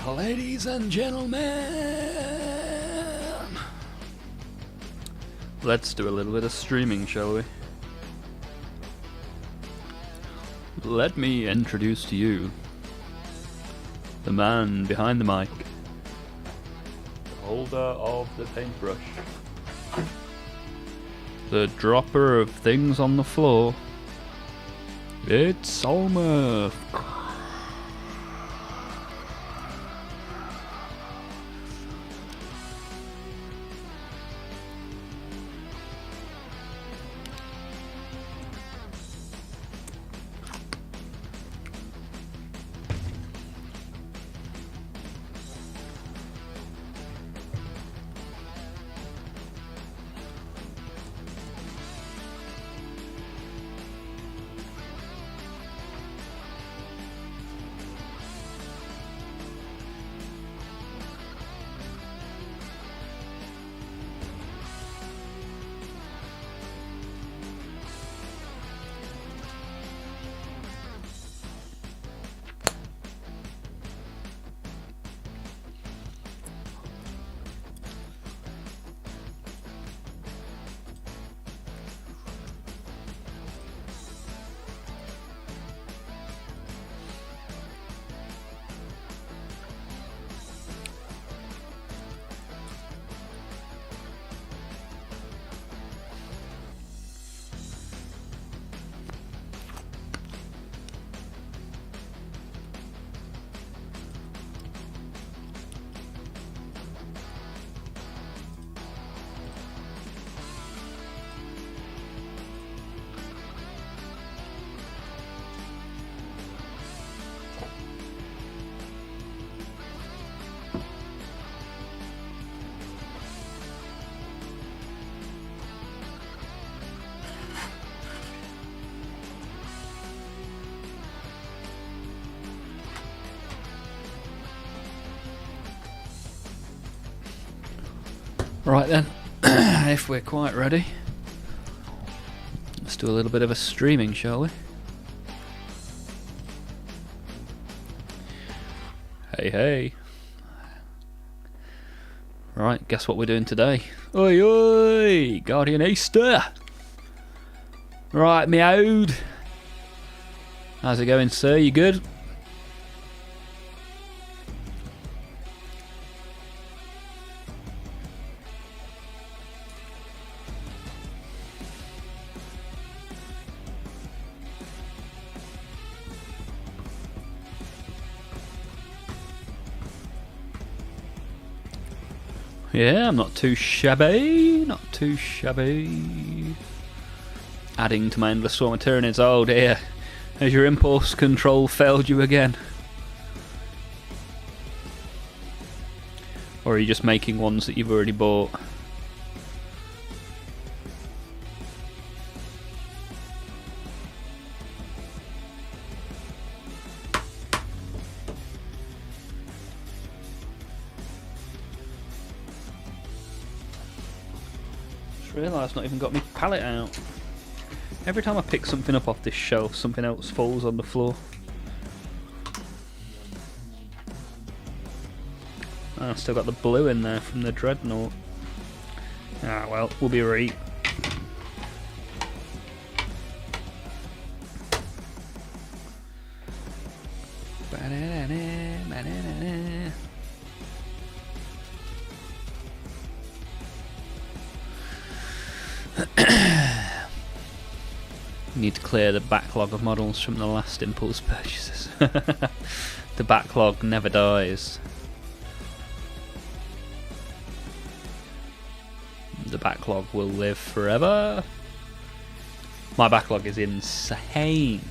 Ladies and gentlemen, let's do a little bit of streaming, shall we? Let me introduce to you the man behind the mic, the holder of the paintbrush, the dropper of things on the floor. It's Alma. Right then, if we're quite ready, let's do a little bit of a streaming, shall we? Hey, hey. Right, guess what we're doing today? Oi, oi, Guardian Easter! Right, meowed. How's it going, sir? You good? Yeah, I'm not too shabby, not too shabby. Adding to my endless swarm of Tyranids, oh dear. Has your impulse control failed you again? Or are you just making ones that you've already bought? Realise I've not even got my palette out. Every time I pick something up off this shelf, something else falls on the floor. Oh, I've still got the blue in there from the Dreadnought. Ah well, we'll be right. Need to clear the backlog of models from the last impulse purchases. The backlog never dies. The backlog will live forever. My backlog is insane.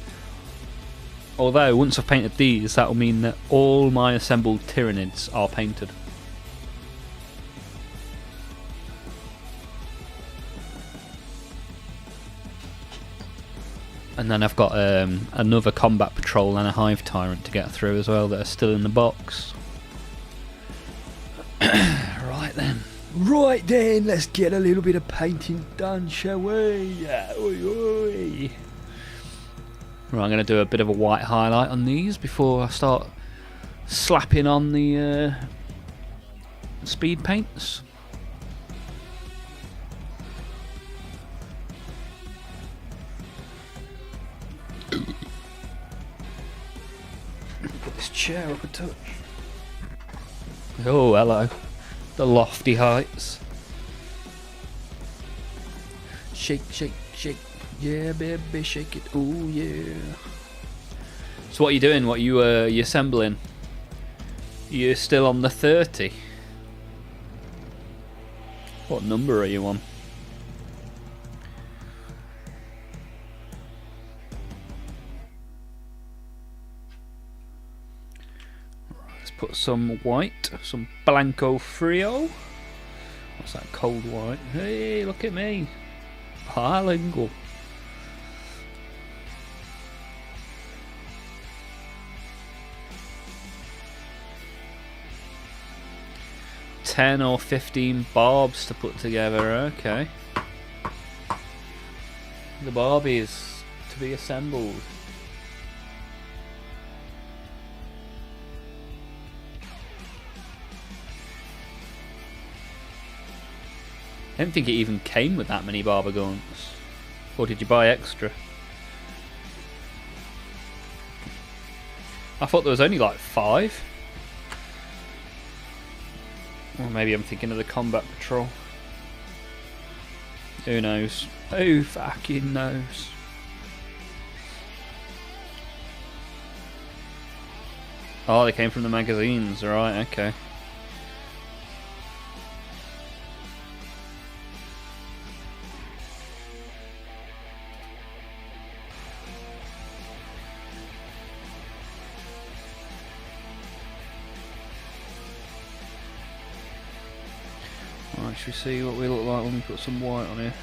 Although once I've painted these, that will mean that all my assembled Tyranids are painted. And then I've got another combat patrol and a hive tyrant to get through as well that are still in the box. Right then, let's get a little bit of painting done, shall we? Oi, oi. Right, I'm going to do a bit of a white highlight on these before I start slapping on the speed paints. Put this chair up a touch. Oh, hello. The lofty heights. Shake, shake, shake. Yeah, baby, shake it. Oh, yeah. So what are you doing? What you assembling? You're still on the 30. What number are you on? Let's put some white, some Blanco Frio. What's that, cold white? Hey, look at me. Bilingual. $10 or $15 barbs to put together, okay. The Barbies to be assembled. I don't think it even came with that many Barbagons. Or did you buy extra? I thought there was only like 5. Or maybe I'm thinking of the Combat Patrol. Who knows? Who fucking knows? Oh, they came from the magazines, right, okay. Right, should we see what we look like when we put some white on here?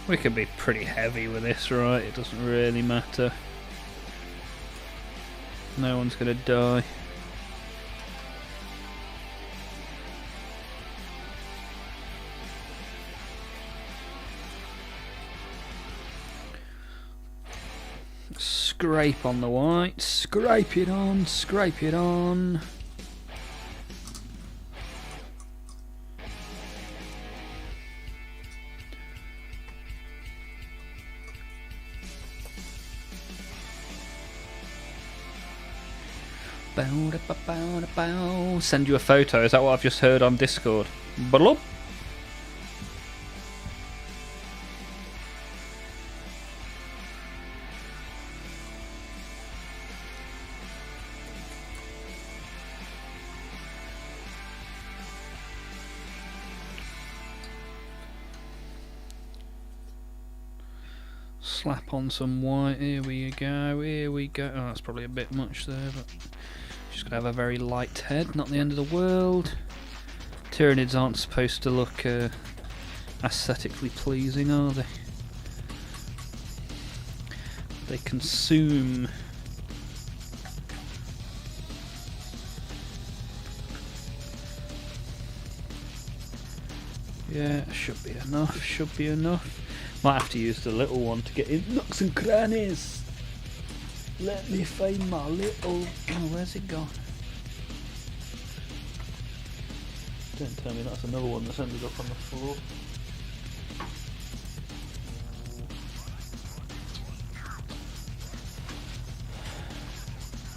We could be pretty heavy with this, right? It doesn't really matter. No one's gonna die. Scrape on the white, scrape it on, scrape it on. Send you a photo, is that what I've just heard on Discord? Blup. Slap on some white, here we go, here we go. Oh, that's probably a bit much there, but just gonna have a very light head, not the end of the world. Tyranids aren't supposed to look aesthetically pleasing, are they? They consume. Yeah, should be enough, should be enough. Might have to use the little one to get in nooks and crannies. Let me find my little... Oh, where's it gone? Don't tell me that's another one that's ended up on the floor.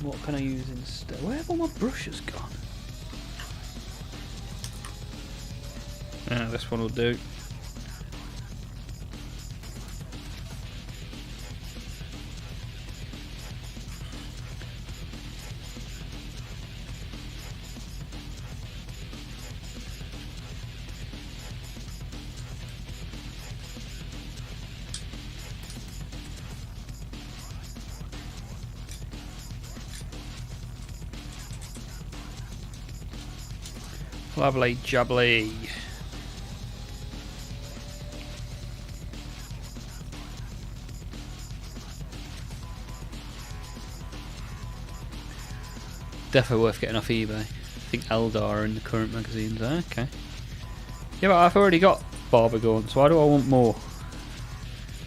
What can I use instead? Where have all my brushes gone? Ah, this one will do. Lovely jubbly. Definitely worth getting off eBay. I think Eldar are in the current magazines. Okay. Yeah, but I've already got Barbagons, why do I want more?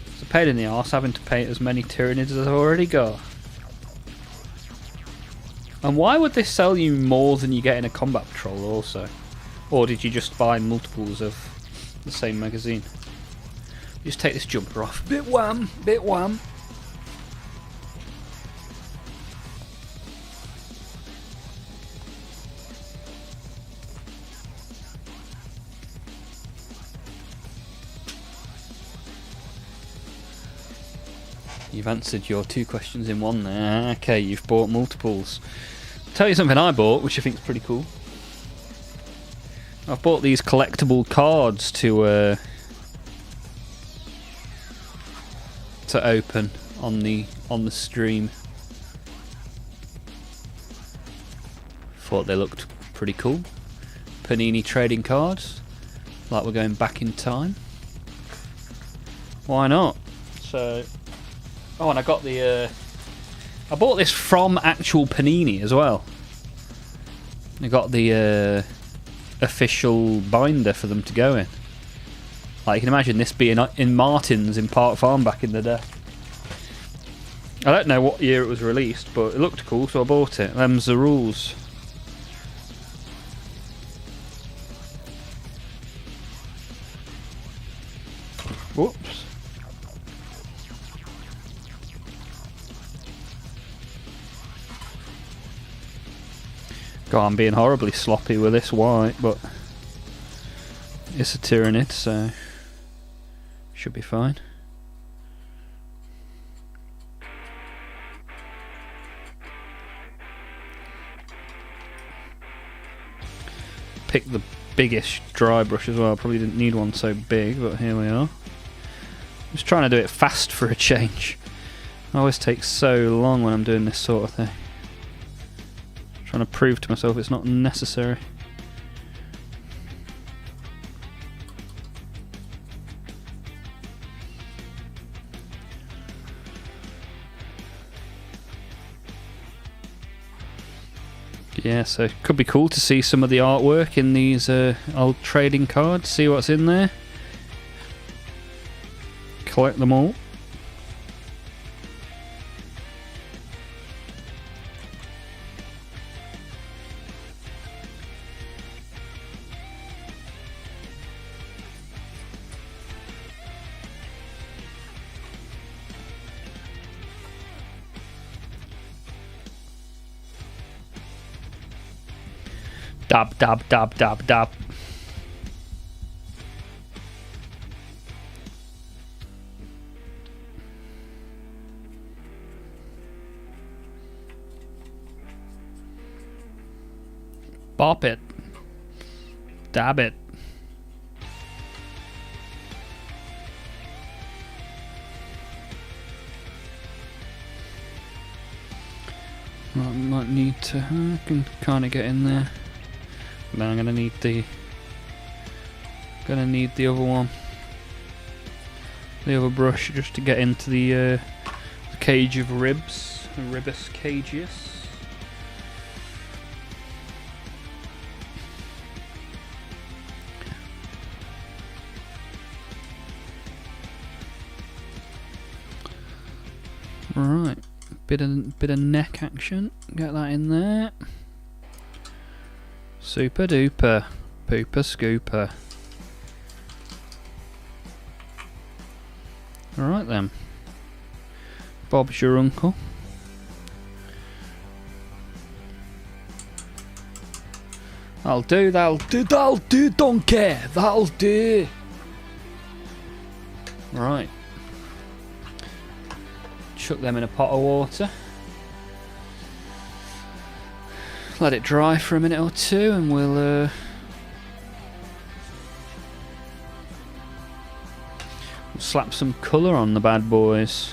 It's a pain in the arse having to paint as many Tyranids as I've already got. And why would this sell you more than you get in a combat patrol also? Or did you just buy multiples of the same magazine? Just take this jumper off. Bit wham, bit wham. You've answered your 2 questions in one there. Okay, you've bought multiples. I'll tell you something I bought, which I think is pretty cool. I've bought these collectible cards to open on the stream. Thought they looked pretty cool. Panini trading cards, like we're going back in time. Why not? So. Oh, and I got the. I bought this from actual Panini as well. I got the official binder for them to go in. Like, you can imagine this being in Martin's in Park Farm back in the day. I don't know what year it was released, but it looked cool, so I bought it. Them's the rules. Whoops. God, I'm being horribly sloppy with this white, but it's a Tyrannid, so should be fine. Picked the biggest dry brush as well. Probably didn't need one so big, but here we are. Just trying to do it fast for a change. It always takes so long when I'm doing this sort of thing. Trying to prove to myself it's not necessary. Yeah, so it could be cool to see some of the artwork in these old trading cards, see what's in there. Collect them all. Dab, dab, dab, dab, dab. Bop it. Dab it. I might need to. I can kind of get in there. Then I'm gonna need the other one, the other brush, just to get into the cage of ribs, the ribus cages. Right, bit of neck action. Get that in there. Super duper, pooper scooper. Alright then. Bob's your uncle. That'll do, don't care, that'll do. Right. Chuck them in a pot of water. Let it dry for a minute or two and we'll slap some colour on the bad boys.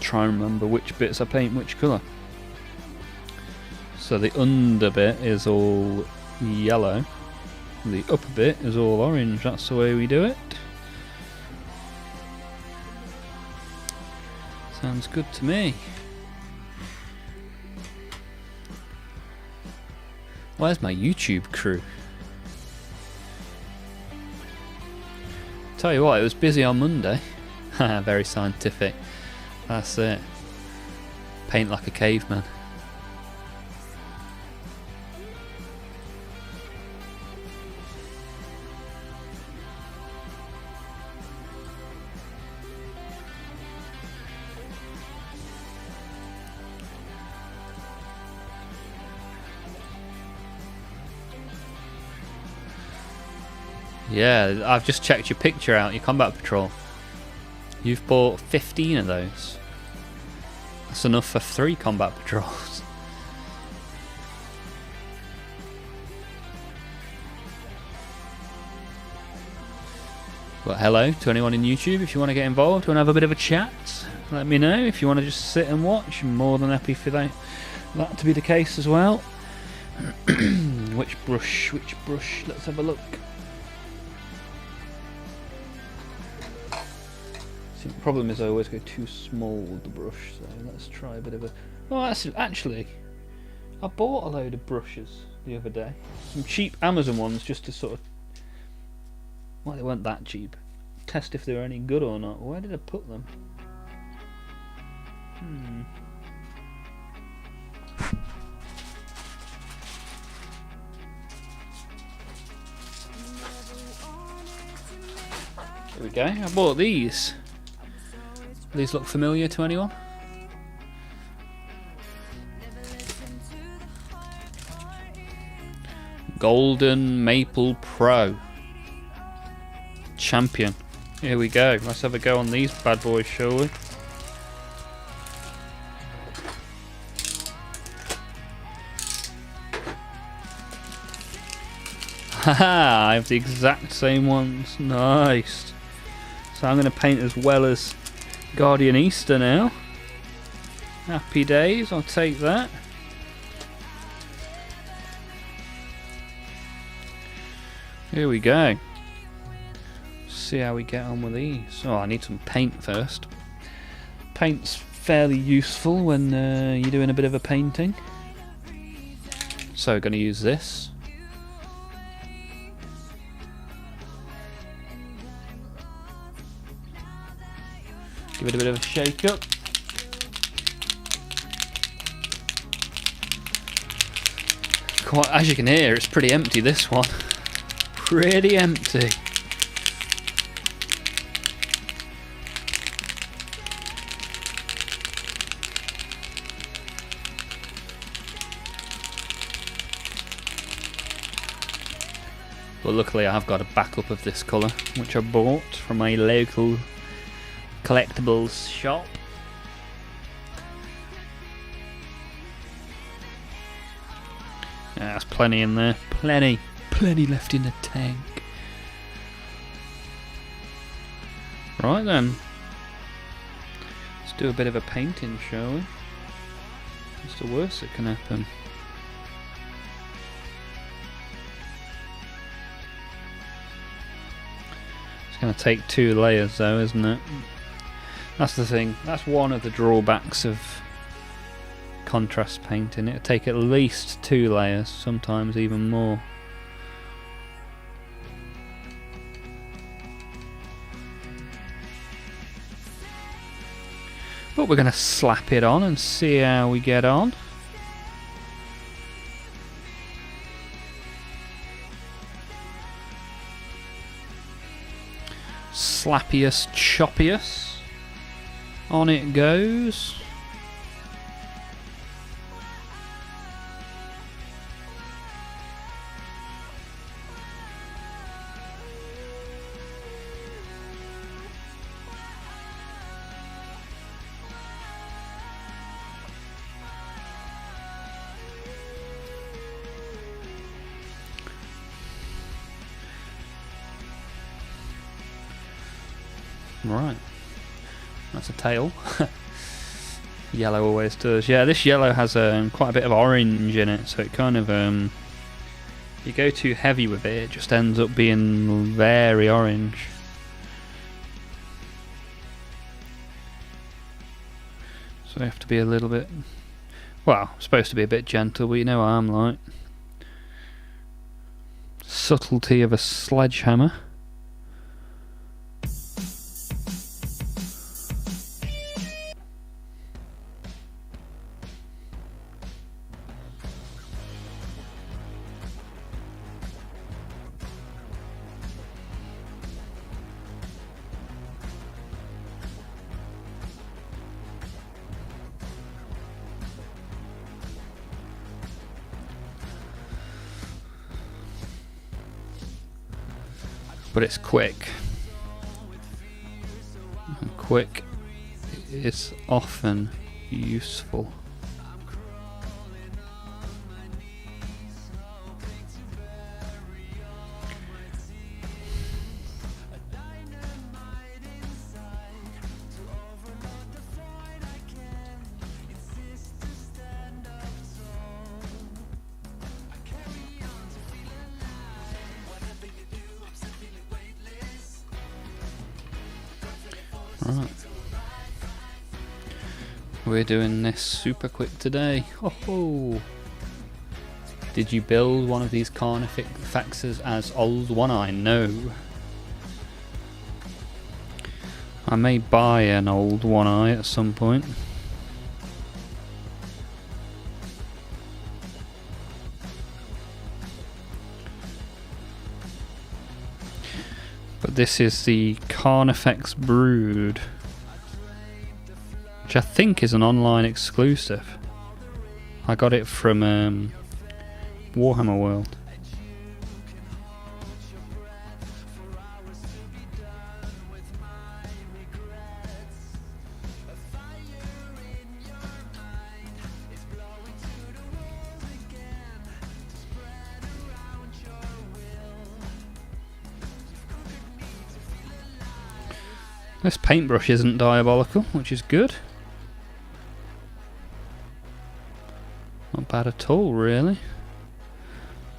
Try and remember which bits I paint which colour. So the under bit is all yellow, the upper bit is all orange. That's the way we do it. Sounds good to me. Where's my YouTube crew? Tell you what, it was busy on Monday. Very scientific. That's it. Paint like a caveman. Yeah, I've just checked your picture out, your combat patrol. You've bought 15 of those. That's enough for 3 combat patrols. But hello to anyone in YouTube. If you want to get involved, want to have a bit of a chat, let me know. If you want to just sit and watch, I'm more than happy for that to be the case as well. Which brush? Let's have a look. See, the problem is I always go too small with the brush, so let's try a bit of a... Oh, actually, I bought a load of brushes the other day. Some cheap Amazon ones just to sort of... Well, they weren't that cheap. Test if they were any good or not. Where did I put them? There we go. I bought these. These look familiar to anyone? Golden Maple Pro Champion. Here we go. Let's have a go on these bad boys, shall we? Haha, I have the exact same ones. Nice. So I'm going to paint as well as Guardian Easter now. Happy days, I'll take that. Here we go. See how we get on with these. Oh, I need some paint first. Paint's fairly useful when you're doing a bit of a painting. So, going to use this. Give it a bit of a shake up. Quite, as you can hear, it's pretty empty, this one. Pretty empty. But luckily I have got a backup of this colour, which I bought from a local collectibles shop. Yeah, that's plenty in there. Plenty left in the tank. Right then. Let's do a bit of a painting, shall we? What's the worst that can happen? It's going to take 2 layers though, isn't it? That's the thing. That's one of the drawbacks of contrast painting. It'll take at least 2 layers, sometimes even more. But we're going to slap it on and see how we get on. Slappiest, choppiest. On it goes. Right, that's a tail. Yellow always does. Yeah, this yellow has quite a bit of orange in it, so it kind of if you go too heavy with it, it just ends up being very orange. So you have to be a little bit, well, I'm supposed to be a bit gentle, but you know what I'm like. Subtlety of a sledgehammer. but it's quick. And quick is often useful. Right. We're doing this super quick today. Ho! Did you build one of these Carnifexes as Old One Eye? No. I may buy an Old One Eye at some point. But this is the Carnifex Brood, which I think is an online exclusive. I got it from Warhammer World. This paintbrush isn't diabolical, which is good. Not bad at all, really.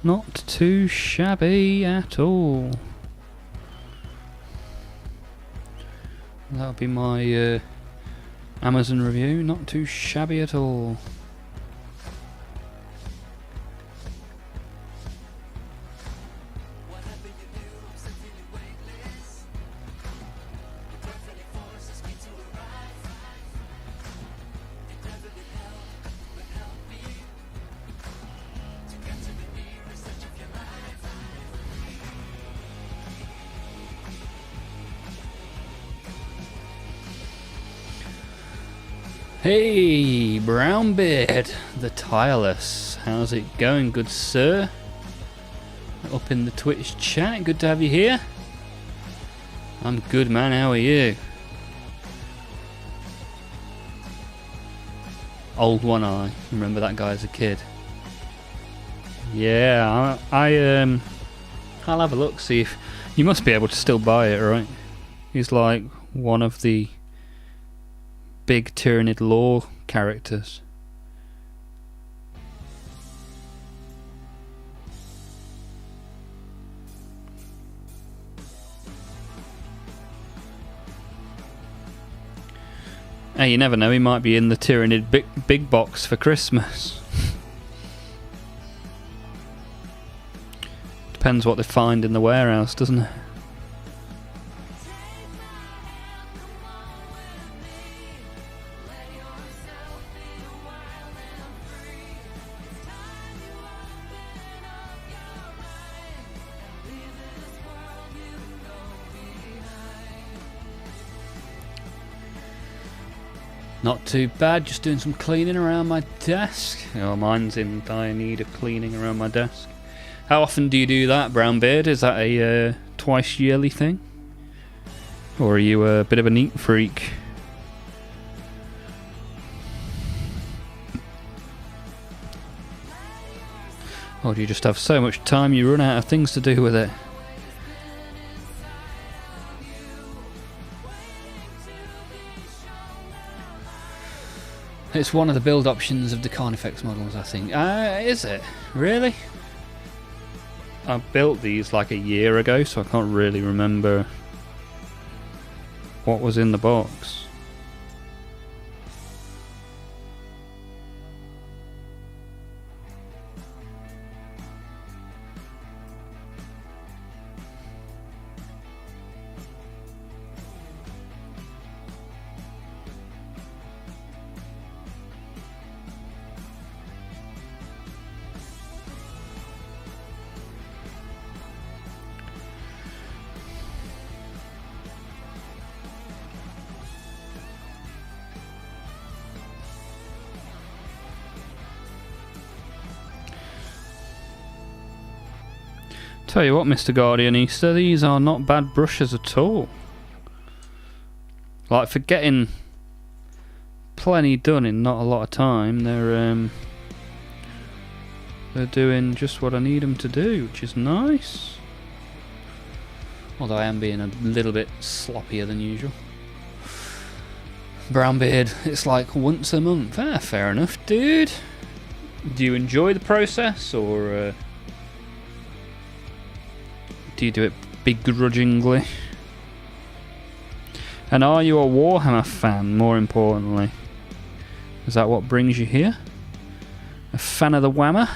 Not too shabby at all. That'll be my Amazon review. Not too shabby at all. Hey, Brownbeard, the Tireless. How's it going, good sir? Up in the Twitch chat, good to have you here. I'm good, man, how are you? Old One Eye, remember that guy as a kid? Yeah, I'll have a look, see if... You must be able to still buy it, right? He's like one of the big Tyranid lore characters. Hey, you never know, he might be in the Tyranid big box for Christmas. Depends what they find in the warehouse, doesn't it? Not too bad, just doing some cleaning around my desk. Oh, mine's in dire need of cleaning around my desk. How often do you do that, Brownbeard? Is that a twice yearly thing? Or are you a bit of a neat freak? Or do you just have so much time you run out of things to do with it? It's one of the build options of the Carnifex models, I think. Is it? Really? I built these like a year ago, so I can't really remember what was in the box. Tell you what, Mr. Guardian Easter, these are not bad brushes at all. Like, for getting plenty done in not a lot of time, they're doing just what I need them to do, which is nice. Although I am being a little bit sloppier than usual. Brown beard, it's like once a month. Ah, fair enough, dude. Do you enjoy the process, or do you do it begrudgingly? And are you a Warhammer fan, more importantly? Is that what brings you here? A fan of the Whammer?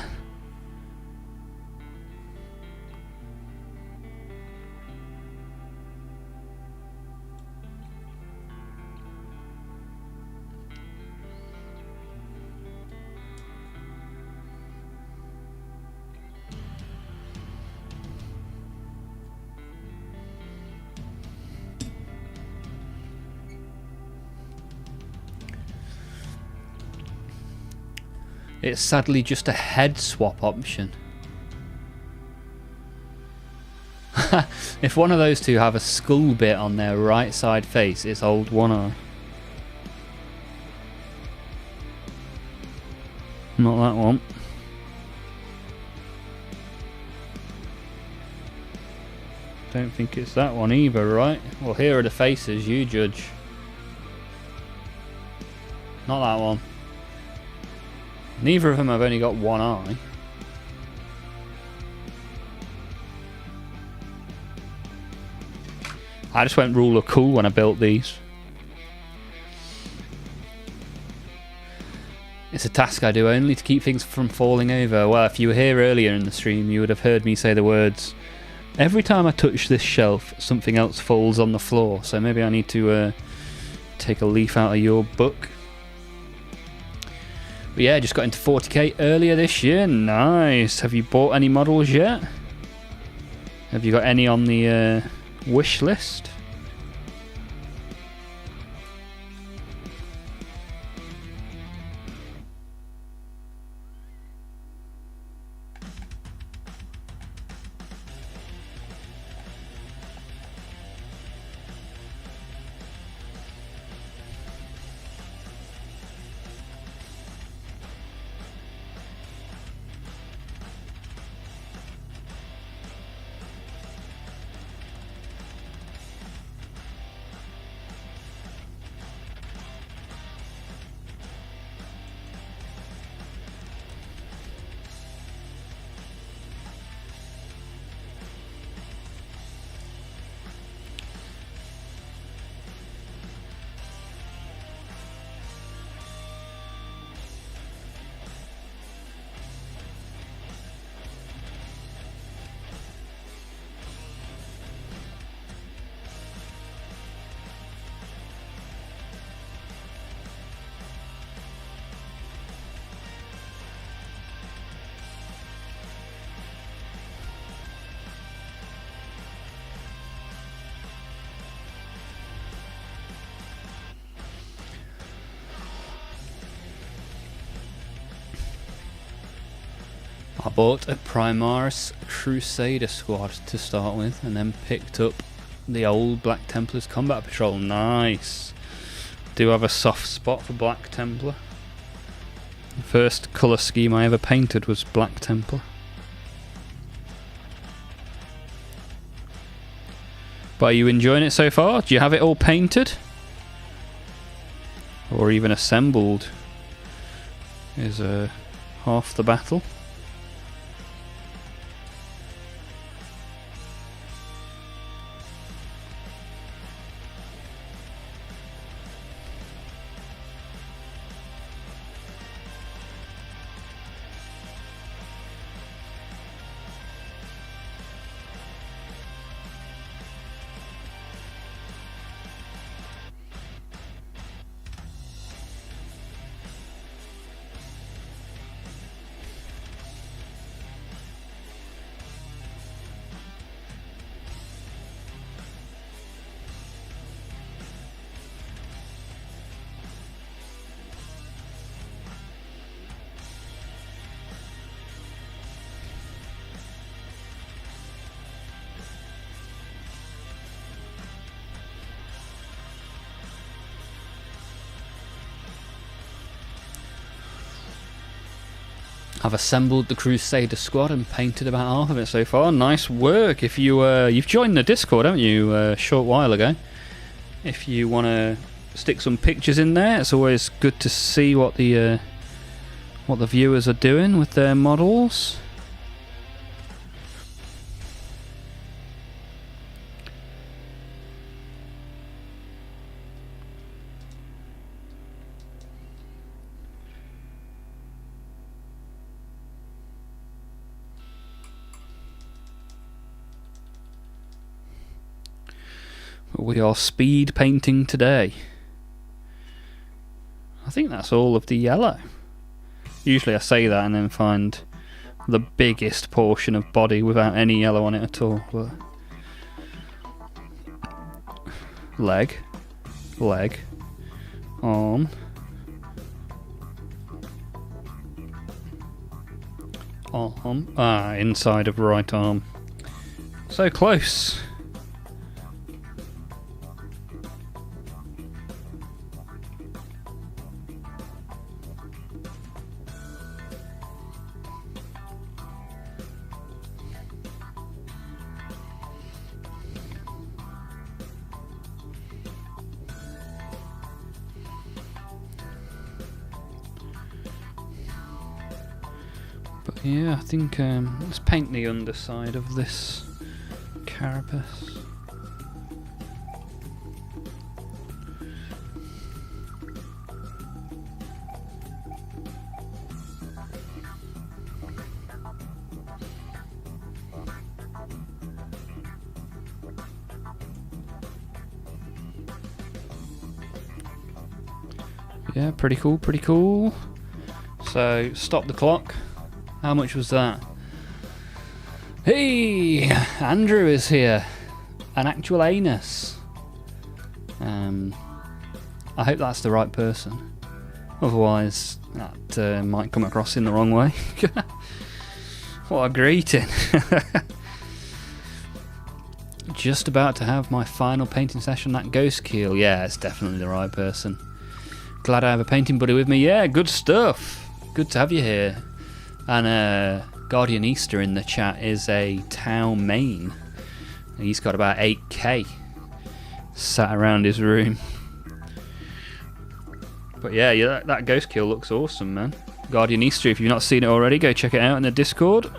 It's sadly just a head swap option. If one of those two have a skull bit on their right side face, it's old One Eye. Not that one. Don't think it's that one either, right? Well, here are the faces, you judge. Not that one. Neither of them have only got one eye. I just went rule of cool when I built these. It's a task I do only to keep things from falling over. Well, if you were here earlier in the stream, you would have heard me say the words, every time I touch this shelf, something else falls on the floor. So maybe I need to take a leaf out of your book. But yeah, just got into 40k earlier this year. Nice. Have you bought any models yet? Have you got any on the wish list? I bought a Primaris Crusader squad to start with, and then picked up the old Black Templars Combat Patrol. Nice. Do have a soft spot for Black Templar. The first colour scheme I ever painted was Black Templar. But are you enjoying it so far? Do you have it all painted? Or even assembled? Is half the battle. I've assembled the Crusader squad and painted about half of it so far. Nice work. If you've joined the Discord, haven't you, a short while ago? If you want to stick some pictures in there, it's always good to see what the viewers are doing with their models. We are speed painting today. I think that's all of the yellow. Usually I say that and then find the biggest portion of body without any yellow on it at all. But leg, arm, inside of right arm. So close. Yeah, I think let's paint the underside of this carapace. Yeah, pretty cool, pretty cool. So, stop the clock. How much was that? Hey! Andrew is here. An actual anus. I hope that's the right person. Otherwise, that might come across in the wrong way. What a greeting. Just about to have my final painting session, that ghost keel. Yeah, it's definitely the right person. Glad I have a painting buddy with me. Yeah, good stuff. Good to have you here. And Guardian Easter in the chat is a Tau main. He's got about 8k sat around his room. But yeah, that ghost kill looks awesome, man. Guardian Easter, if you've not seen it already, go check it out in the Discord. You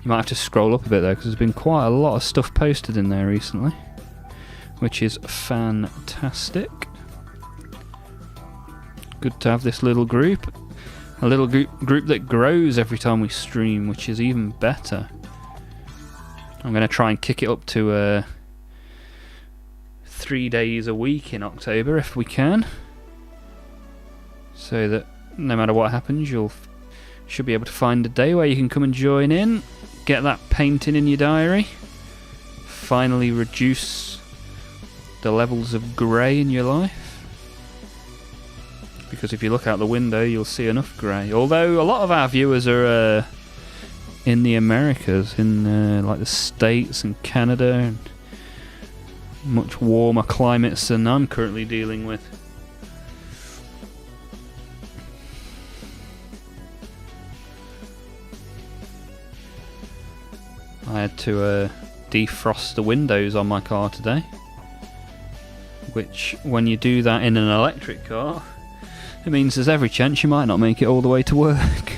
might have to scroll up a bit though, because there's been quite a lot of stuff posted in there recently, which is fantastic. Good to have this little group. A little group that grows every time we stream, which is even better. I'm going to try and kick it up to 3 days a week in October if we can. So that no matter what happens, should be able to find a day where you can come and join in. Get that painting in your diary. Finally reduce the levels of grey in your life. Because if you look out the window, you'll see enough grey. Although a lot of our viewers are in the Americas, in like the States and Canada, and much warmer climates than I'm currently dealing with. I had to defrost the windows on my car today, which when you do that in an electric car, it means there's every chance you might not make it all the way to work.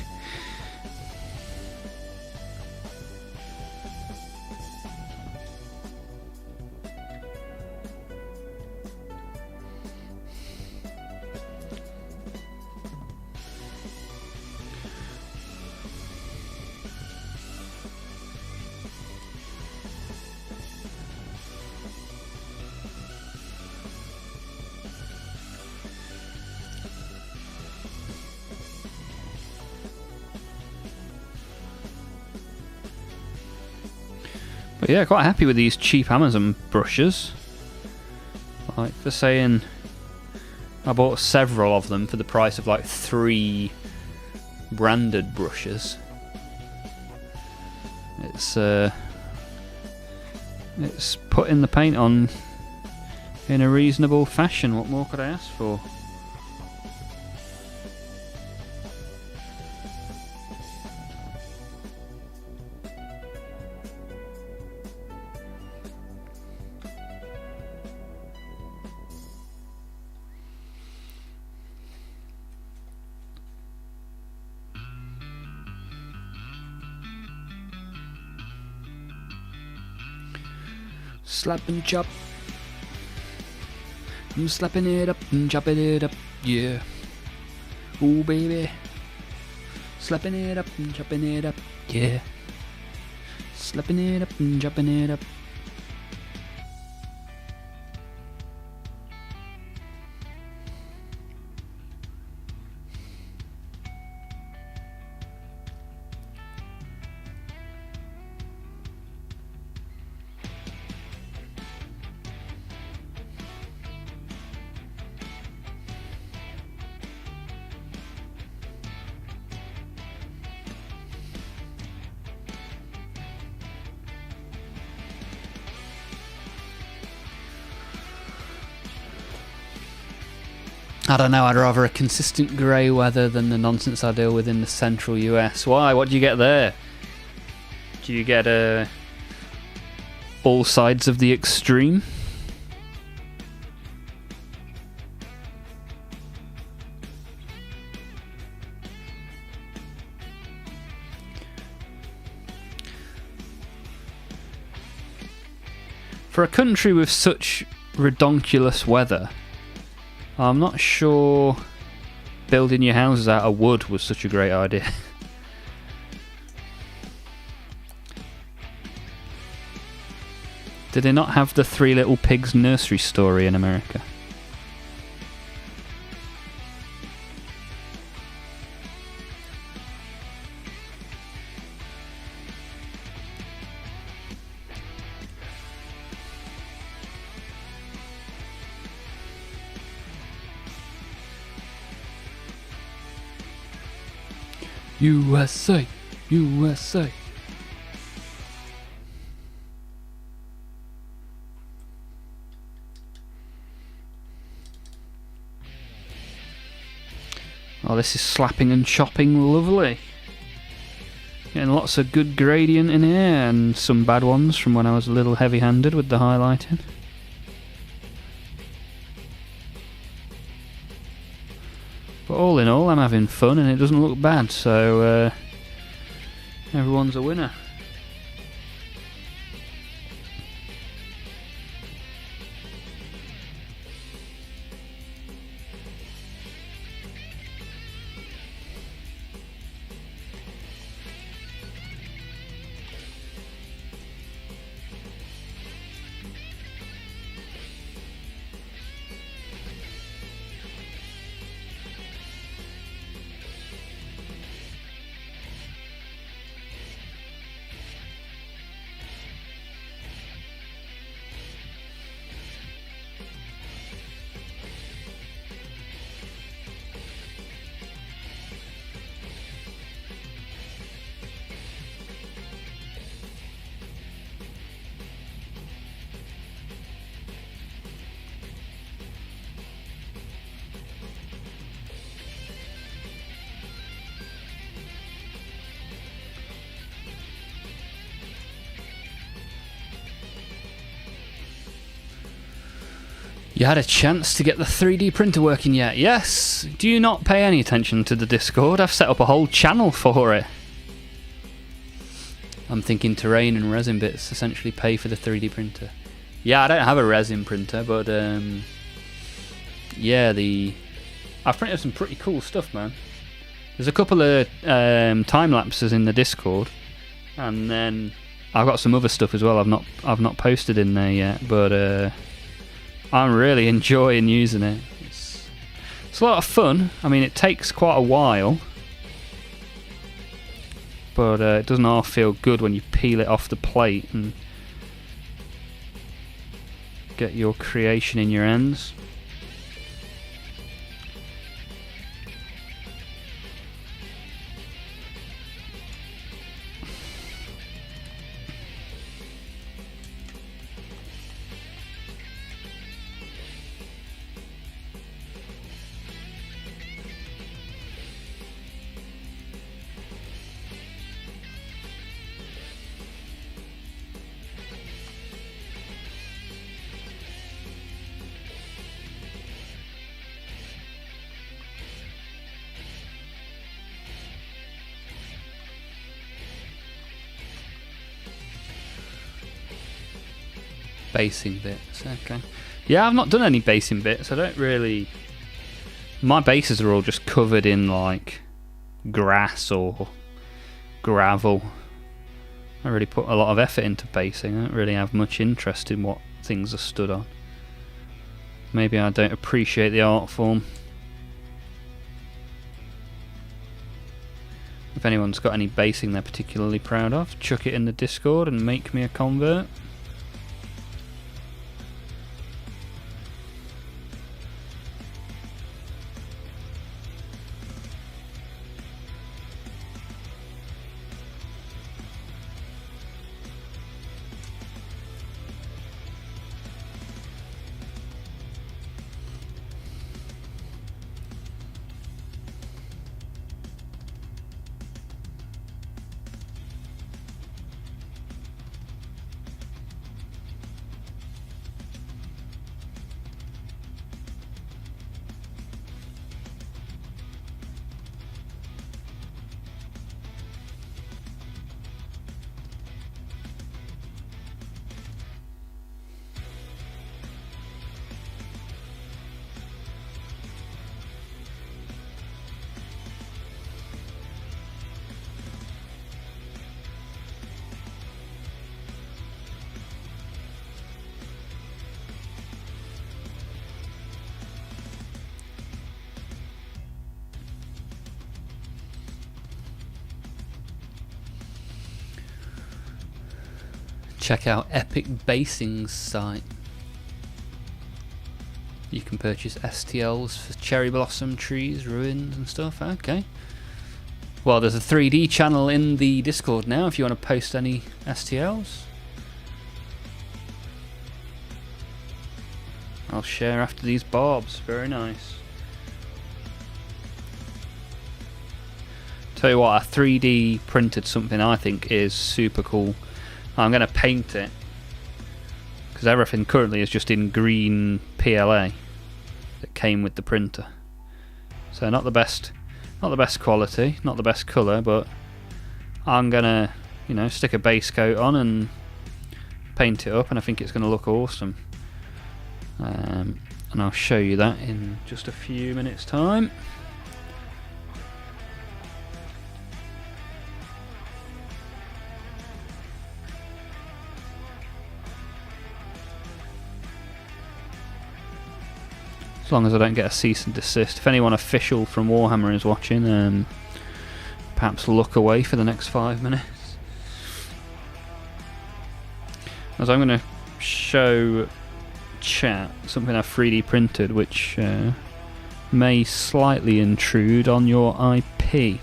But yeah, quite happy with these cheap Amazon brushes. Like they're saying, I bought several of them for the price of like 3 branded brushes. It's putting the paint on in a reasonable fashion. What more could I ask for? slap and chop. I'm slapping it up and chopping it up, yeah. Ooh, baby. Slapping it up and chopping it up, yeah. Slapping it up and chopping it up. I don't know, I'd rather a consistent grey weather than the nonsense I deal with in the central US. Why? What do you get there? Do you get all sides of the extreme? For a country with such redonkulous weather, I'm not sure building your houses out of wood was such a great idea. Did they not have the Three Little Pigs nursery story in America? USA, USA. Oh, this is slapping and chopping lovely. Getting lots of good gradient in here and some bad ones from when I was a little heavy-handed with the highlighting. But all in all, I'm having fun and it doesn't look bad, so everyone's a winner. You had a chance to get the 3D printer working yet? Yes! Do you not pay any attention to the Discord? I've set up a whole channel for it. I'm thinking terrain and resin bits essentially pay for the 3D printer. Yeah, I don't have a resin printer, but yeah, I've printed some pretty cool stuff, man. There's a couple of time lapses in the Discord, and then I've got some other stuff as well. I've not posted in there yet, but I'm really enjoying using it. It's a lot of fun. I mean, it takes quite a while, but it doesn't all feel good when you peel it off the plate and get your creation in your hands. Basing bits, okay. Yeah, I've not done any basing bits. I don't really... My bases are all just covered in, like, grass or gravel. I really put a lot of effort into basing. I don't really have much interest in what things are stood on. Maybe I don't appreciate the art form. If anyone's got any basing they're particularly proud of, chuck it in the Discord and make me a convert. Check out Epic Basing's site. You can purchase STLs for cherry blossom trees, ruins and stuff. Okay. Well, there's a 3D channel in the Discord now if you want to post any STLs. I'll share after these barbs. Very nice. Tell you what, I 3D printed something I think is super cool. I'm going to paint it because everything currently is just in green PLA that came with the printer. So not the best quality, not the best colour, but I'm going to, you know, stick a base coat on and paint it up, and I think it's going to look awesome. And I'll show you that in just a few minutes' time. As long as I don't get a cease and desist. If anyone official from Warhammer is watching, perhaps look away for the next 5 minutes. As I'm going to show chat something I've 3D printed, which may slightly intrude on your IP.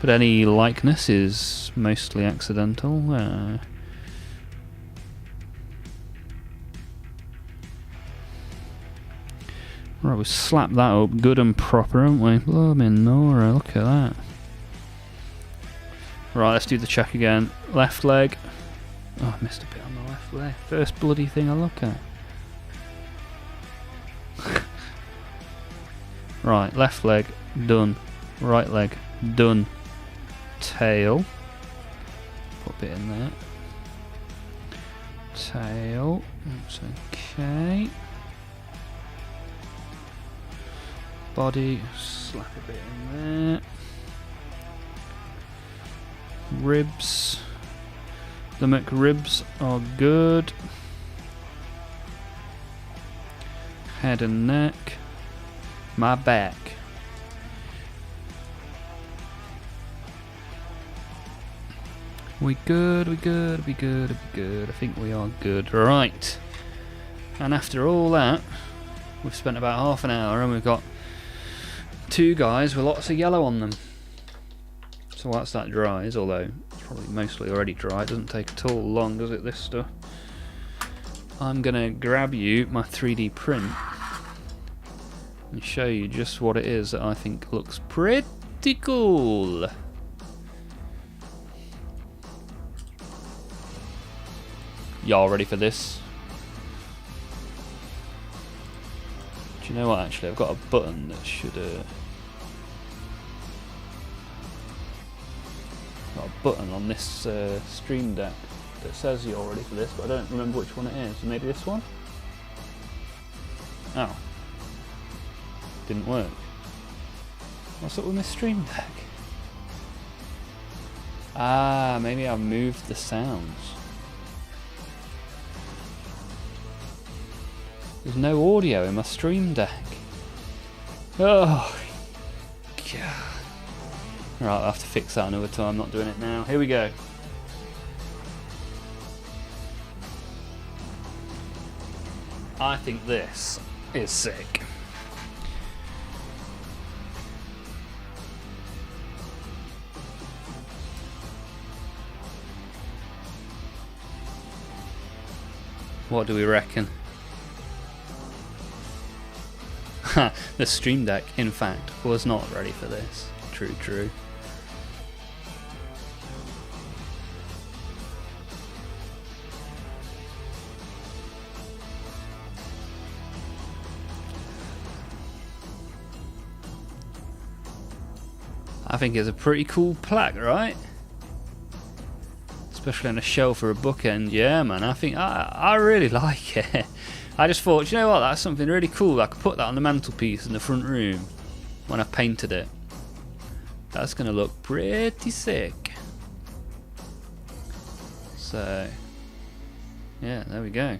But any likeness is mostly accidental. Right, we slapped that up good and proper, haven't we? Blimmin' Nora, look at that. Right, let's do the check again. Left leg. Oh, I missed a bit on the left leg. First bloody thing I look at. Right, left leg, done. Right leg, done. Tail. Put a bit in there. Tail. That's okay. Body, slap a bit in there. Ribs. The McRibs are good. Head and neck. My back. We good, we good, we good, we good. I think we are good. Right. And after all that, we've spent about half an hour and we've got 2 guys with lots of yellow on them. So once that dries, although it's probably mostly already dry, it doesn't take at all long, does it, this stuff? I'm going to grab you my 3D print and show you just what it is that I think looks pretty cool. Y'all ready for this? Do you know what, actually, I've got a button that should... got a button on this Stream Deck. that says you're ready for this, but I don't remember which one it is. Maybe this one? Oh. Didn't work. What's up with my stream deck? Ah, maybe I've moved the sounds. There's no audio in my stream deck. Oh, God. Right, I'll have to fix that another time. I'm not doing it now. Here we go. I think this is sick. What do we reckon? The Stream Deck, in fact, was not ready for this. True, true. I think it's a pretty cool plaque, right? Especially on a shelf for a bookend. Yeah, man, I think I really like it. I just thought, you know what, that's something really cool. I could put that on the mantelpiece in the front room when I've painted it. That's going to look pretty sick. So, yeah, there we go.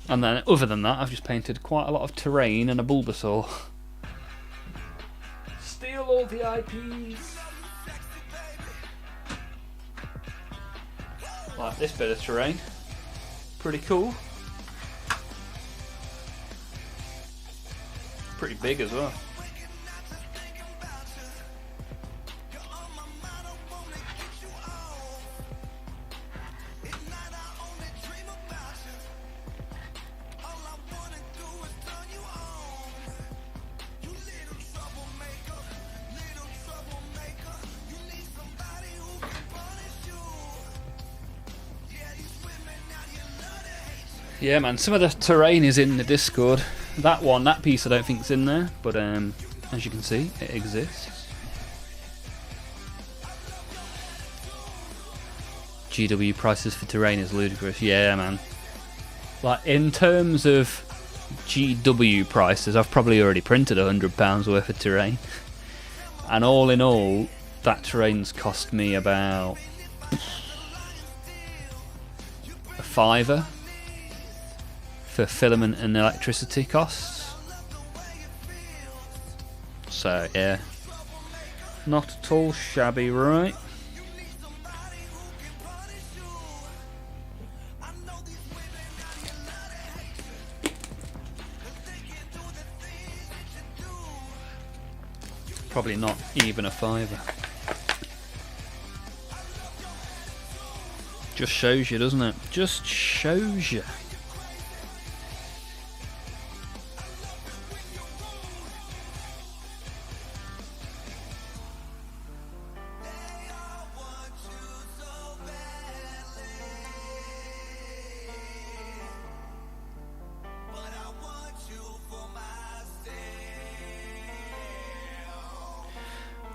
And then, other than that, I've just painted quite a lot of terrain and a Bulbasaur. Steal all the IPs! Like this bit of terrain. Pretty cool. Pretty big as well. Yeah, man, some of the terrain is in the Discord. That piece I don't think is in there, but as you can see, it exists. GW prices for terrain is ludicrous. Yeah, man. Like, in terms of GW prices, I've probably already printed £100 worth of terrain. And all in all, that terrain's cost me about a £5 for filament and electricity costs. So yeah, not at all shabby, right? Probably not even a £5. Just shows you, doesn't it? Just shows you.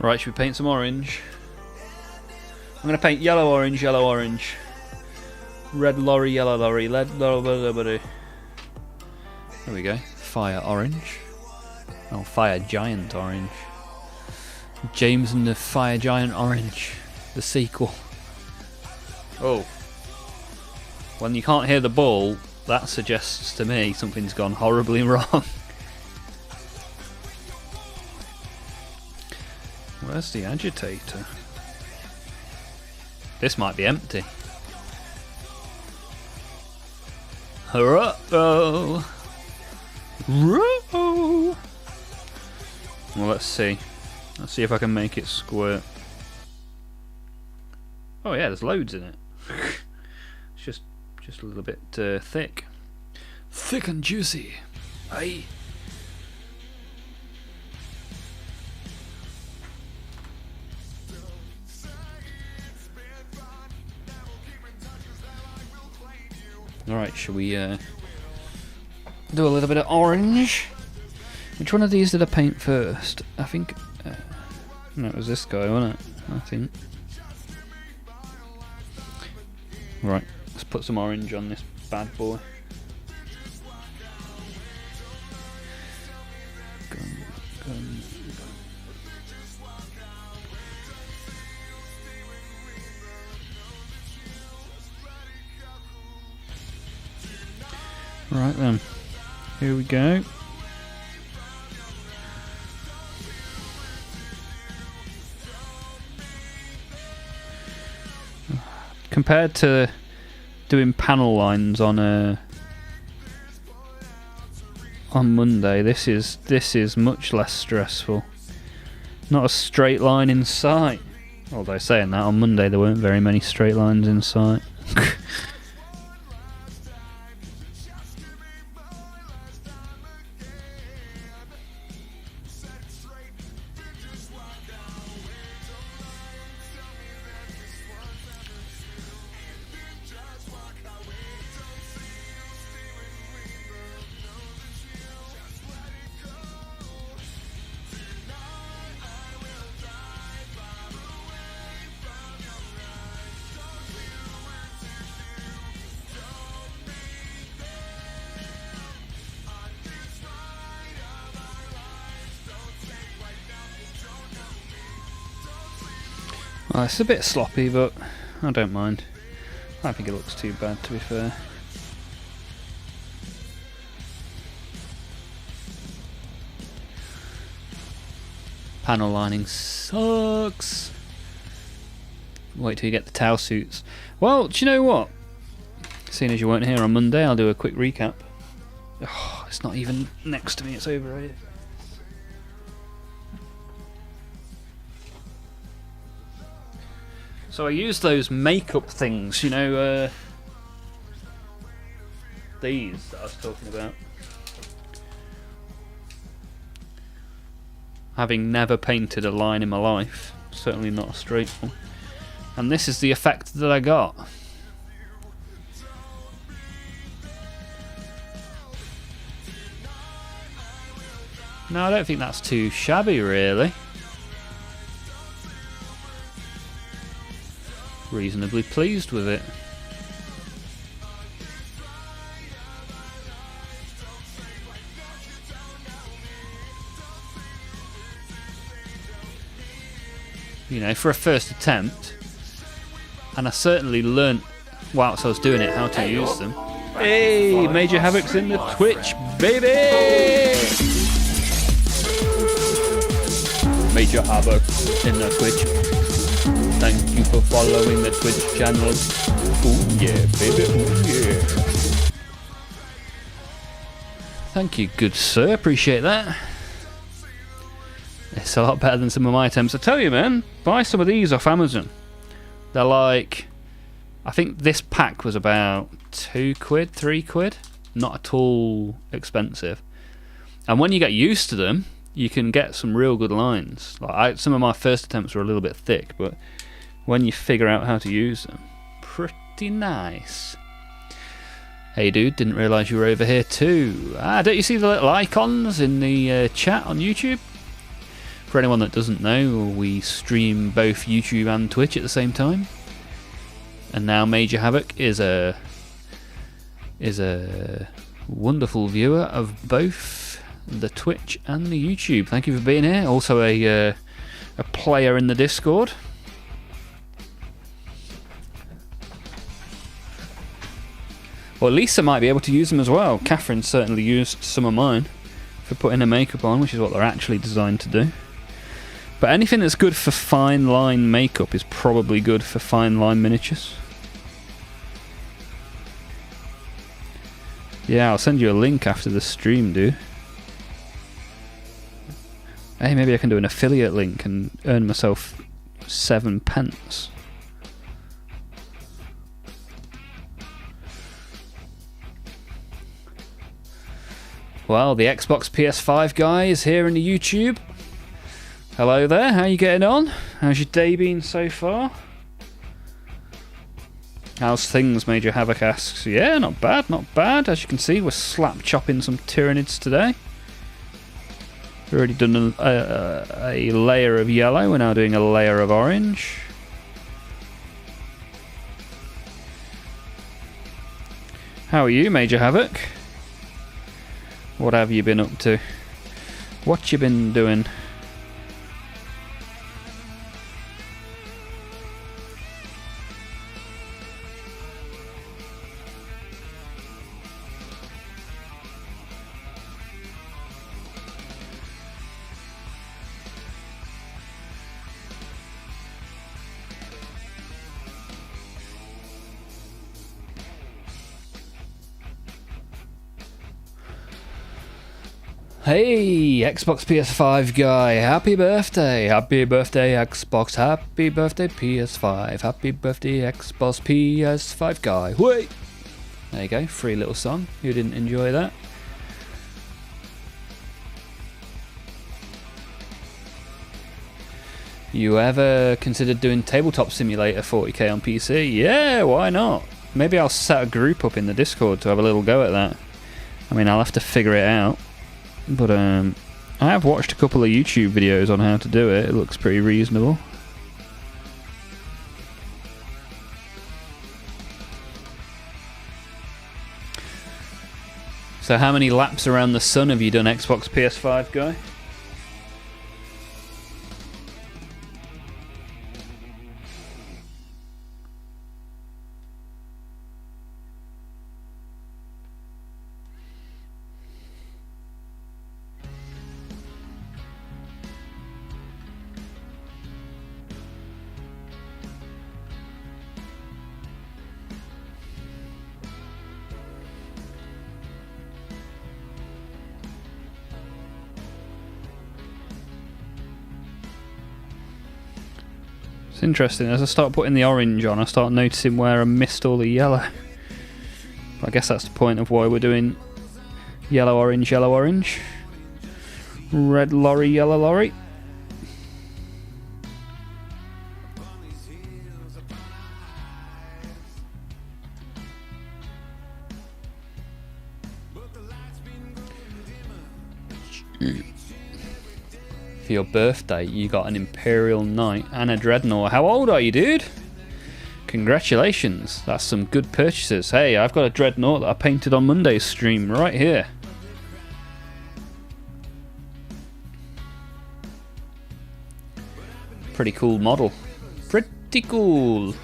Right, should we paint some orange? I'm going to paint yellow, orange, red lorry, yellow lorry, lead lorry. There we go. Fire orange. Oh, fire giant orange. James and the Fire Giant Orange, the sequel. Oh. When you can't hear the ball, that suggests to me something's gone horribly wrong. Where's the agitator? This might be empty. Hurrah! Well, let's see. Let's see if I can make it squirt. Oh yeah, there's loads in it. It's just a little bit thick. Thick and juicy. Aye. Alright, shall we do a little bit of orange? Which one of these did I paint first? I think That was this guy, wasn't it? I think. Right, let's put some orange on this bad boy. Gun. Right then, here we go. Compared to doing panel lines on Monday, this is much less stressful. Not a straight line in sight. Although saying that, on Monday there weren't very many straight lines in sight. Well, it's a bit sloppy, but I don't mind. I don't think it looks too bad, to be fair. Panel lining sucks. Wait till you get the towel suits. Well, do you know what? Seeing as you weren't here on Monday, I'll do a quick recap. Oh, it's not even next to me, it's over here. So I used those makeup things, you know, these that I was talking about. Having never painted a line in my life, certainly not a straight one. And this is the effect that I got. No, I don't think that's too shabby, really. Reasonably pleased with it. You know, for a first attempt, and I certainly learnt whilst I was doing it how to use them. Hey, Major Havoc's in the Twitch, baby! Major Havoc in the Twitch. Thank you for following the Twitch channel. Ooh yeah, baby, ooh yeah. Thank you, good sir, appreciate that. It's a lot better than some of my attempts. I tell you, man, buy some of these off Amazon. They're like, I think this pack was about £2, £3. Not at all expensive. And when you get used to them, you can get some real good lines. Like some of my first attempts were a little bit thick, but when you figure out how to use them, pretty nice. Hey dude, didn't realise you were over here too. Don't you see the little icons in the chat on YouTube? For anyone that doesn't know, we stream both YouTube and Twitch at the same time. And now Major Havoc is a wonderful viewer of both the Twitch and the YouTube. Thank you for being here. Also a player in the Discord. Well, Lisa might be able to use them as well. Catherine certainly used some of mine for putting her makeup on, which is what they're actually designed to do. But anything that's good for fine line makeup is probably good for fine line miniatures. Yeah, I'll send you a link after the stream, dude. Hey, maybe I can do an affiliate link and earn myself 7 pence. Well, the Xbox PS5 guy is here in the YouTube. Hello there, how you getting on? How's your day been so far? How's things, Major Havoc asks. Yeah, not bad, not bad. As you can see, we're slap chopping some Tyranids today. We've already done a layer of yellow. We're now doing a layer of orange. How are you, Major Havoc? What have you been up to? What you been doing? Hey, Xbox PS5 guy, happy birthday Xbox, happy birthday PS5, happy birthday Xbox PS5 guy, wait! There you go, free little song, who didn't enjoy that? You ever considered doing Tabletop Simulator 40k on PC? Yeah, why not? Maybe I'll set a group up in the Discord to have a little go at that. I mean, I'll have to figure it out. But I have watched a couple of YouTube videos on how to do it. It looks pretty reasonable. So how many laps around the sun have you done, Xbox PS5 guy? It's interesting, as I start putting the orange on, I start noticing where I missed all the yellow. I guess that's the point of why we're doing yellow, orange, red lorry, yellow lorry. For your birthday, you got an Imperial Knight and a Dreadnought. How old are you, dude? Congratulations, that's some good purchases. Hey, I've got a Dreadnought that I painted on Monday's stream right here. Pretty cool model. Pretty cool.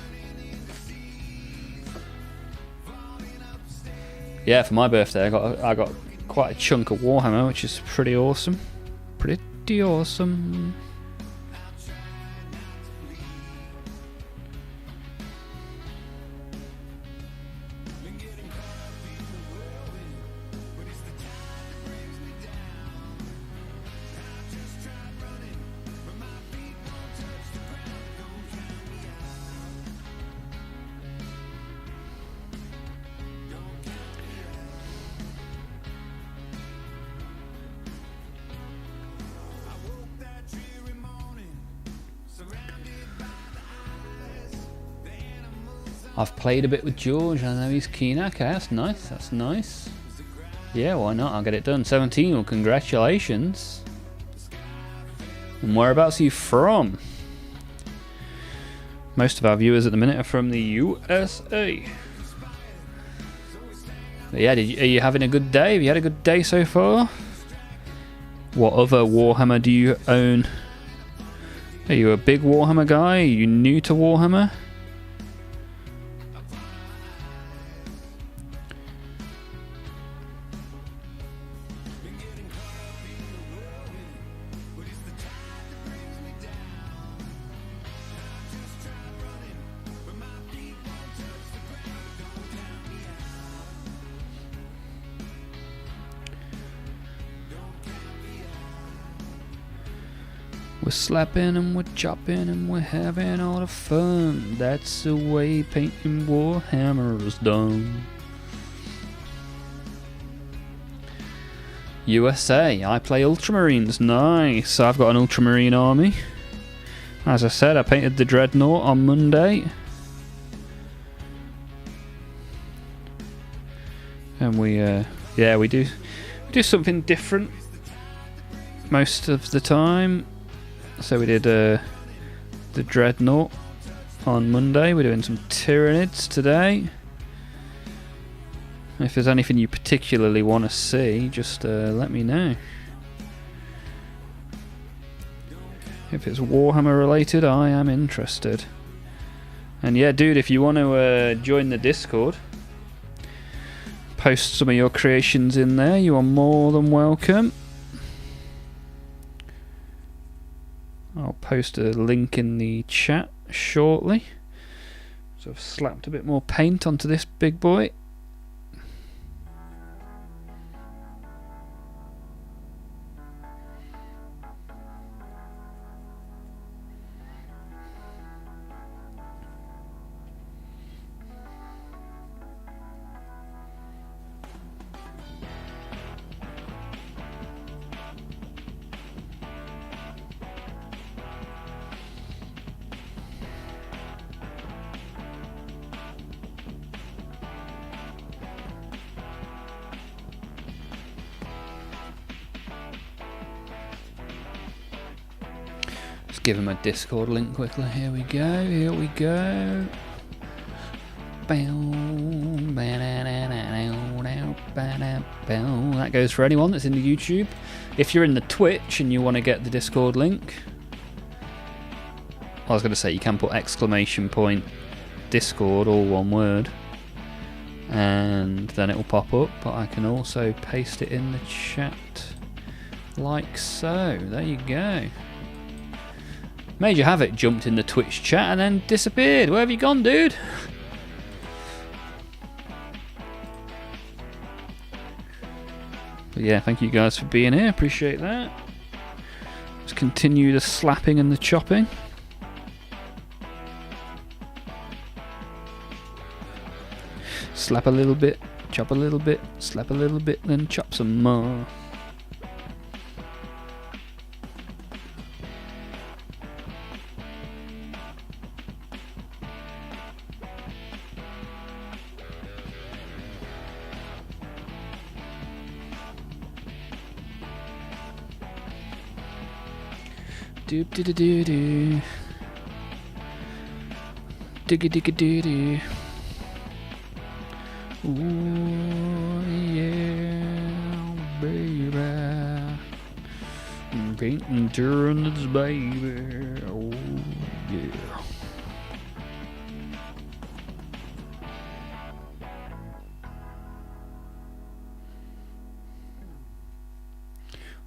Yeah, for my birthday, I got quite a chunk of Warhammer, which is pretty awesome. Pretty awesome. I've played a bit with George, I know he's keen. Okay, that's nice, that's nice. Yeah, why not? I'll get it done. 17, well, congratulations. And whereabouts are you from? Most of our viewers at the minute are from the USA. But yeah, are you having a good day? Have you had a good day so far? What other Warhammer do you own? Are you a big Warhammer guy? Are you new to Warhammer? We're slapping and we're chopping and we're having all the fun. That's the way painting Warhammer is done. USA, I play Ultramarines. Nice, I've got an Ultramarine army. As I said, I painted the Dreadnought on Monday. And we do something different. most of the time. So we did the Dreadnought on Monday. We're doing some Tyranids today. If there's anything you particularly want to see, just let me know. If it's Warhammer related, I am interested. And yeah, dude, if you want to join the Discord, post some of your creations in there, you are more than welcome. I'll post a link in the chat shortly. So I've slapped a bit more paint onto this big boy. Give him a Discord link quickly. Here we go. Here we go. That goes for anyone that's in the YouTube. If you're in the Twitch and you want to get the Discord link, I was going to say you can put ! Discord, all one word, and then it will pop up. But I can also paste it in the chat like so. There you go. Major Havoc jumped in the Twitch chat and then disappeared. Where have you gone, dude? But yeah, thank you guys for being here. Appreciate that. Let's continue the slapping and the chopping. Slap a little bit, chop a little bit, slap a little bit, then chop some more. Doop doo doo doo doo. Digga digga doo doo. Ooh, yeah, baby. Painting Tyranids, baby. Oh, yeah.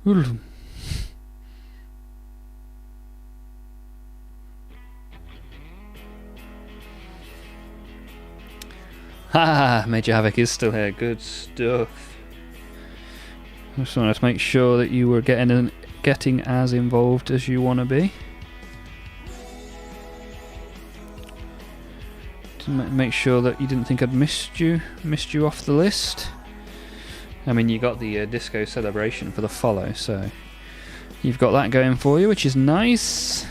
Ooh. Ha! Major Havoc is still here. Good stuff. Just wanted to make sure that you were getting as involved as you want to be. To make sure that you didn't think I'd missed you off the list. I mean, you got the disco celebration for the follow, so you've got that going for you, which is nice.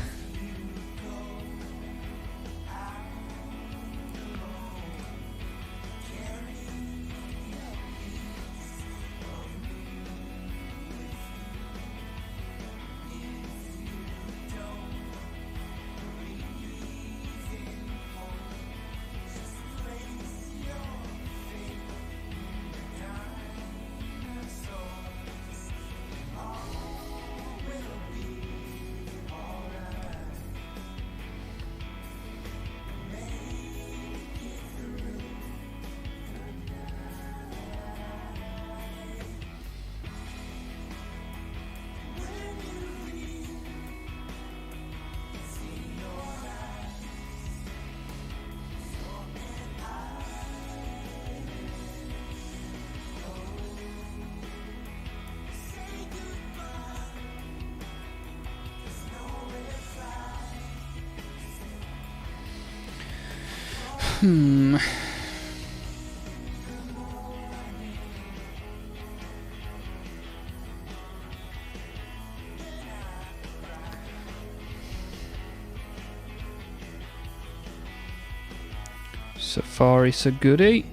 Safari so goody.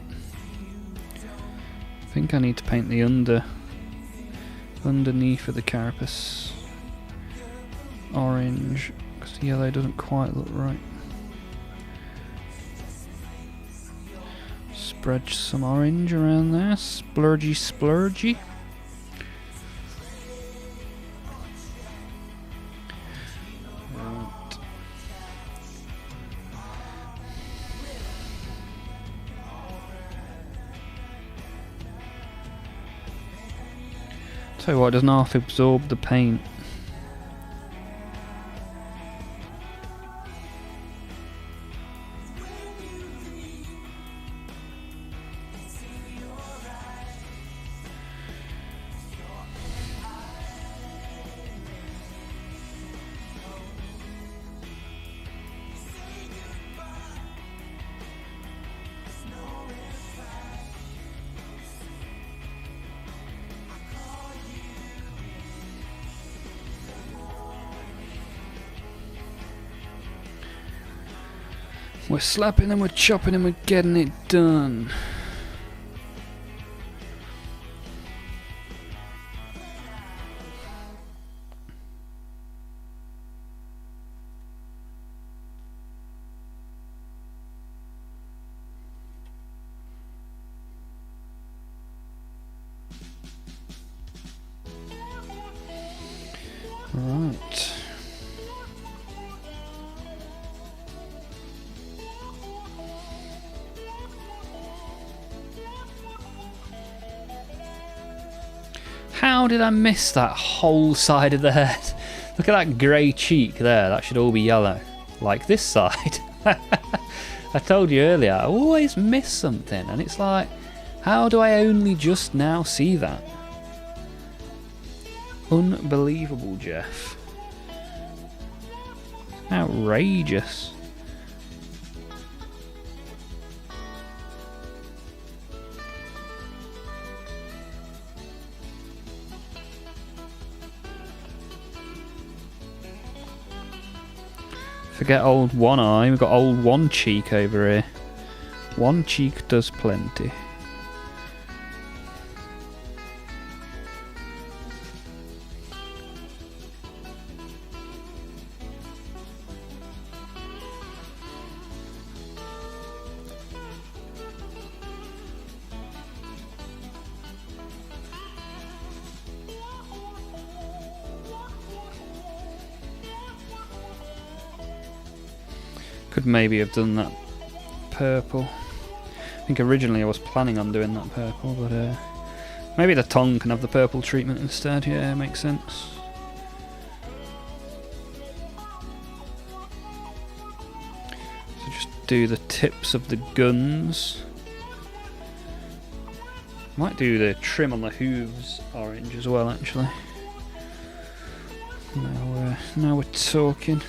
I think I need to paint the underneath of the carapace. Orange, because the yellow doesn't quite look right. Spread some orange around there, splurgy splurgy. Right. Tell you what, it doesn't half absorb the paint. We're slapping and we're chopping and we're getting it done. Right. How did I miss that whole side of the head? Look at that grey cheek there, that should all be yellow. Like this side. I told you earlier, I always miss something, and it's like, how do I only just now see that? Unbelievable, Jeff. Outrageous. Forget old one eye, we've got old one cheek over here. One cheek does plenty. Could maybe have done that purple. I think originally I was planning on doing that purple, but maybe the tongue can have the purple treatment instead. Yeah, makes sense. So just do the tips of the guns. Might do the trim on the hooves orange as well, actually. Now we're talking.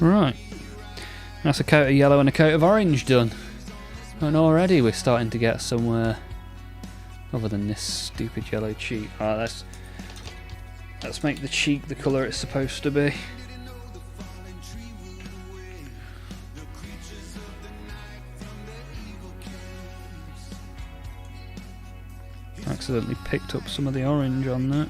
Right, that's a coat of yellow and a coat of orange done. And already we're starting to get somewhere other than this stupid yellow cheek. Alright, let's make the cheek the colour it's supposed to be. Accidentally picked up some of the orange on that.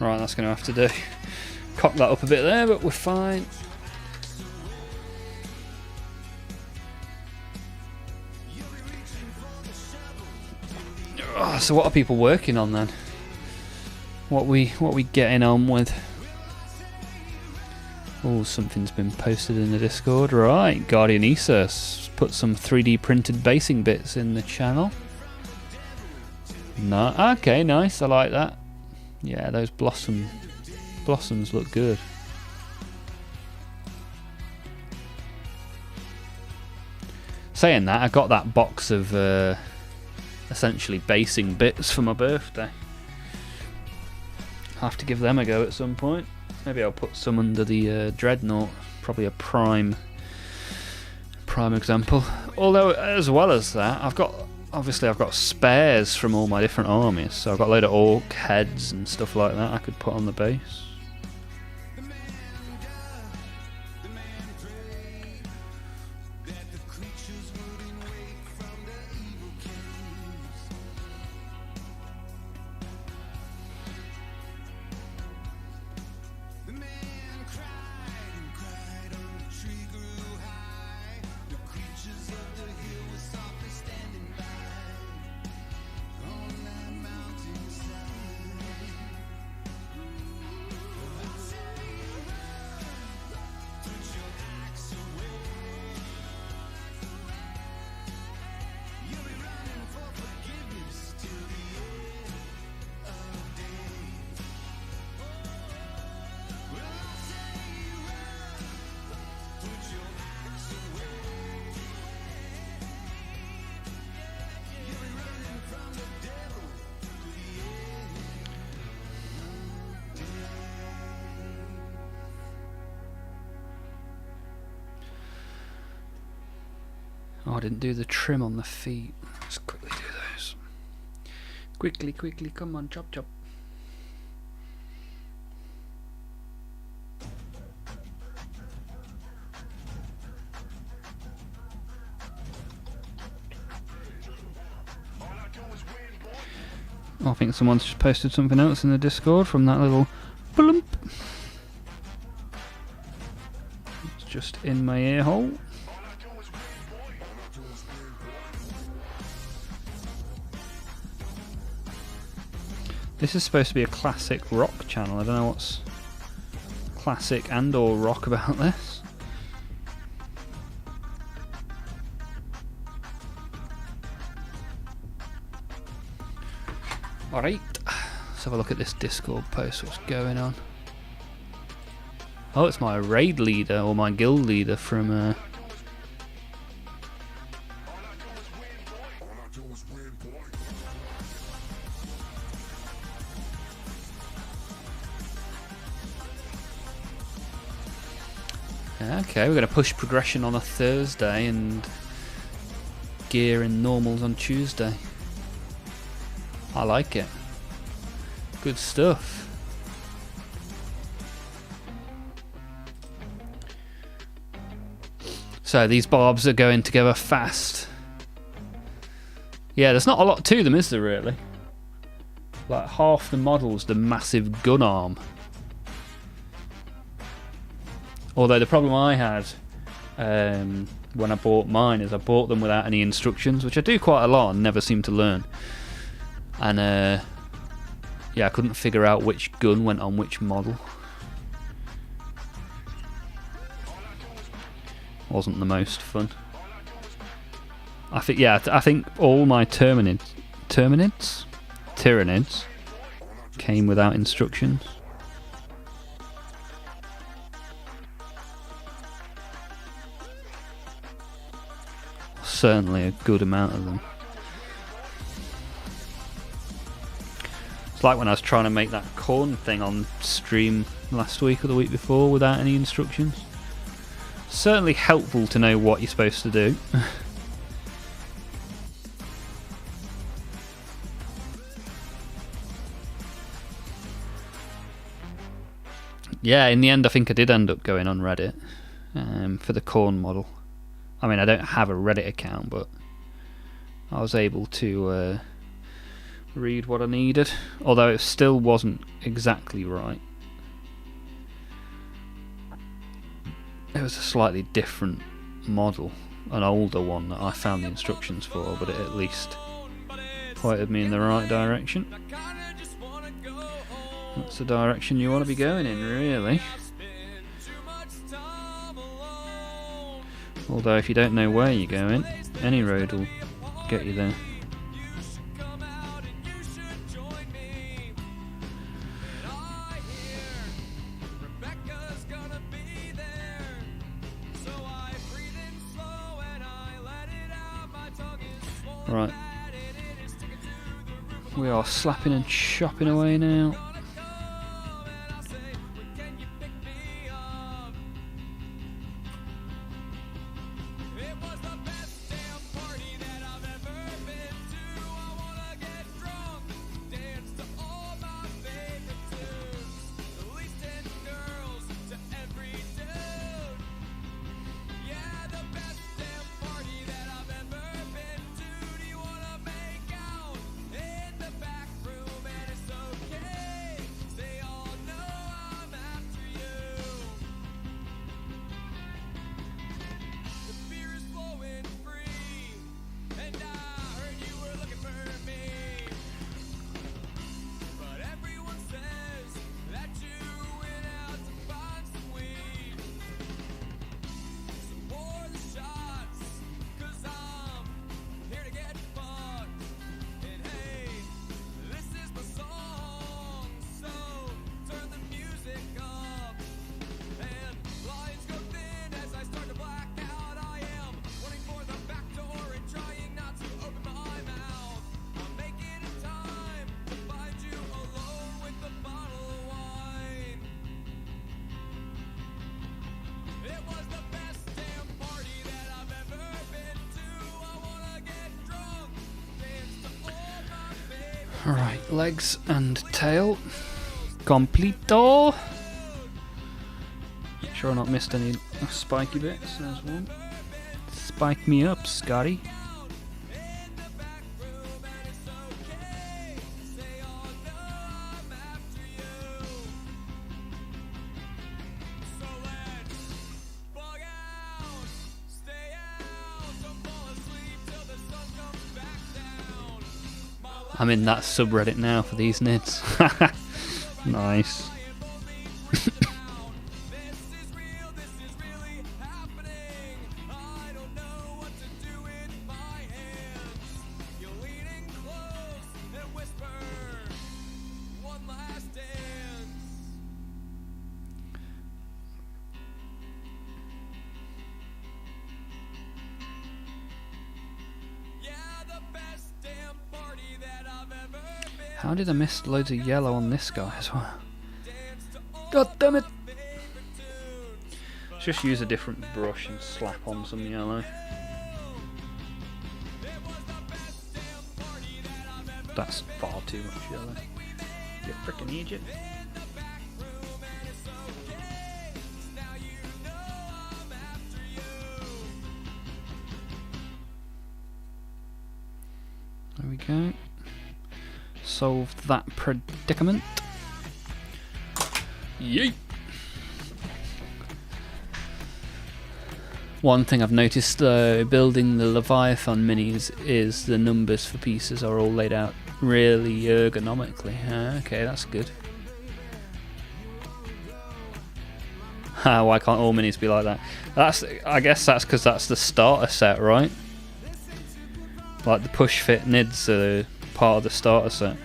Right, that's going to have to do. Cock that up a bit there, but we're fine. Oh, so what are people working on then? What we getting on with? Oh, something's been posted in the Discord. Right, Guardian Esus put some 3D printed basing bits in the channel. No, okay, nice. I like that. Yeah, those blossoms look good. Saying that, I got that box of essentially basing bits for my birthday. I'll have to give them a go at some point. Maybe I'll put some under the Dreadnought. Probably a prime example. Although, as well as that, I've got spares from all my different armies. So I've got a load of orc heads and stuff like that I could put on the base. Oh, I didn't do the trim on the feet. Let's quickly do those. Quickly, come on, chop. Oh, I think someone's just posted something else in the Discord from that little blump. It's just in my ear hole. This is supposed to be a classic rock channel. I don't know what's classic and or rock about this. Alright, let's have a look at this Discord post. What's going on? Oh, it's my raid leader or my guild leader from Okay, we're going to push progression on a Thursday and gear in normals on Tuesday. I like it. Good stuff. So these barbs are going together fast. Yeah, there's not a lot to them, is there really? Like half the model's the massive gun arm. Although the problem I had when I bought mine is I bought them without any instructions, which I do quite a lot and never seem to learn. And yeah, I couldn't figure out which gun went on which model. Wasn't the most fun. I think all my Tyranids came without instructions. Certainly a good amount of them. It's like when I was trying to make that corn thing on stream last week or the week before without any instructions. Certainly helpful to know what you're supposed to do. Yeah, in the end I think I did end up going on Reddit for the corn model. I mean, I don't have a Reddit account, but I was able to read what I needed, although it still wasn't exactly right. It was a slightly different model, an older one that I found the instructions for, but it at least pointed me in the right direction. That's the direction you want to be going in, really. Although if you don't know where you're going, any road will get you there. Right, we are slapping and chopping away now. Right, legs and tail. Completo. Make sure I've not missed any spiky bits. There's one. Spike me up, Scotty. I'm in that subreddit now for these nids. Nice. How did I miss loads of yellow on this guy as well? God damn it! Just use a different brush and slap on some yellow. That's far too much yellow. You frickin' idiot. There we go. Solved that predicament. Yeet! One thing I've noticed building the Leviathan minis is the numbers for pieces are all laid out really ergonomically. Okay, that's good. Why can't all minis be like that? I guess that's because that's the starter set, right? Like the push fit nids are part of the starter set.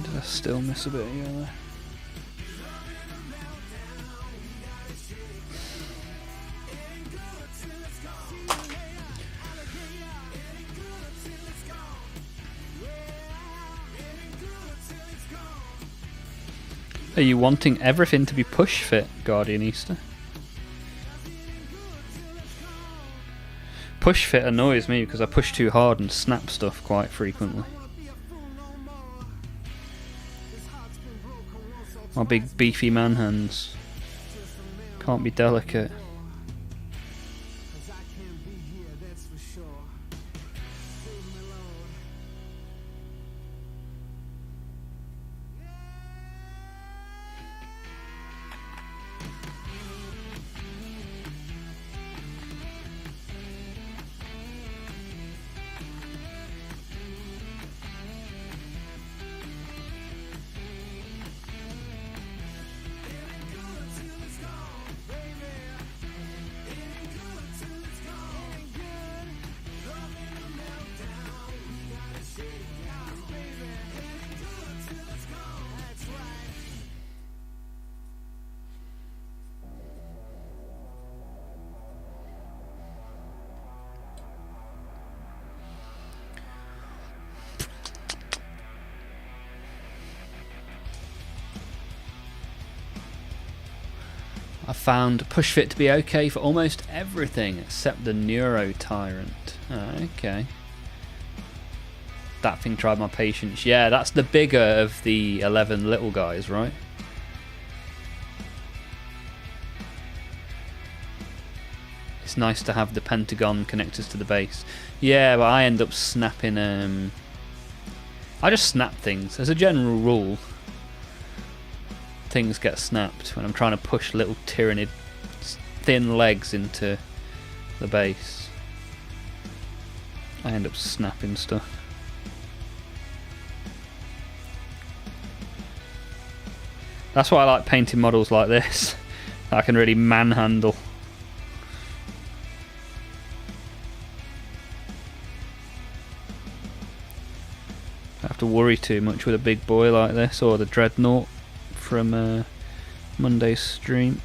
did I still miss a bit of yellow? Are you wanting everything to be push fit, Guardian Easter? Push fit annoys me because I push too hard and snap stuff quite frequently. My big beefy man hands can't be delicate. I found push fit to be okay for almost everything except the Neuro Tyrant. Oh, okay. That thing tried my patience. Yeah, that's the bigger of the 11 little guys, right? It's nice to have the pentagon connectors to the base. Yeah, but I end up snapping... I just snap things. As a general rule, things get snapped when I'm trying to push little tyrannid thin legs into the base. I end up snapping stuff. That's why I like painting models like this. I can really manhandle. Don't have to worry too much with a big boy like this, or the Dreadnought from Monday's stream.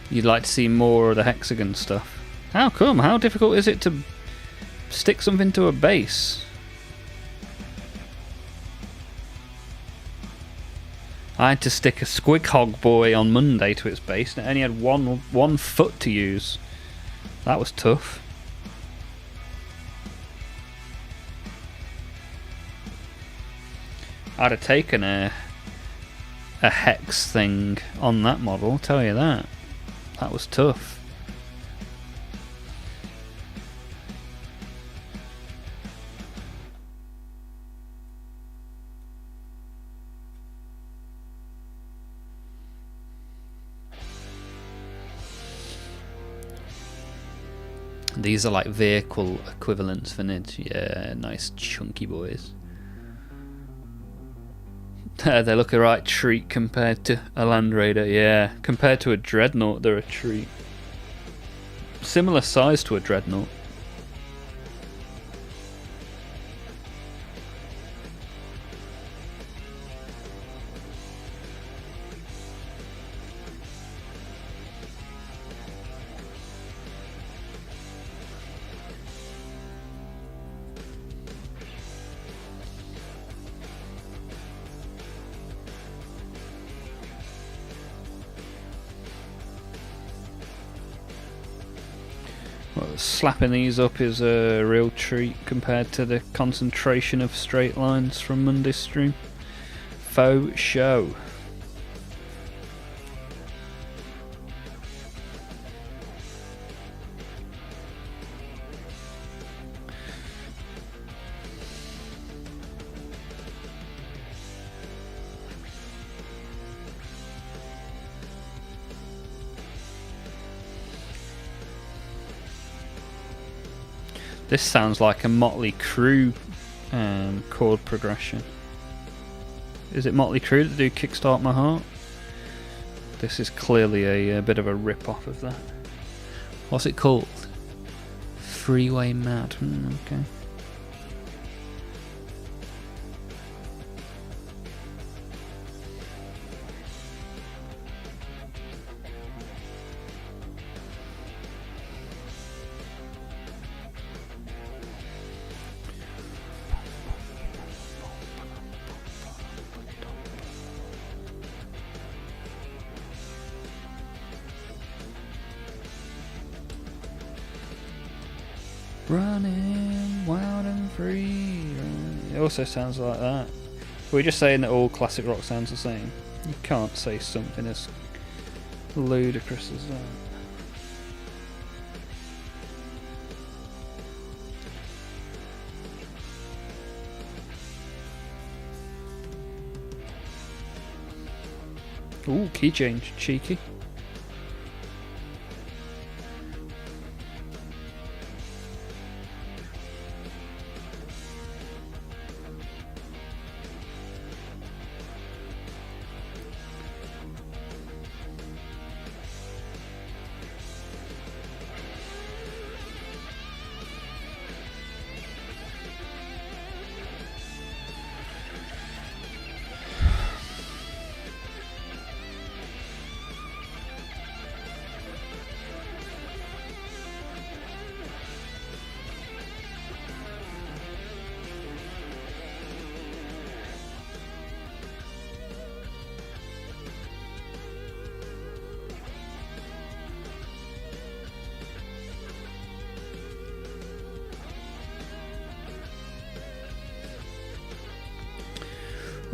You'd like to see more of the hexagon stuff. How come? How difficult is it to stick something to a base? I had to stick a Squig Hog boy on Monday to its base and it only had one foot to use. That was tough. I'd have taken a hex thing on that model, I'll tell you that. That was tough. These are like vehicle equivalents for NIDs. Yeah, nice chunky boys. They look a right treat compared to a Land Raider, yeah. Compared to a Dreadnought, they're a treat. Similar size to a Dreadnought. Well, slapping these up is a real treat compared to the concentration of straight lines from Monday's stream. Faux show. This sounds like a Motley Crue chord progression. Is it Motley Crue that do Kickstart My Heart? This is clearly a bit of a rip-off of that. What's it called? Freeway Mad. Okay. Running wild and free. It also sounds like that. We're just saying that all classic rock sounds the same. You can't say something as ludicrous as that. Ooh, key change, cheeky.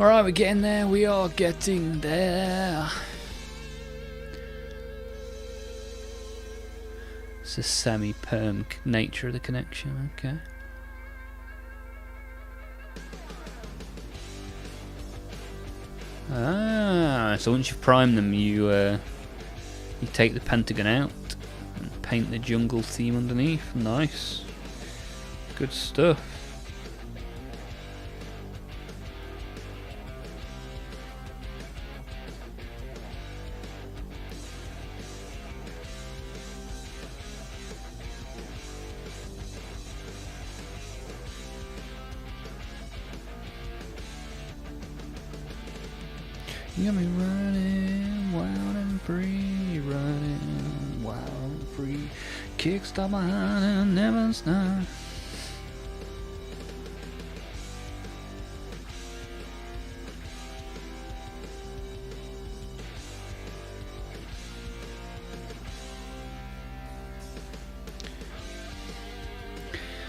Alright, we're getting there. We are getting there. It's a semi-perm nature of the connection. Okay. Ah, so once you've primed them, you take the pentagon out and paint the jungle theme underneath. Nice. Good stuff. You got me running wild and free, running wild and free. Kickstart my heart and never stop.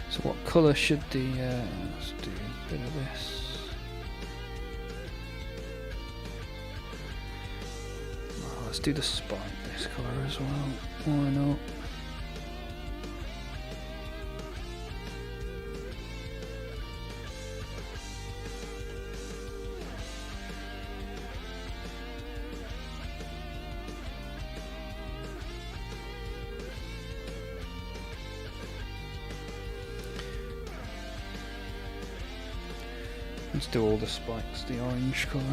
So what colour should the let's do a bit of this. Let's do the spike this colour as well. Why not? Let's do all the spikes the orange colour.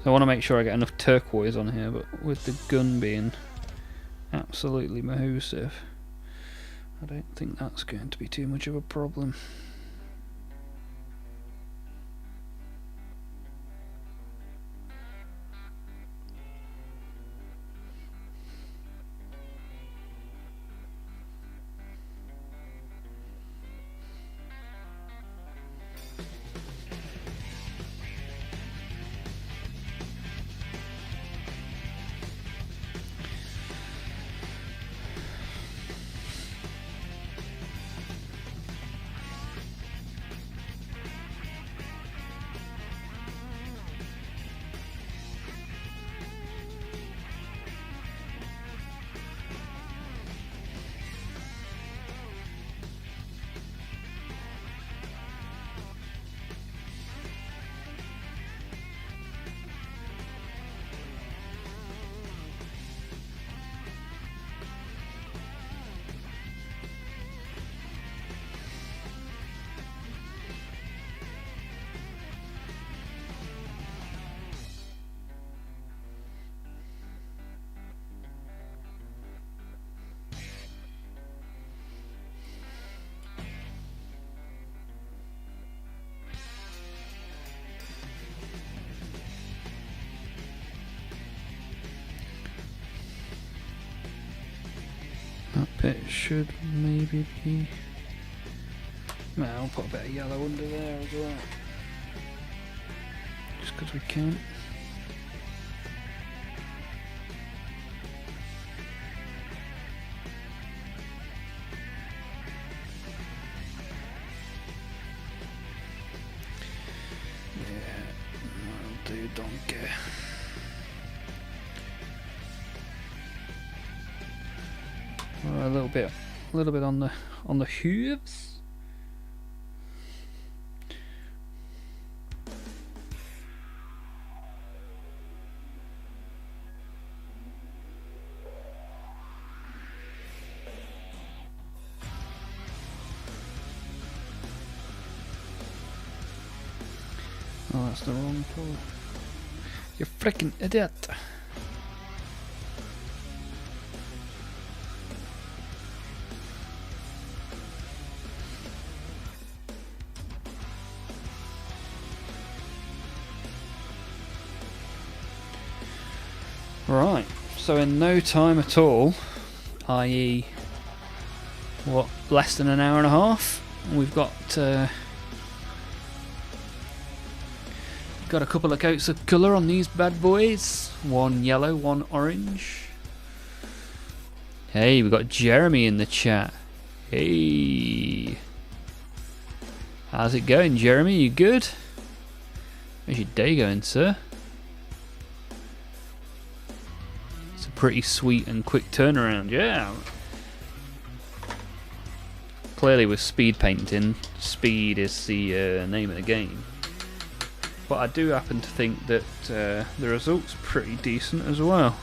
I want to make sure I get enough turquoise on here, but with the gun being absolutely mahoosive, I don't think that's going to be too much of a problem. That bit should maybe be... Well, I'll put a bit of yellow under there as well. Just because we can. Donkey. A little bit on the hooves. Oh, that's the wrong colour. You freaking idiot! Right, so in no time at all, i.e. what, less than an hour and a half, we've got a couple of coats of colour on these bad boys. One yellow, one orange. Hey, we've got Jeremy in the chat. Hey. How's it going, Jeremy? You good? How's your day going, sir? It's a pretty sweet and quick turnaround, yeah. Clearly with speed painting, speed is the name of the game. But I do happen to think that the result's pretty decent as well.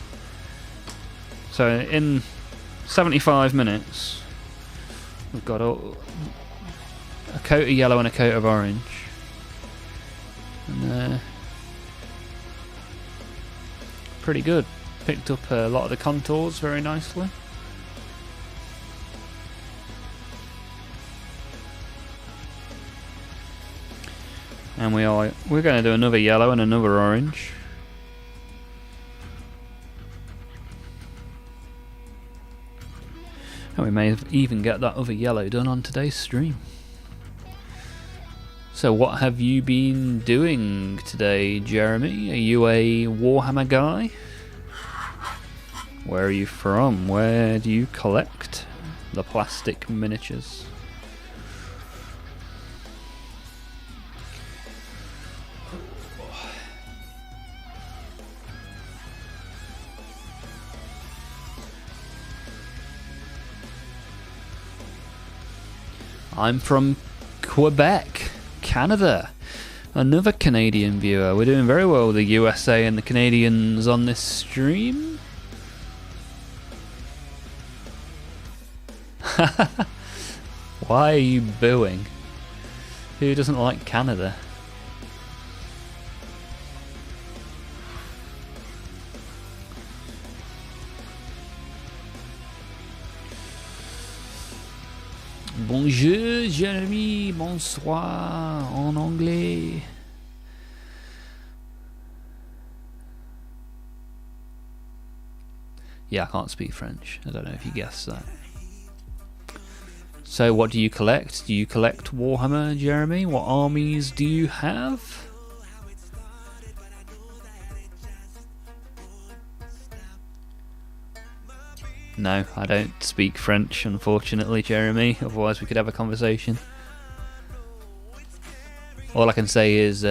So in 75 minutes, we've got a coat of yellow and a coat of orange. And pretty good. Picked up a lot of the contours very nicely. And we're going to do another yellow and another orange. And we may even get that other yellow done on today's stream. So what have you been doing today, Jeremy? Are you a Warhammer guy? Where are you from? Where do you collect the plastic miniatures? I'm from Quebec, Canada. Another Canadian viewer. We're doing very well with the USA and the Canadians on this stream. Why are you booing? Who doesn't like Canada? Bonjour, Jeremy, bonsoir, en anglais. Yeah, I can't speak French. I don't know if you guessed that. So what do you collect? Do you collect Warhammer, Jeremy? What armies do you have? No, I don't speak French, unfortunately, Jeremy. Otherwise we could have a conversation. All I can say is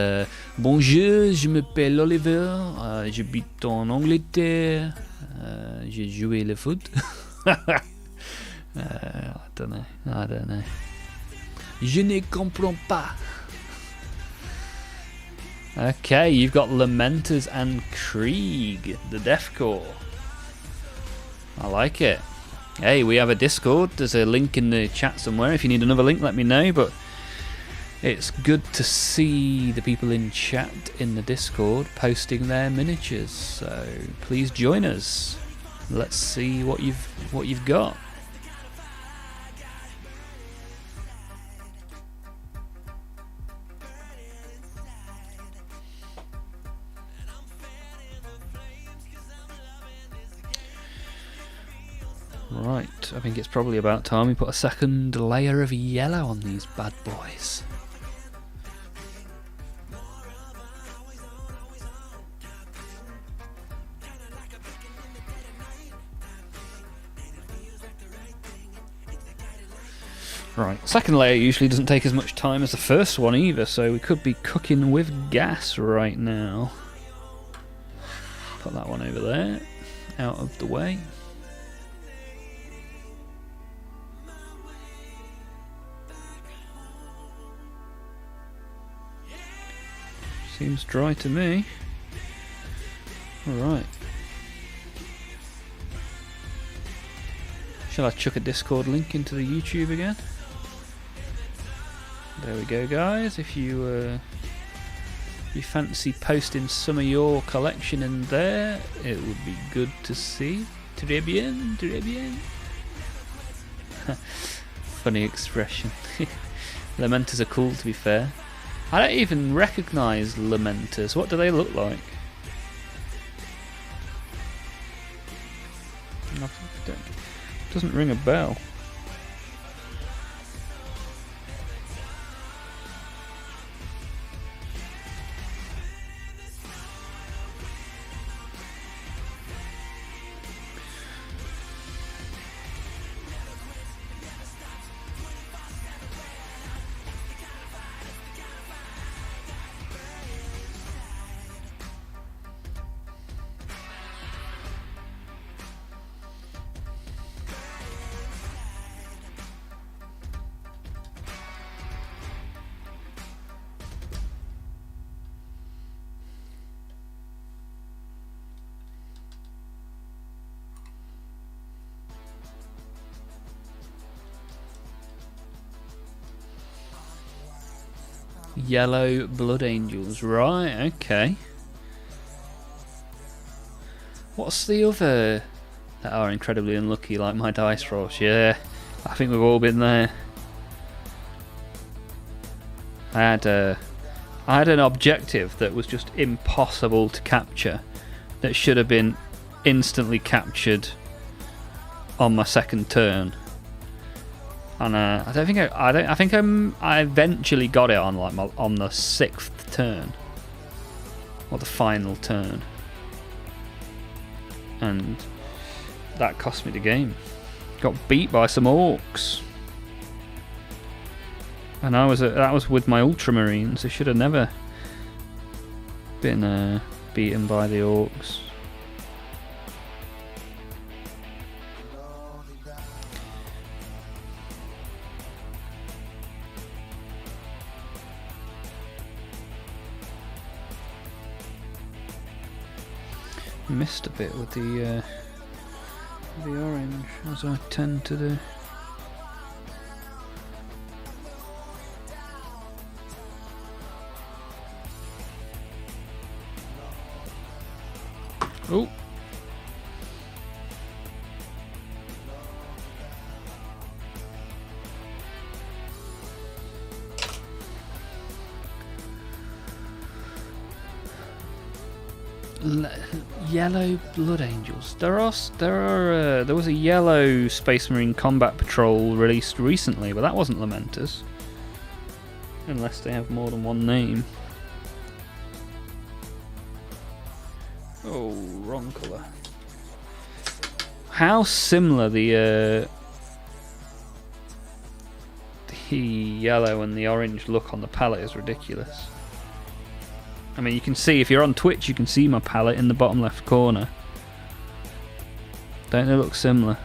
bonjour, je m'appelle Oliver, j'habite en Angleterre, j'ai joué le foot. I don't know. Je ne comprends pas. Okay, you've got Lamenters and Krieg, the Death Corps. I like it. Hey, we have a Discord. There's a link in the chat somewhere. If you need another link, let me know. But it's good to see the people in chat in the Discord posting their miniatures. So please join us. Let's see what you've got. Right, I think it's probably about time we put a second layer of yellow on these bad boys. Right, second layer usually doesn't take as much time as the first one either, so we could be cooking with gas right now. Put that one over there, out of the way. Seems dry to me. Alright. Shall I chuck a Discord link into the YouTube again? There we go, guys. If you fancy posting some of your collection in there, it would be good to see. Très bien, très bien. Funny expression. Lamenters are cool, to be fair. I don't even recognise Lamenters. What do they look like? Doesn't ring a bell. Yellow Blood Angels, right, okay. What's the other that are incredibly unlucky, like my dice rolls? Yeah, I think we've all been there. I had an objective that was just impossible to capture, that should have been instantly captured on my second turn. And I eventually got it on on the 6th turn, or the final turn, and that cost me the game. Got beat by some orcs, and that was with my Ultramarines. I should have never been beaten by the orcs. Missed a bit with the orange, as I tend to do. Oh. Yellow Blood Angels. There was a yellow Space Marine Combat Patrol released recently, but that wasn't Lamenters, unless they have more than one name. Oh, wrong colour. How similar the yellow and the orange look on the palette is ridiculous. I mean, you can see, if you're on Twitch, you can see my palette in the bottom left corner. Don't they look similar?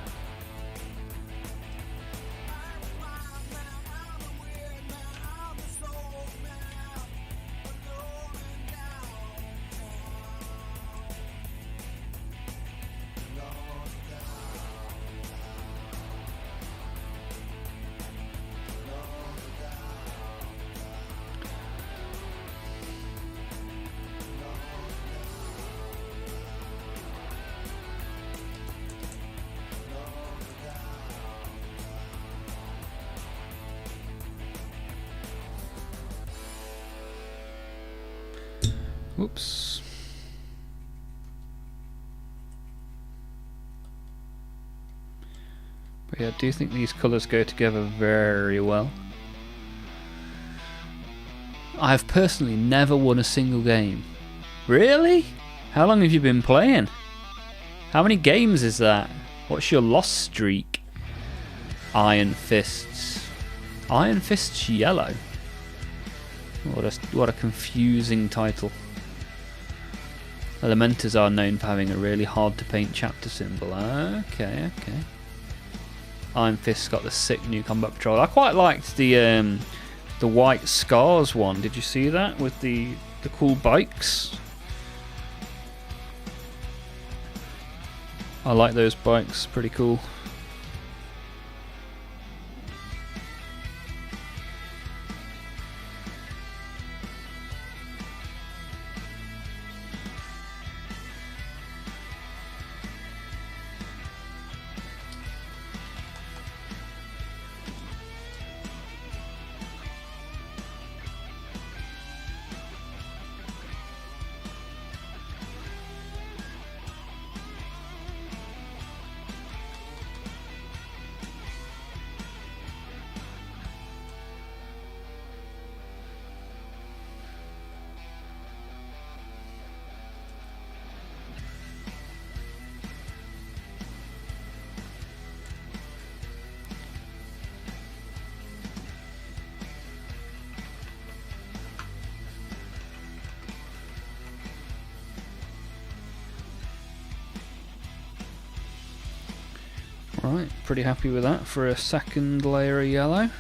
Whoops. Yeah, I do think these colours go together very well. I've personally never won a single game. Really? How long have you been playing? How many games is that? What's your loss streak? Iron Fists. Iron Fists yellow. What a confusing title. Elementors are known for having a really hard to paint chapter symbol. Okay. Iron Fist's got the sick new combat patrol. I quite liked the white scars one. Did you see that with the cool bikes? I like those bikes. Pretty cool. Right, pretty happy with that for a second layer of yellow.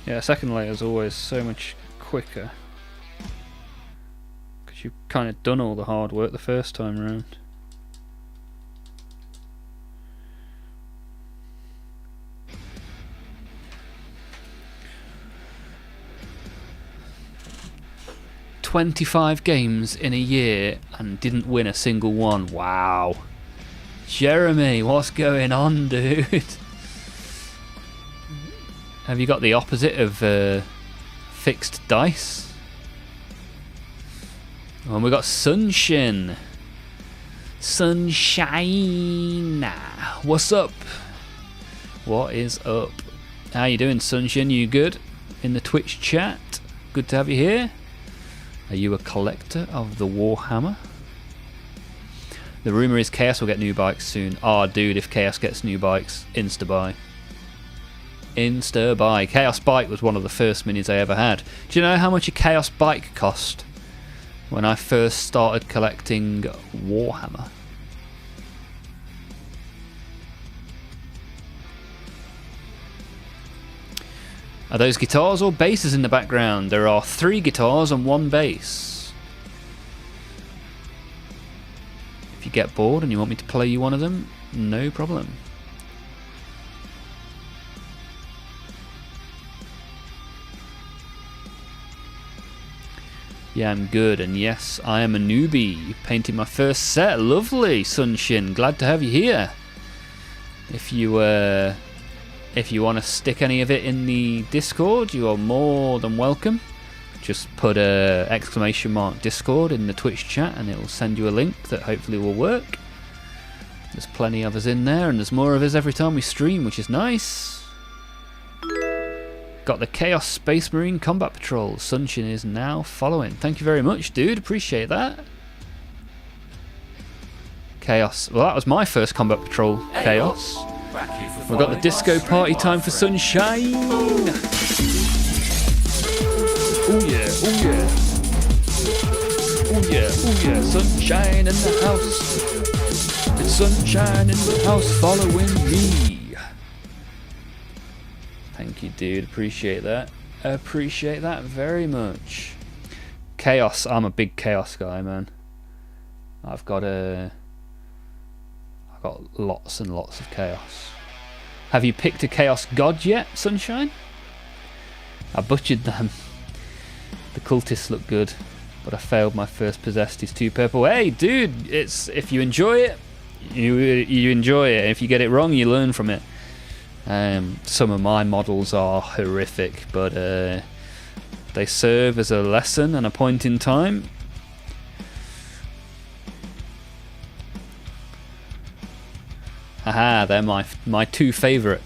Yeah, second layer is always so much quicker because you've kind of done all the hard work the first time around. "25 games in a year and didn't win a single one." Wow. Jeremy, what's going on, dude? Have you got the opposite of fixed dice? And we got Sunshine. Sunshine. What's up? What is up? How you doing, Sunshine? You good? In the Twitch chat? Good to have you here. Are you a collector of the Warhammer? The rumour is Chaos will get new bikes soon. Oh, dude, if Chaos gets new bikes, insta-buy. Insta-buy. Chaos bike was one of the first minis I ever had. Do you know how much a Chaos bike cost when I first started collecting Warhammer? Are those guitars or basses in the background? There are 3 guitars and 1 bass. If you get bored and you want me to play you one of them, no problem. Yeah, I'm good, and yes, I am a newbie, painting my first set. Lovely, Sunshin, glad to have you here. If you want to stick any of it in the Discord, you are more than welcome. Just put a ! Discord in the Twitch chat and it will send you a link that hopefully will work. There's plenty of us in there and there's more of us every time we stream, which is nice. Got the Chaos Space Marine Combat Patrol. Sunshine is now following. Thank you very much, dude. Appreciate that. Chaos. Well, that was my first Combat Patrol. Chaos. We've got the disco party time for Sunshine. Oh yeah, oh yeah. Oh yeah, oh yeah. Sunshine in the house. It's sunshine in the house following me. Thank you, dude. Appreciate that. Appreciate that very much. Chaos. I'm a big Chaos guy, man. I've got lots and lots of Chaos. Have you picked a Chaos God yet, Sunshine? I butchered them. The cultists look good, but I failed my first possessed. He's 2 purple. Hey, dude, it's if you enjoy it, you enjoy it. If you get it wrong, you learn from it. Some of my models are horrific, but they serve as a lesson and a point in time. Haha, they're my two favourite.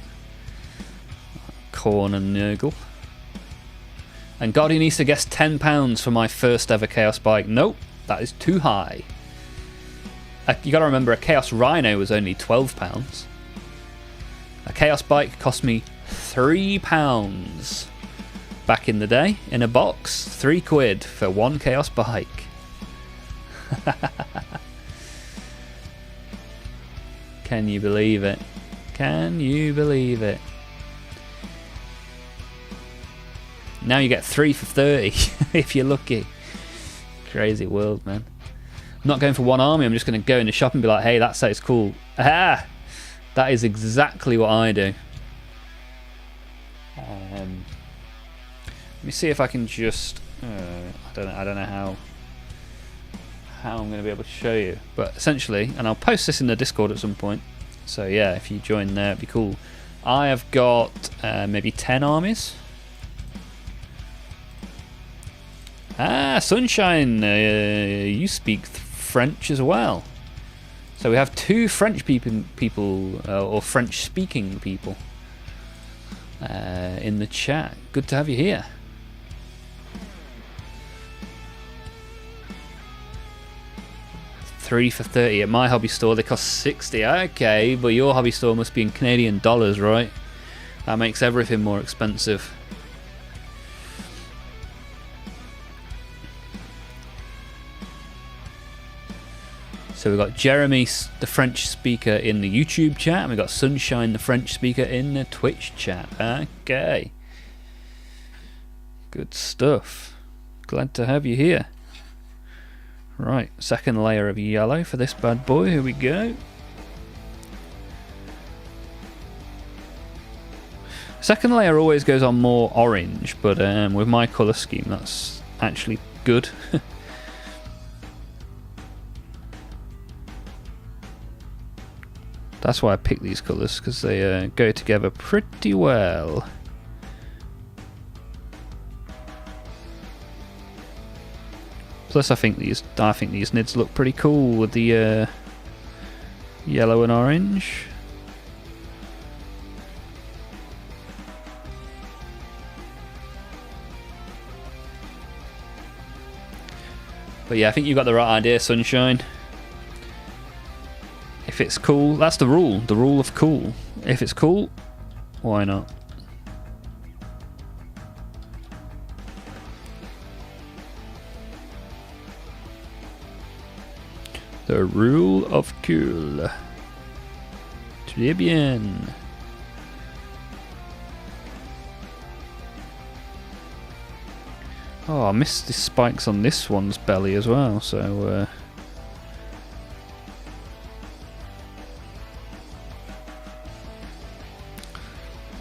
Corn and Nurgle. And Guardian Easter guessed £10 for my first ever Chaos bike. Nope, that is too high. You got to remember, a Chaos Rhino was only £12. A Chaos bike cost me £3 back in the day in a box. £3 for one Chaos bike. Can you believe it? Can you believe it? Now you get 3 for 30 if you're lucky. Crazy world, man. I'm not going for one army. I'm just going to go in the shop and be like, hey, that set's cool. Aha! That is exactly what I do. Let me see if I can just... I don't know how I'm going to be able to show you. But essentially, and I'll post this in the Discord at some point. So yeah, if you join there, it'd be cool. I have got maybe 10 armies. Ah, Sunshine, you speak French as well. So we have 2 French people or French-speaking people in the chat. Good to have you here. $3 for 30 at my hobby store. They cost 60. Okay, but your hobby store must be in Canadian dollars, right? That makes everything more expensive. So we've got Jeremy, the French speaker, in the YouTube chat, and we've got Sunshine, the French speaker, in the Twitch chat. Okay. Good stuff. Glad to have you here. Right, second layer of yellow for this bad boy. Here we go. Second layer always goes on more orange, but with my colour scheme, that's actually good. That's why I picked these colours, because they go together pretty well. Plus, I think these nids look pretty cool with the yellow and orange. But yeah, I think you got the right idea, Sunshine. If it's cool, that's the rule of cool. If it's cool, why not? The rule of cool. Très bien. Oh, I missed the spikes on this one's belly as well, so...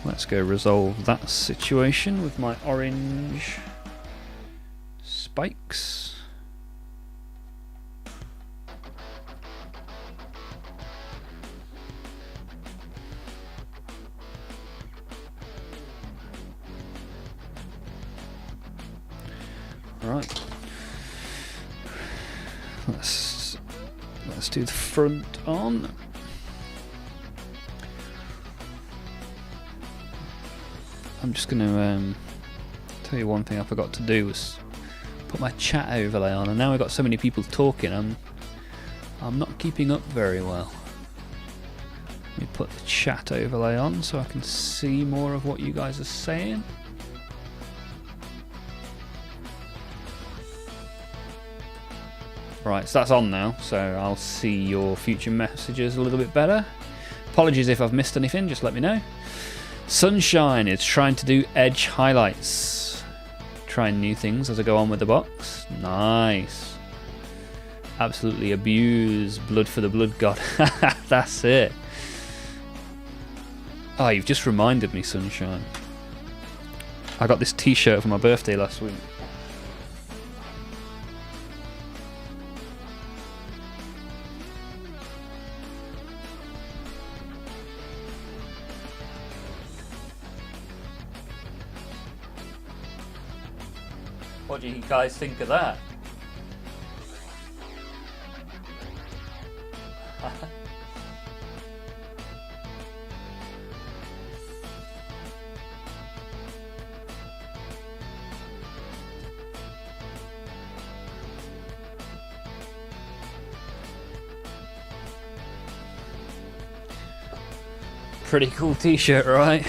let's go resolve that situation with my orange spikes. Right. Let's do the front on. I'm just going to tell you one thing I forgot to do was put my chat overlay on, and now we've got so many people talking, I'm not keeping up very well. Let me put the chat overlay on so I can see more of what you guys are saying. Right, so that's on now, so I'll see your future messages a little bit better. Apologies if I've missed anything, just let me know. Sunshine is trying to do edge highlights. Trying new things as I go on with the box. Nice. Absolutely abuse blood for the blood god. That's it. Oh, you've just reminded me, Sunshine. I got this t-shirt for my birthday last week. What do you guys think of that? Pretty cool t-shirt, right?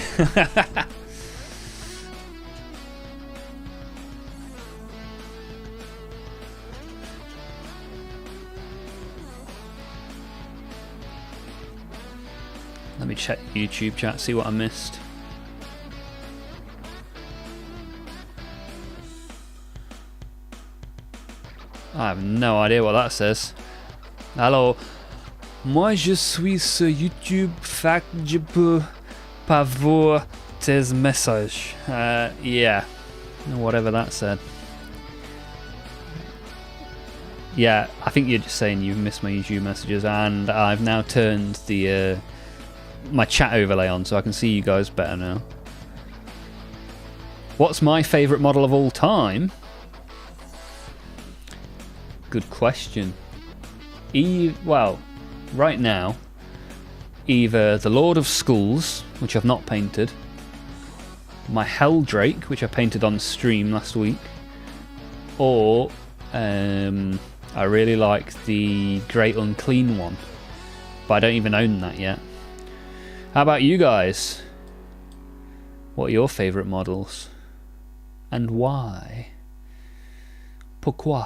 Let me check YouTube chat, see what I missed. I have no idea what that says. Hello. Moi je suis sur YouTube, fait que je peux pas voir tes messages. Yeah, whatever that said. Yeah, I think you're just saying you've missed my YouTube messages, and I've now turned the my chat overlay on so I can see you guys better now. What's my favourite model of all time? Good question. Well, right now, either the Lord of Skulls, which I've not painted, my Helldrake, which I painted on stream last week, or I really like the Great Unclean one, but I don't even own that yet. How about you guys? What are your favourite models? And why? Pourquoi?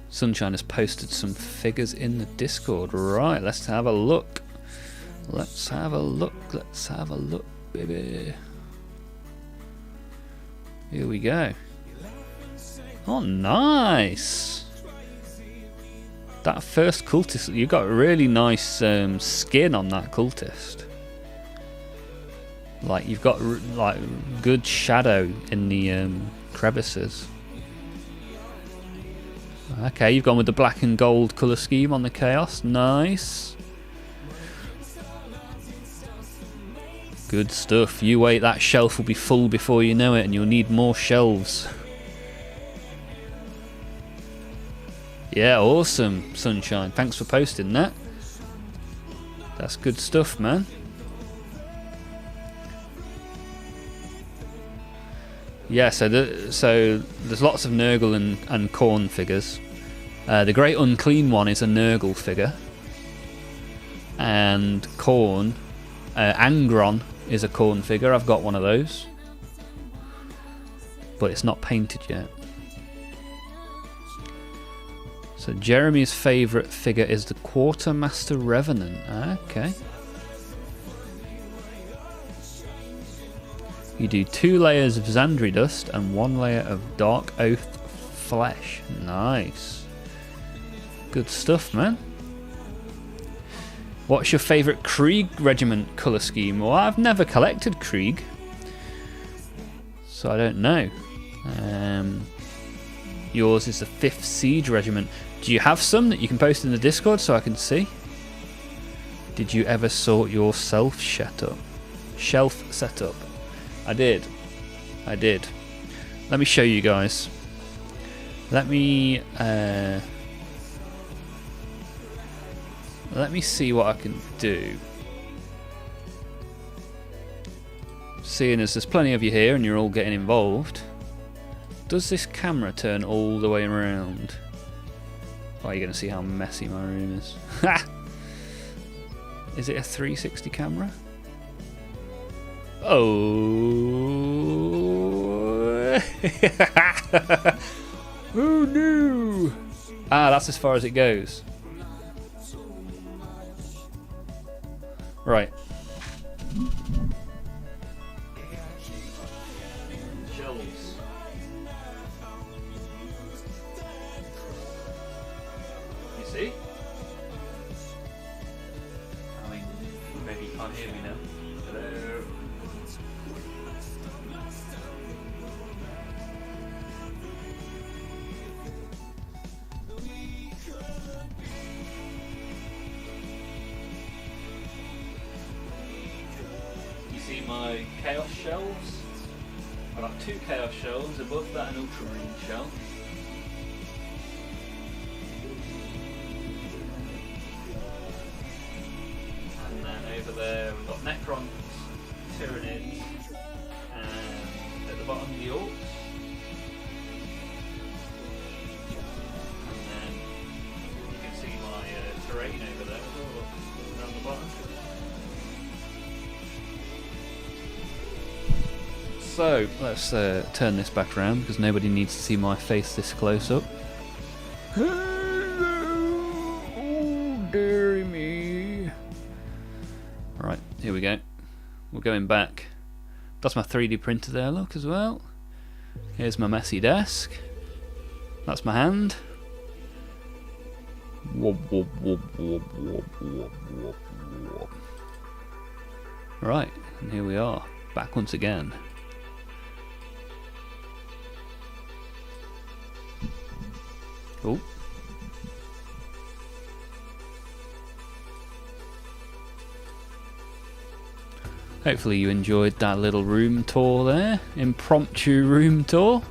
Sunshine has posted some figures in the Discord. Right, let's have a look. Let's have a look. Let's have a look, baby. Here we go. Oh, nice. That first cultist, you got really nice skin on that cultist. Like, you've got like good shadow in the crevices. Okay, you've gone with the black and gold colour scheme on the Chaos. Nice. Good stuff. You wait, that shelf will be full before you know it, and you'll need more shelves. Yeah, awesome, Sunshine. Thanks for posting that. That's good stuff, man. Yeah, so there's lots of Nurgle and Khorne figures. The Great Unclean one is a Nurgle figure, and Khorne, Angron is a Khorne figure. I've got one of those, but it's not painted yet. So Jeremy's favourite figure is the Quartermaster Revenant. Okay. You do 2 layers of Xandri Dust and 1 layer of Dark Oath Flesh. Nice. Good stuff, man. What's your favourite Krieg regiment colour scheme? Well, I've never collected Krieg, so I don't know. Yours is the 5th Siege Regiment. Do you have some that you can post in the Discord so I can see? Did you ever sort your shelf setup? I did. Let me show you guys. Let me see what I can do. Seeing as there's plenty of you here and you're all getting involved, does this camera turn all the way around? Oh, you're going to see how messy my room is. Is it a 360 camera? Oh. Oh no. Ah, that's as far as it goes. Right. Shelves. You see? I mean, maybe you can't hear me now. Hello. See my Chaos shelves? I've got 2 Chaos shelves, above that an Ultramarine shelf. And then over there we've got Necrons, Tyranids, and at the bottom the Orcs. So let's turn this back around because nobody needs to see my face this close up. Oh, dearie me. Alright, here we go. We're going back. That's my 3D printer there, look, as well. Here's my messy desk. That's my hand. Right, and here we are, back once again. Oh. Hopefully you enjoyed that little room tour there, impromptu room tour.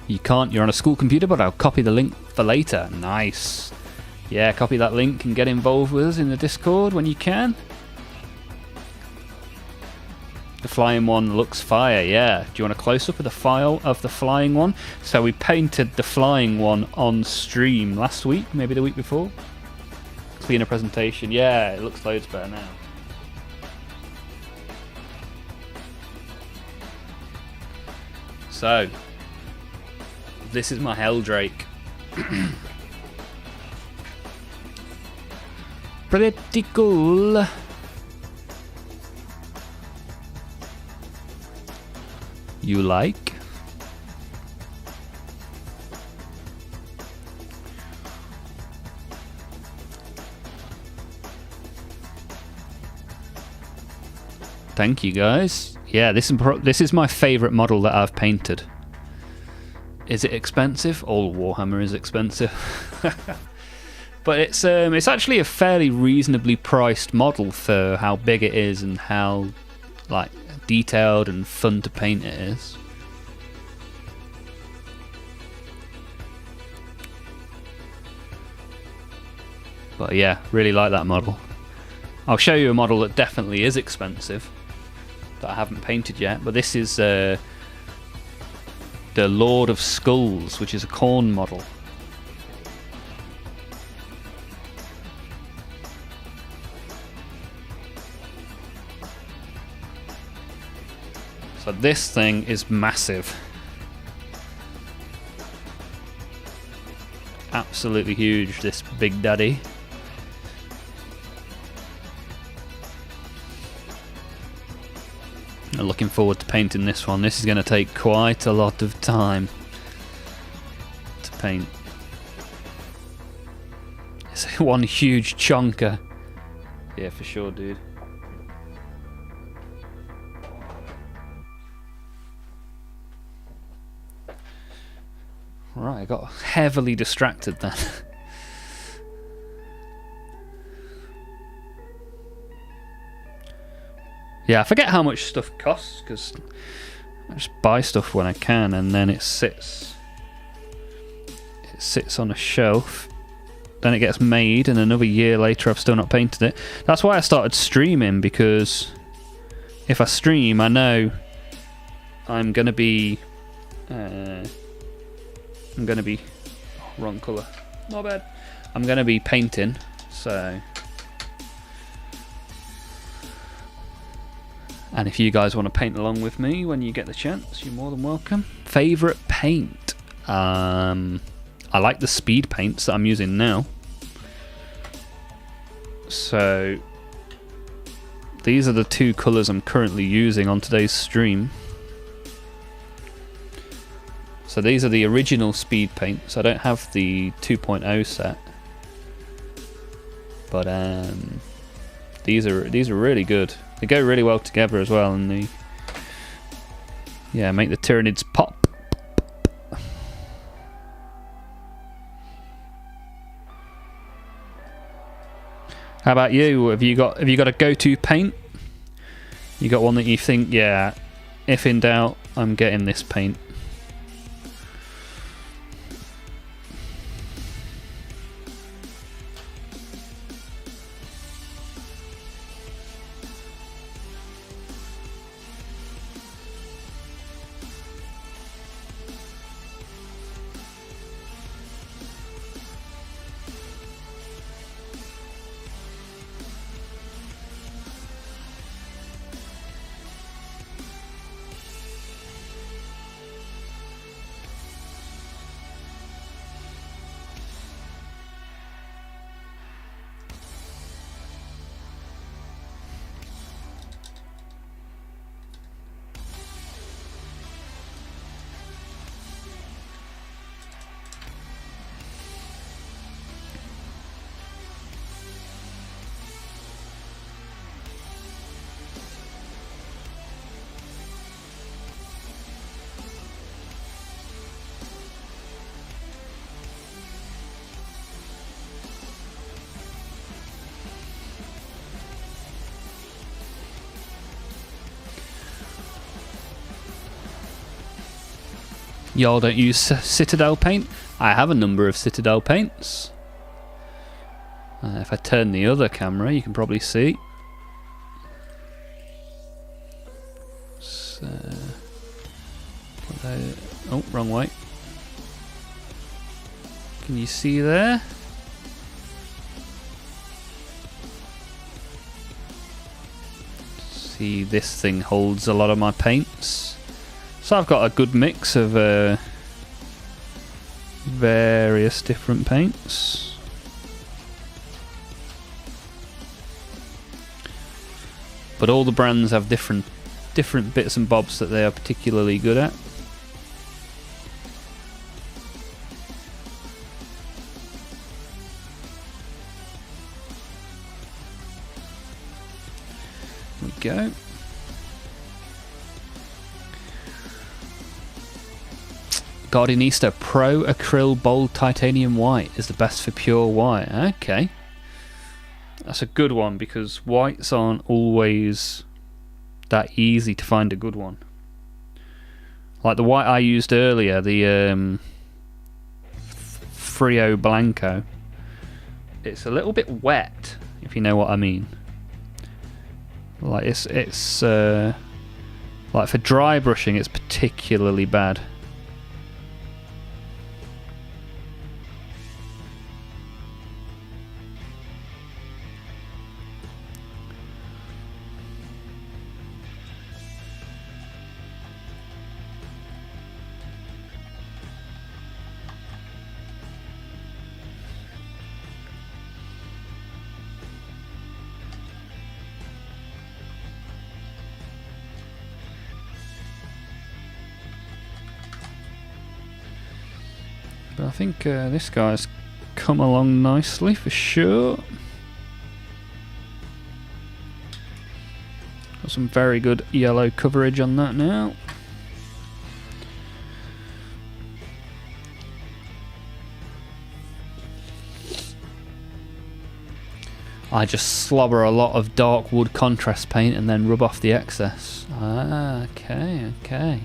You can't, you're on a school computer, but I'll copy the link for later. Nice. Yeah, copy that link and get involved with us in the Discord when you can. The flying one looks fire, yeah. Do you want a close-up of the file of the flying one? So we painted the flying one on stream last week, maybe the week before. Cleaner presentation, yeah, it looks loads better now. So, this is my Helldrake. Pretty cool. You like? Thank you guys. Yeah, this is my favourite model that I've painted. Is it expensive? All Warhammer is expensive. But it's actually a fairly reasonably priced model for how big it is and how like detailed and fun to paint it is. But yeah, really like that model. I'll show you a model that definitely is expensive that I haven't painted yet, but this is the Lord of Skulls, which is a Khorne model. So this thing is massive. Absolutely huge, this big daddy. I'm looking forward to painting this one. This is going to take quite a lot of time to paint. It's one huge chonker. Yeah, for sure, dude. Right, I got heavily distracted then. Yeah, I forget how much stuff costs because I just buy stuff when I can and then it sits on a shelf. Then it gets made and another year later I've still not painted it. That's why I started streaming, because if I stream I know I'm gonna be wrong colour. Not bad. I'm gonna be painting, so. And if you guys want to paint along with me when you get the chance, you're more than welcome. Favourite paint? I like the speed paints that I'm using now. So these are the two colours I'm currently using on today's stream. So these are the original speed paints. I don't have the 2.0 set, but these are really good. They go really well together as well, and they make the Tyranids pop. How about you? Have you got a go-to paint? You got one that you think, yeah, if in doubt, I'm getting this paint. Y'all don't use Citadel paint? I have a number of Citadel paints. If I turn the other camera, you can probably see. So, oh, wrong way. Can you see there? See, this thing holds a lot of my paints. So I've got a good mix of various different paints. But all the brands have different bits and bobs that they are particularly good at. There we go. Guardianista Pro Acryl Bold Titanium White is the best for pure white. Okay. That's a good one because whites aren't always that easy to find a good one. Like the white I used earlier, the Frio Blanco. It's a little bit wet, if you know what I mean. Like it's like for dry brushing, it's particularly bad. But I think this guy's come along nicely for sure. Got some very good yellow coverage on that now. I just slobber a lot of dark wood contrast paint and then rub off the excess. Ah, okay, okay.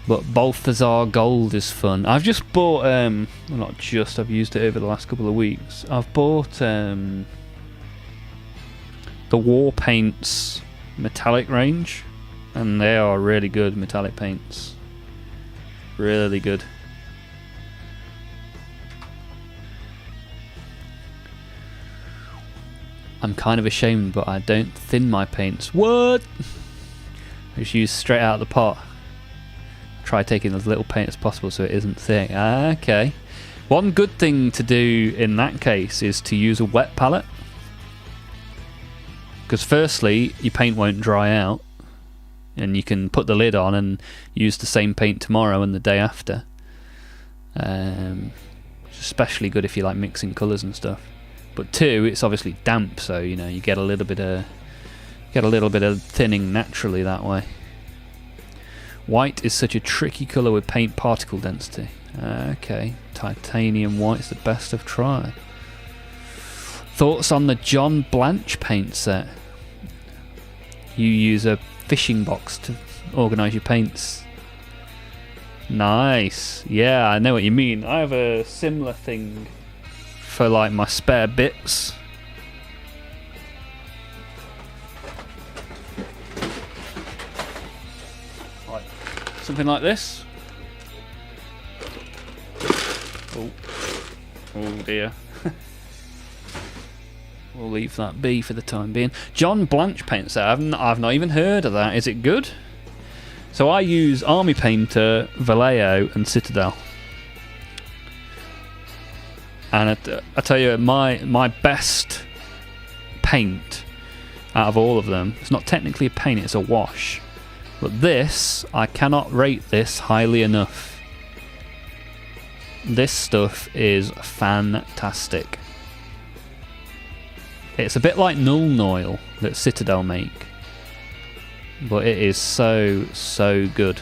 But Balthazar Gold is fun. I've just bought, well not just, I've used it over the last couple of weeks. I've bought the War Paints metallic range, and they are really good metallic paints. Really good. I'm kind of ashamed, but I don't thin my paints. What? I just use straight out of the pot. Try taking as little paint as possible so it isn't thick. Ah, okay. One good thing to do in that case is to use a wet palette. Because firstly, your paint won't dry out. And you can put the lid on and use the same paint tomorrow and the day after. It's especially good if you like mixing colours and stuff. But two, it's obviously damp, so you know you get a little bit of thinning naturally that way. White is such a tricky colour with paint particle density. Okay, titanium white's the best I've tried. Thoughts on the John Blanche paint set? You use a fishing box to organise your paints. Nice. Yeah, I know what you mean. I have a similar thing for like my spare bits. Like something like this. Oh dear. We'll leave that be for the time being. John Blanche paint set. I've not even heard of that. Is it good? So I use Army Painter, Vallejo and Citadel. And I tell you, my best paint out of all of them, it's not technically a paint, it's a wash. But this, I cannot rate this highly enough. This stuff is fantastic. It's a bit like Null Noil that Citadel make. But it is so, so good.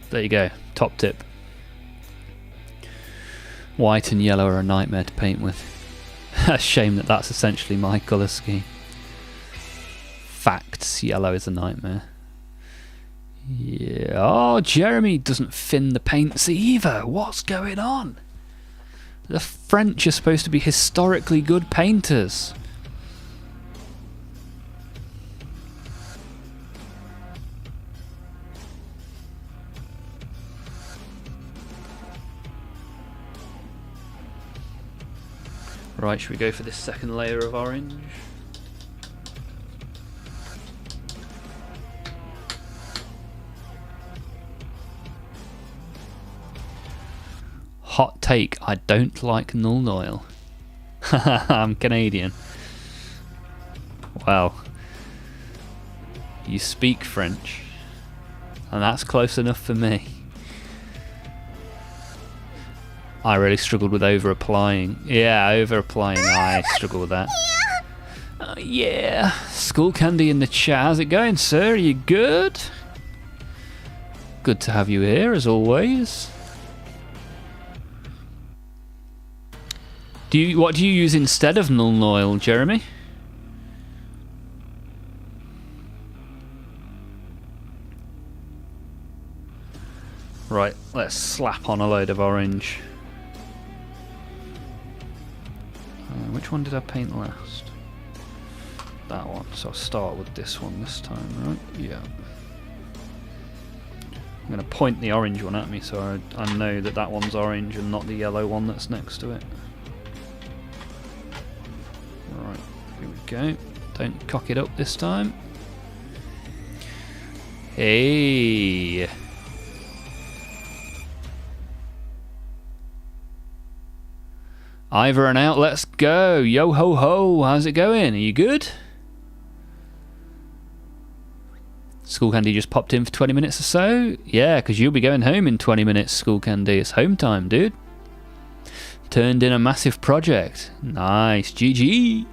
There you go, top tip. White and yellow are a nightmare to paint with. A shame that that's essentially my colour scheme. Facts, yellow is a nightmare. Yeah. Oh, Jeremy doesn't thin the paints either. What's going on? The French are supposed to be historically good painters. Right, should we go for this second layer of orange? Hot take, I don't like null oil. I'm Canadian. Well, you speak French, and that's close enough for me. I really struggled with over-applying. Yeah, over-applying, I struggle with that. Yeah, School Candy in the chat. How's it going, sir? Are you good? Good to have you here, as always. What do you use instead of null oil, Jeremy? Right, let's slap on a load of orange. Which one did I paint last? That one. So I'll start with this one this time, right? Yeah. I'm going to point the orange one at me so I know that that one's orange and not the yellow one that's next to it. Right, here we go. Don't cock it up this time. Hey! Ivor and out, let's go. Yo ho ho, how's it going? Are you good? School Candy just popped in for 20 minutes or so. Yeah, because you'll be going home in 20 minutes, School Candy. It's home time, dude. Turned in a massive project. Nice, GG.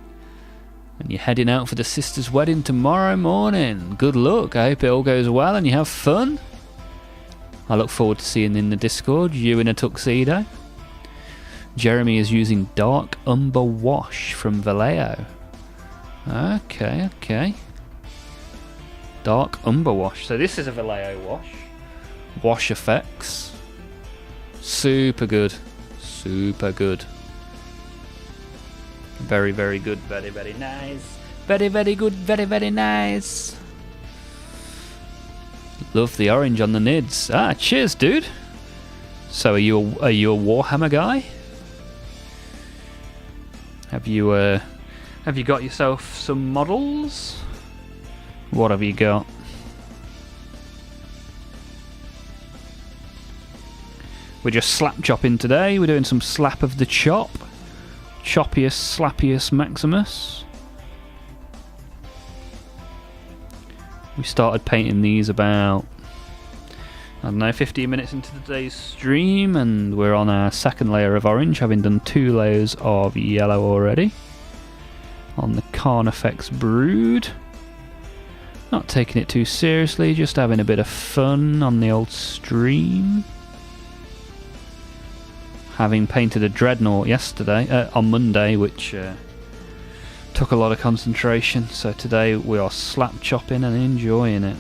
And you're heading out for the sister's wedding tomorrow morning. Good luck. I hope it all goes well and you have fun. I look forward to seeing in the Discord you in a tuxedo. Jeremy is using Dark Umber Wash from Vallejo. Okay, okay. Dark Umber Wash. So this is a Vallejo wash. Wash effects. Super good. Super good. Very, very good. Very, very nice. Very, very good. Very, very nice. Love the orange on the nids. Ah, cheers, dude. So are you a Warhammer guy? Have you got yourself some models? What have you got? We're just slap chopping today. We're doing some slap of the chop. Choppiest, slappiest Maximus. We started painting these about, I don't know, 15 minutes into today's stream, and we're on our second layer of orange, having done 2 layers of yellow already. On the Carnifex Brood. Not taking it too seriously, just having a bit of fun on the old stream. Having painted a Dreadnought yesterday, on Monday, which took a lot of concentration, so today we are slap chopping and enjoying it.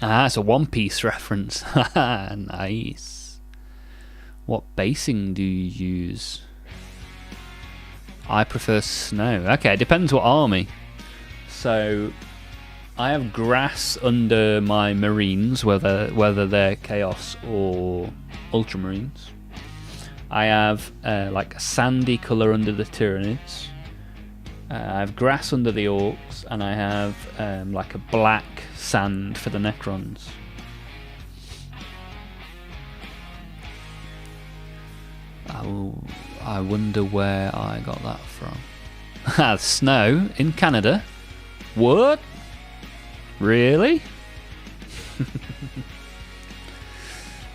Ah, it's a One Piece reference. Nice. What basing do you use? I prefer snow. Okay, it depends what army. So, I have grass under my Marines, whether they're Chaos or Ultramarines. I have like a sandy colour under the Tyranids. I have grass under the Orcs, and I have like a black sand for the Necrons. I wonder where I got that from. Snow in Canada? What? Really?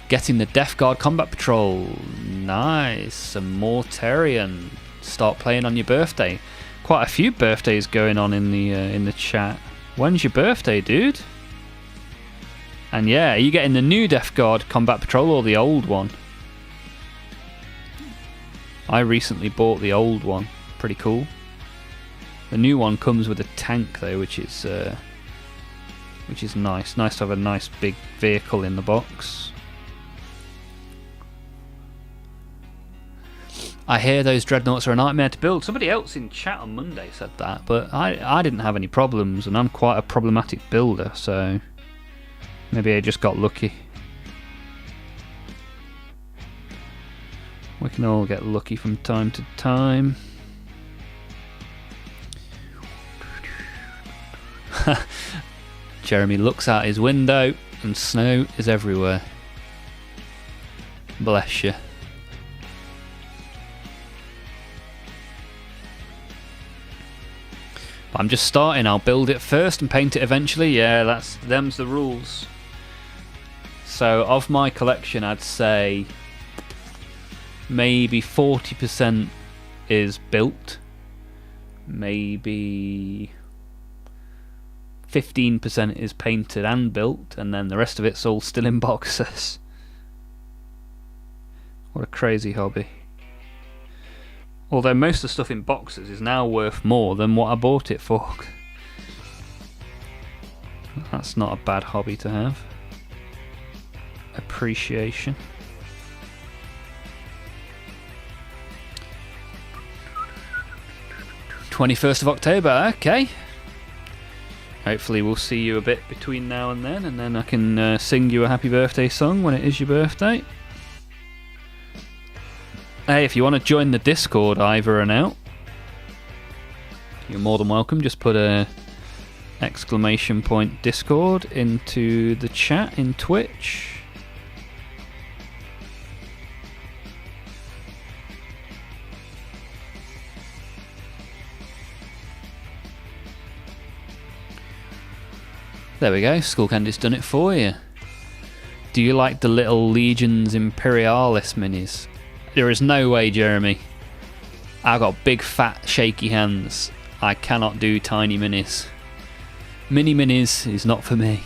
Getting the Death Guard Combat Patrol. Nice. A Mortarian. Start playing on your birthday. Quite a few birthdays going on in the chat. When's your birthday, dude? And yeah, are you getting the new Death Guard Combat Patrol or the old one? I recently bought the old one. Pretty cool. The new one comes with a tank though, which is nice. Nice to have a nice big vehicle in the box. I hear those dreadnoughts are a nightmare to build. Somebody else in chat on Monday said that, but I didn't have any problems, and I'm quite a problematic builder, so maybe I just got lucky. We can all get lucky from time to time. Jeremy looks out his window and snow is everywhere. Bless you. I'm just starting. I'll build it first and paint it eventually. Yeah, them's the rules. So of my collection, I'd say maybe 40% is built, maybe 15% is painted and built, and then the rest of it's all still in boxes. What a crazy hobby. Although most of the stuff in boxes is now worth more than what I bought it for. That's not a bad hobby to have. Appreciation. "21st of October, okay. Hopefully we'll see you a bit between now and then I can sing you a happy birthday song when it is your birthday. Hey, if you want to join the Discord, Ivor and out, you're more than welcome. Just put a !! Discord into the chat in Twitch. There we go, Skull Candy's done it for you. Do you like the little Legions Imperialis minis? There is no way, Jeremy. I've got big, fat, shaky hands. I cannot do tiny minis. Mini minis is not for me.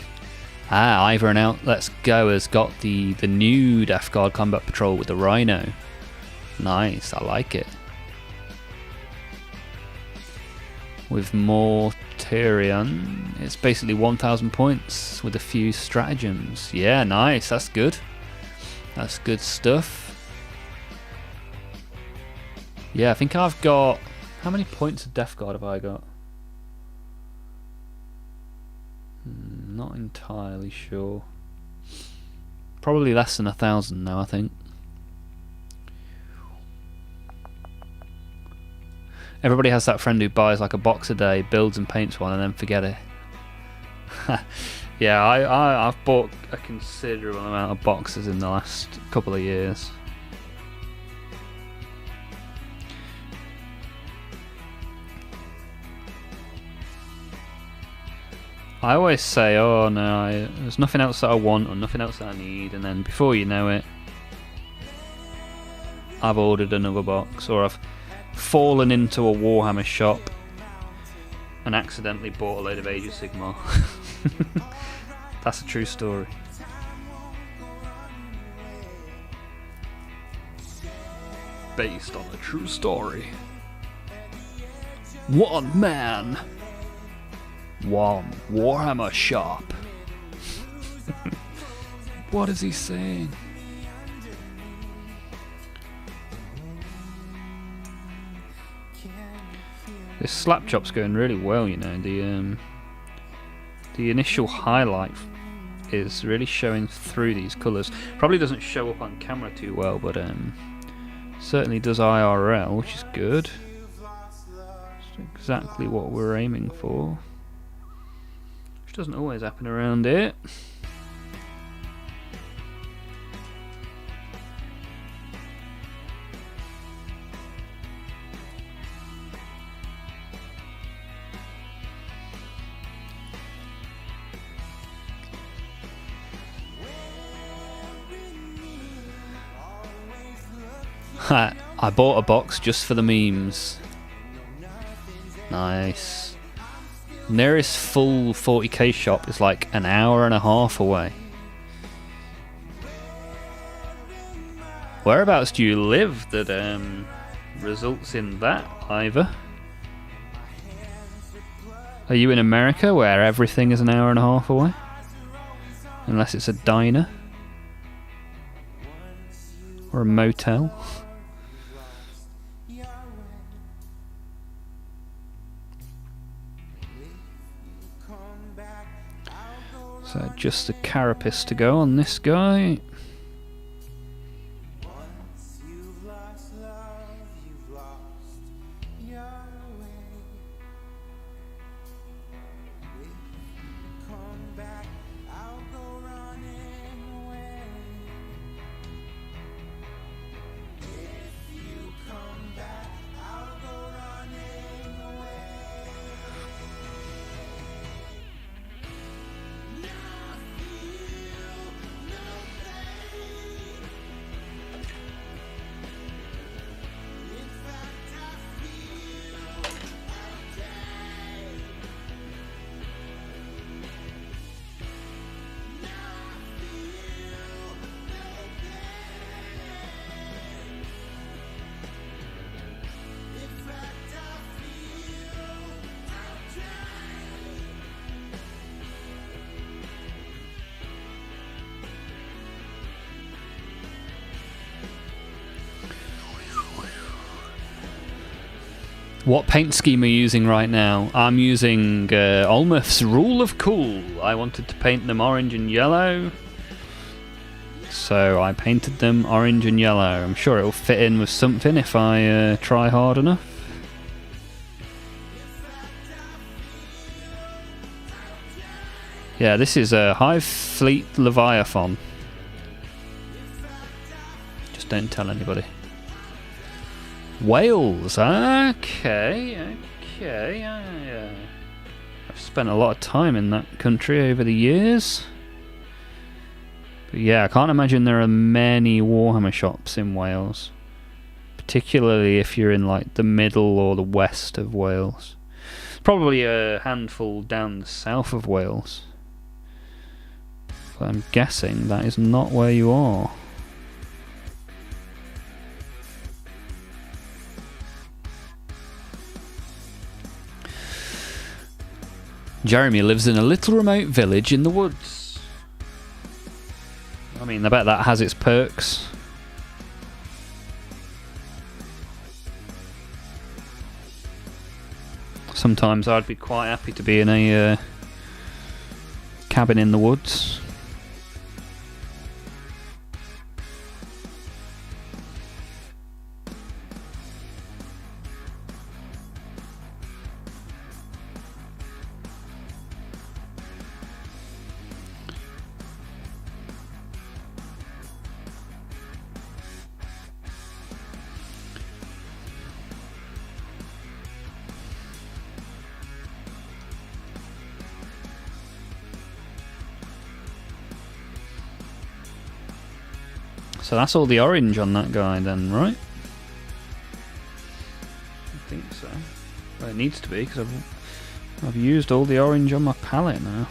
Ivor and out, let's go, has got the new Death Guard Combat Patrol with the Rhino. Nice, I like it. With Mortarion, it's basically 1,000 points with a few stratagems. Yeah, nice, that's good. That's good stuff. Yeah, I think I've got... How many points of Death Guard have I got? Not entirely sure. Probably less than 1,000 now, I think. Everybody has that friend who buys like a box a day, builds and paints one, and then forget it. Yeah, I've bought a considerable amount of boxes in the last couple of years. I always say, oh no, there's nothing else that I want or nothing else that I need, and then before you know it, I've ordered another box, or I've fallen into a Warhammer shop and accidentally bought a load of Age of Sigmar. That's a true story. Based on a true story. One man, one Warhammer shop. What is he saying? This slap chop's going really well, you know. The initial highlight is really showing through these colours. Probably doesn't show up on camera too well, but certainly does IRL, which is good. It's exactly what we're aiming for, which doesn't always happen around here. I bought a box just for the memes. Nice. Nearest full 40k shop is like an hour and a half away. Whereabouts do you live that results in that, Ivor? Are you in America where everything is an hour and a half away? Unless it's a diner. Or a motel. So just the carapace to go on this guy. What paint scheme are you using right now? I'm using Olmuf's Rule of Cool. I wanted to paint them orange and yellow, so I painted them orange and yellow. I'm sure it'll fit in with something if I try hard enough. Yeah, this is a Hive Fleet Leviathan. Just don't tell anybody. Wales, okay. I've spent a lot of time in that country over the years. But yeah, I can't imagine there are many Warhammer shops in Wales. Particularly if you're in like the middle or the west of Wales. Probably a handful down the south of Wales. But I'm guessing that is not where you are. Jeremy lives in a little remote village in the woods. I mean, I bet that has its perks. Sometimes I'd be quite happy to be in a cabin in the woods. So that's all the orange on that guy then, right? I think so. Well, it needs to be, because I've used all the orange on my palette now.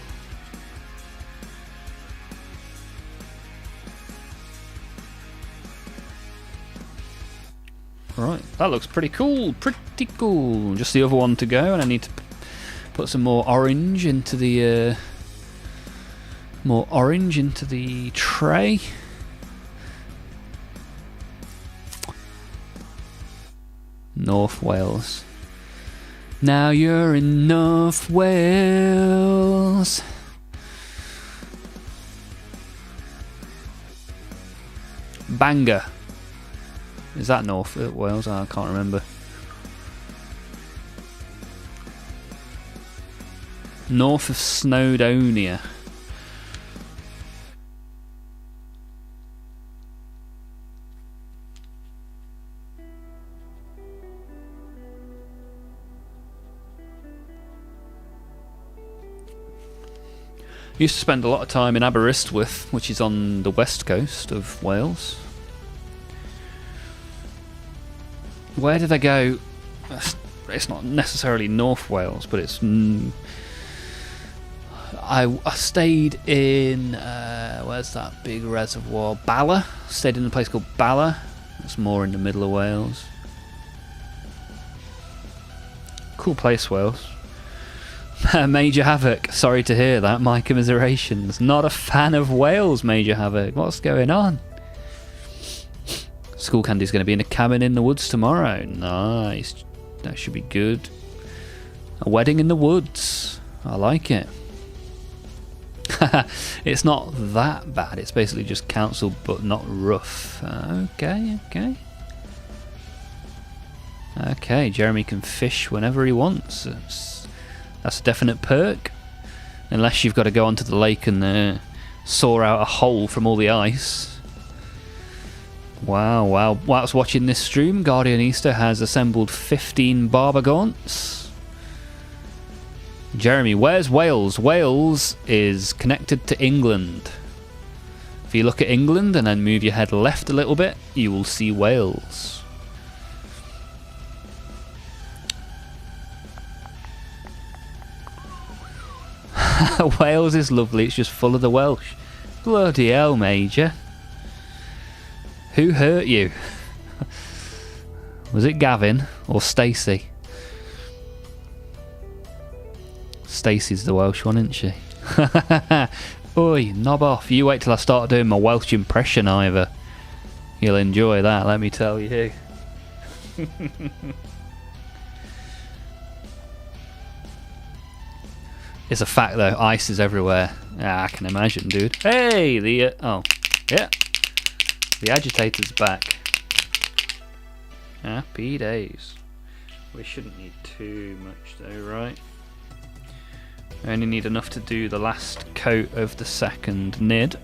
Right, that looks pretty cool, pretty cool. Just the other one to go, and I need to put some more orange into the tray. North Wales. Now you're in North Wales. Bangor. Is that North Wales? I can't remember. North of Snowdonia. Used to spend a lot of time in Aberystwyth, which is on the west coast of Wales. Where did I go? It's not necessarily North Wales, but it's I stayed in where's that big reservoir? Bala. Stayed in a place called Bala. It's more in the middle of Wales. Cool place, Wales. Major Havoc. Sorry to hear that. My commiserations. Not a fan of Wales, Major Havoc. What's going on? School Candy's going to be in a cabin in the woods tomorrow. Nice. That should be good. A wedding in the woods. I like it. It's not that bad. It's basically just council, but not rough. Okay. Okay, Jeremy can fish whenever he wants. That's a definite perk. Unless you've got to go onto the lake and saw out a hole from all the ice. Wow. Whilst watching this stream, Guardian Easter has assembled 15 barber gaunts. Jeremy, where's Wales? Wales is connected to England. If you look at England and then move your head left a little bit, you will see Wales. Wales is lovely, it's just full of the Welsh. Bloody hell, Major. Who hurt you? Was it Gavin or Stacey? Stacey's the Welsh one, isn't she? Oi, knob off. You wait till I start doing my Welsh impression, Ivor. You'll enjoy that, let me tell you. It's a fact though, ice is everywhere. I can imagine, dude. Hey, the agitator's back. Happy days. We shouldn't need too much though, right? We only need enough to do the last coat of the second nid.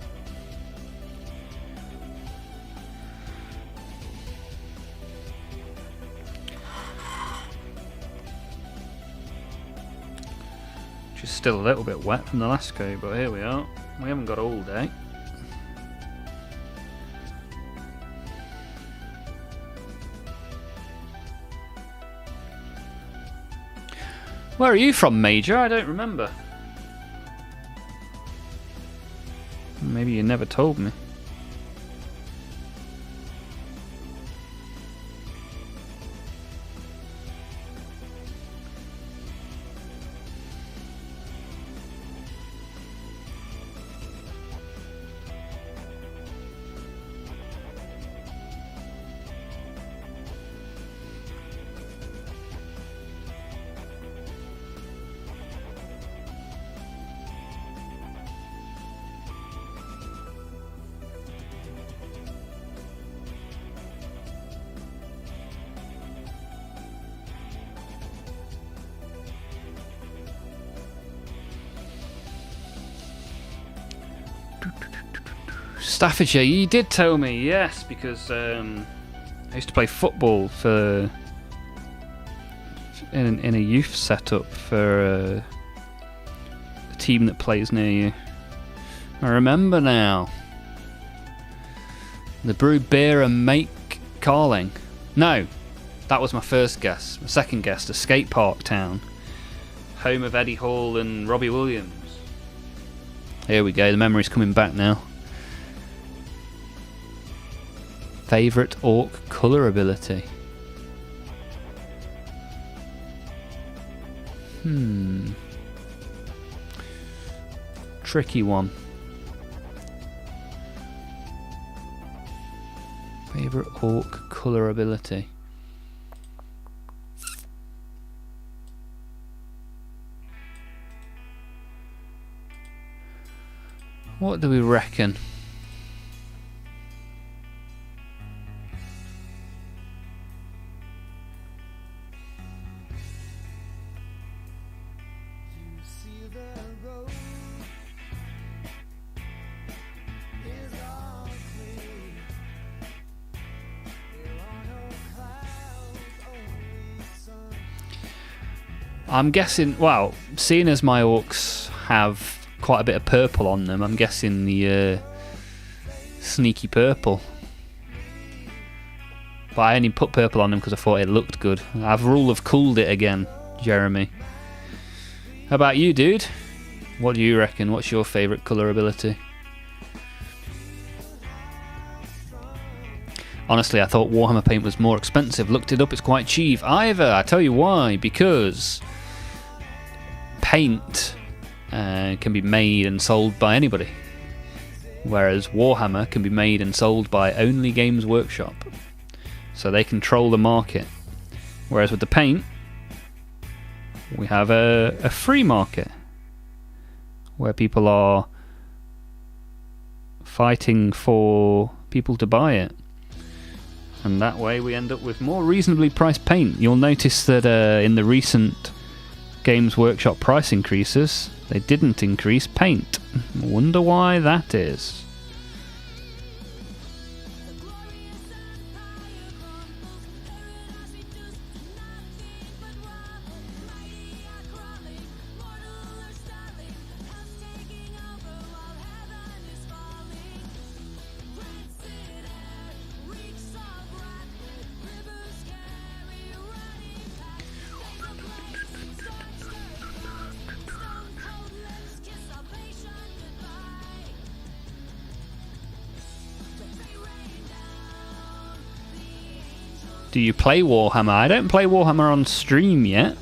Just still a little bit wet from the last coat, but here we are. We haven't got all day. Where are you from, Major? I don't remember. Maybe you never told me. Staffordshire, you did tell me, yes, because I used to play football for in a youth setup for a team that plays near you. I remember now. The brew beer and make Carling. No, that was my first guess. My second guess, a skate park town, home of Eddie Hall and Robbie Williams. Here we go. The memory's coming back now. Favourite orc colour ability? Tricky one. Favourite orc colour ability? What do we reckon? I'm guessing, well, seeing as my orcs have quite a bit of purple on them, I'm guessing the sneaky purple. But I only put purple on them because I thought it looked good. I've rule of cooled it again, Jeremy. How about you, dude? What do you reckon? What's your favourite colour ability? Honestly, I thought Warhammer paint was more expensive. Looked it up, it's quite cheap. Either, I tell you why, because paint can be made and sold by anybody, whereas Warhammer can be made and sold by only Games Workshop. So they control the market. Whereas with the paint, we have a free market, where people are fighting for people to buy it. And that way we end up with more reasonably priced paint. You'll notice that in the recent Games Workshop price increases, they didn't increase paint. Wonder why that is. Do you play Warhammer? I don't play Warhammer on stream yet,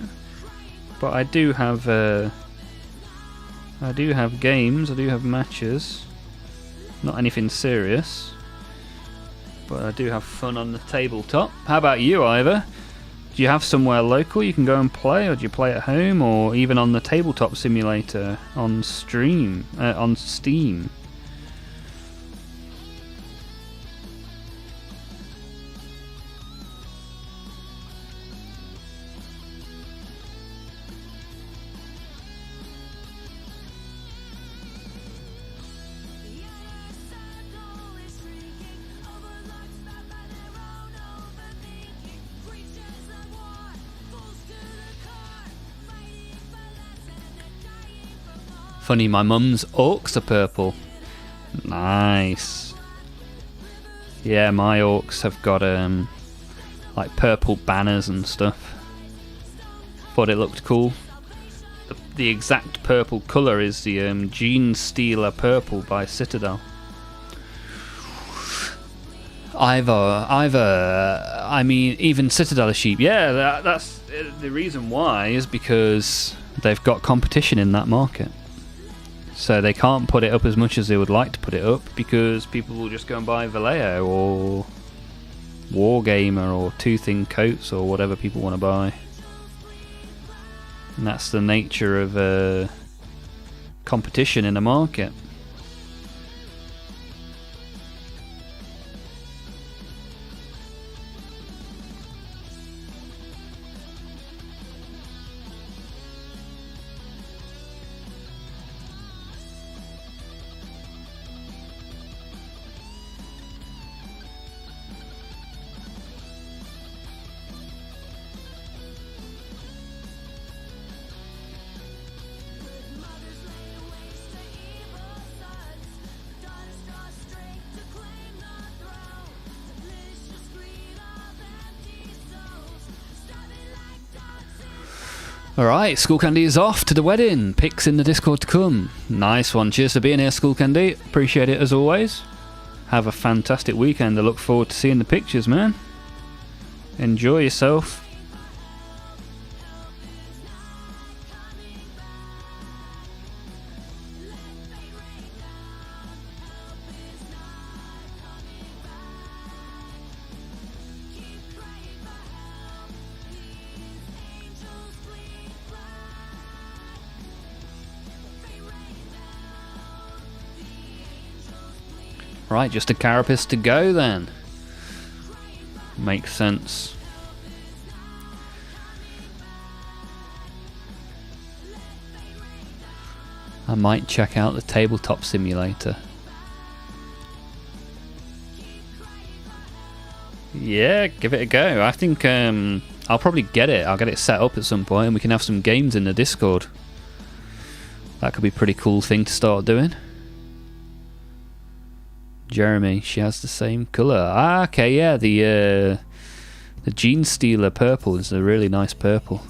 but I do have games, I do have matches. Not anything serious, but I do have fun on the tabletop. How about you, Ivor? Do you have somewhere local you can go and play, or do you play at home, or even on the tabletop simulator on stream, on Steam? Funny, my mum's orcs are purple. Nice. Yeah, my orcs have got like purple banners and stuff. Thought it looked cool. The exact purple colour is the Gene Stealer purple by Citadel. I mean, even Citadel are cheap. Yeah, that's the reason why, is because they've got competition in that market. So they can't put it up as much as they would like to put it up, because people will just go and buy Vallejo or Wargamer or Tooth in Coats or whatever people want to buy. And that's the nature of competition in a market. Alright, School Candy is off to the wedding. Pics in the Discord to come. Nice one. Cheers for being here, School Candy. Appreciate it as always. Have a fantastic weekend. I look forward to seeing the pictures, man. Enjoy yourself. Right, just a carapace to go then. Makes sense. I might check out the tabletop simulator. Yeah, give it a go. I think I'll probably get it. I'll get it set up at some point and we can have some games in the Discord. That could be a pretty cool thing to start doing. Jeremy, she has the same colour. Ah, okay, yeah, the Gene Stealer purple is a really nice purple.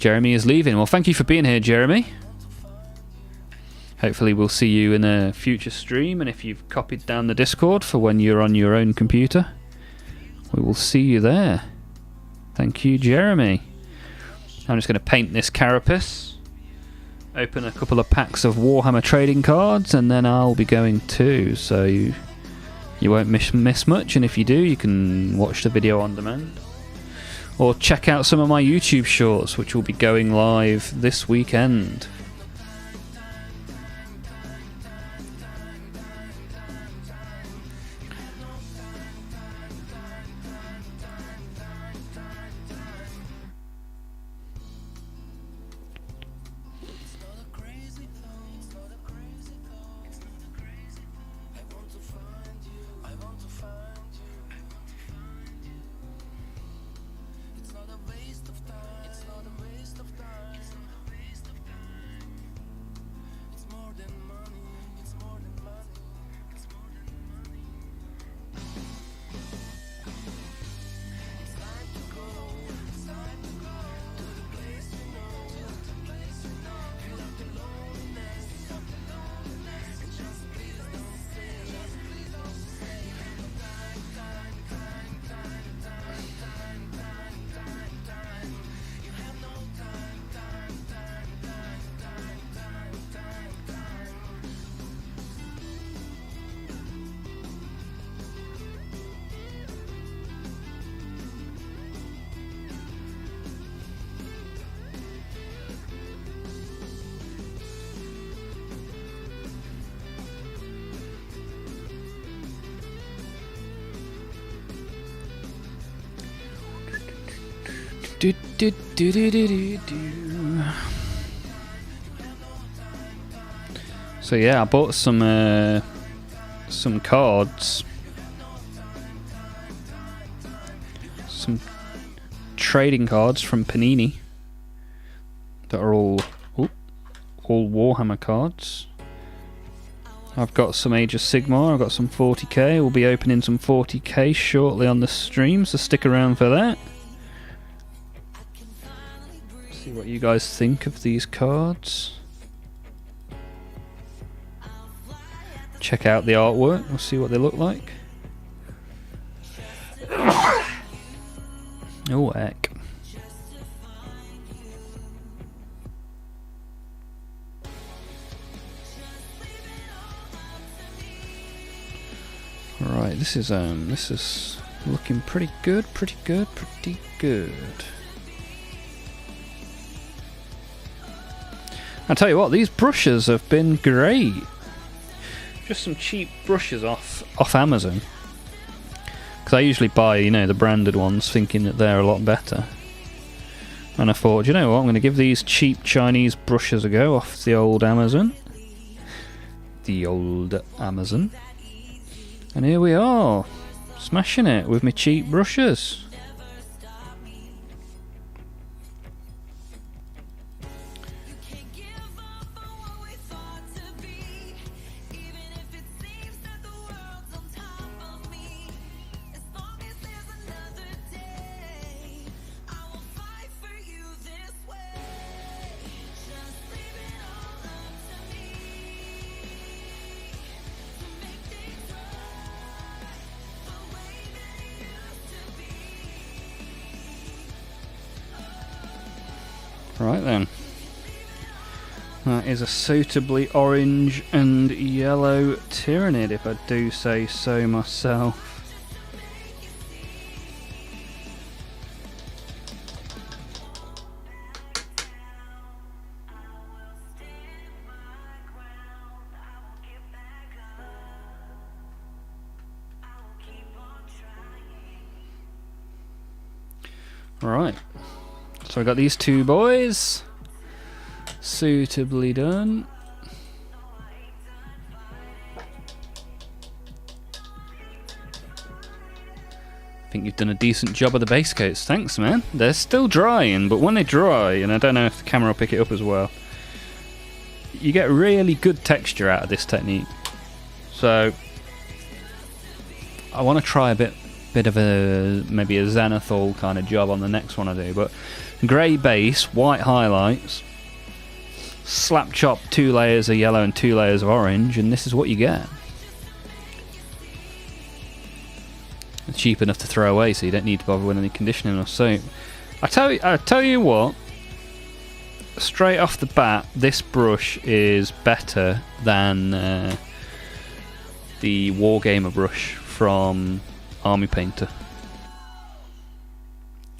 Jeremy is leaving. Well, thank you for being here, Jeremy. Hopefully we'll see you in a future stream, and if you've copied down the Discord for when you're on your own computer, we will see you there. Thank you, Jeremy. I'm just going to paint this carapace, open a couple of packs of Warhammer trading cards, and then I'll be going too, so you won't miss much, and if you do, you can watch the video on demand. Or check out some of my YouTube shorts, which will be going live this weekend. So yeah, I bought some cards, some trading cards from Panini that are all Warhammer cards. I've got some Age of Sigmar, I've got some 40k, we'll be opening some 40k shortly on the stream, so stick around for that. See what you guys think of these cards. Check out the artwork, we'll see what they look like. Oh heck. Right, this is looking pretty good. I tell you what, these brushes have been great. Just some cheap brushes off Amazon. Because I usually buy, you know, the branded ones, thinking that they're a lot better. And I thought, you know what, I'm going to give these cheap Chinese brushes a go off the old Amazon. And here we are, smashing it with my cheap brushes. Right then, that is a suitably orange and yellow Tyrannid, if I do say so myself. Right. So I got these two boys, suitably done. I think you've done a decent job of the base coats, thanks man. They're still drying, but when they dry, and I don't know if the camera will pick it up as well, you get really good texture out of this technique. So I want to try a bit of a maybe a Xanathol kind of job on the next one I do, but grey base, white highlights, slap chop 2 layers of yellow and 2 layers of orange, and this is what you get. It's cheap enough to throw away, so you don't need to bother with any conditioning or soap. I tell you what, straight off the bat, this brush is better than the Wargamer brush from Army Painter.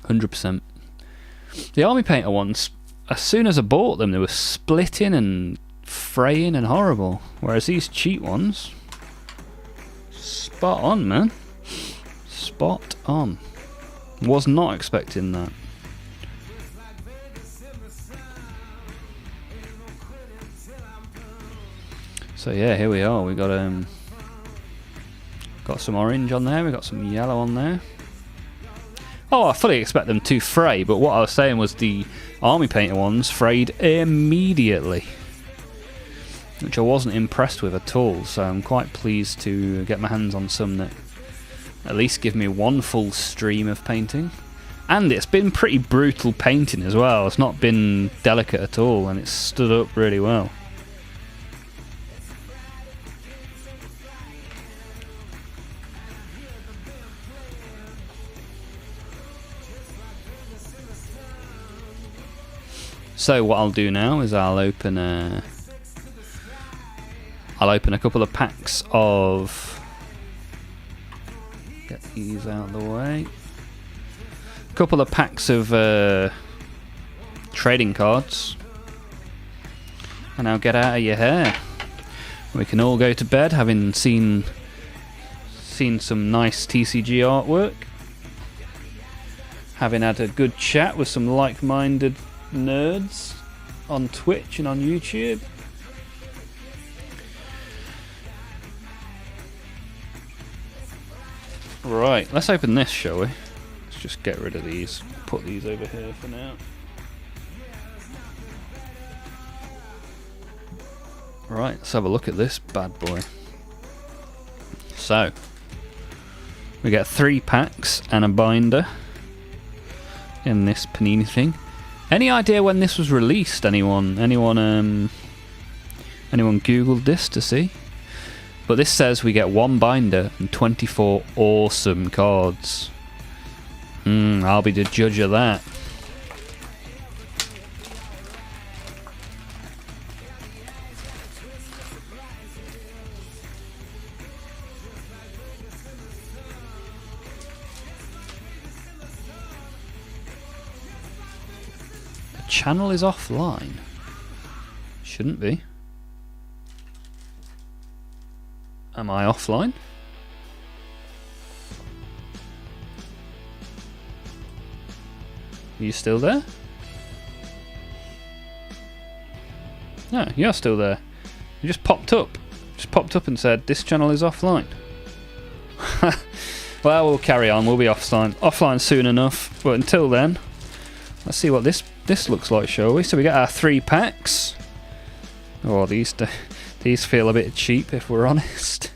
100%. The Army Painter ones, as soon as I bought them, they were splitting and fraying and horrible. Whereas these cheap ones, spot on, man. Spot on. Was not expecting that. So yeah, here we are. We got some orange on there. We got some yellow on there. Oh, I fully expect them to fray, but what I was saying was the Army Painter ones frayed immediately, which I wasn't impressed with at all. So I'm quite pleased to get my hands on some that at least give me one full stream of painting. And it's been pretty brutal painting as well. It's not been delicate at all, and it's stood up really well. So what I'll do now is I'll open a couple of packs of, get these out of the way, a couple of packs of trading cards, and I'll get out of your hair. We can all go to bed having seen some nice TCG artwork, having had a good chat with some like-minded nerds on Twitch and on YouTube. Right, let's open this, shall we? Let's just get rid of these. Put these over here for now. Right, let's have a look at this bad boy. So, we get 3 packs and a binder in this panini thing. Any idea when this was released? Anyone Googled this to see? But this says we get 1 binder and 24 awesome cards. I'll be the judge of that. Channel is offline. Shouldn't be. Am I offline? Are you still there? No, you're still there. You just popped up. Just popped up and said this channel is offline. Well, we'll carry on. We'll be offline soon enough. But until then, let's see what this looks like, shall we? So we got our 3 packs. Oh, these feel a bit cheap, if we're honest.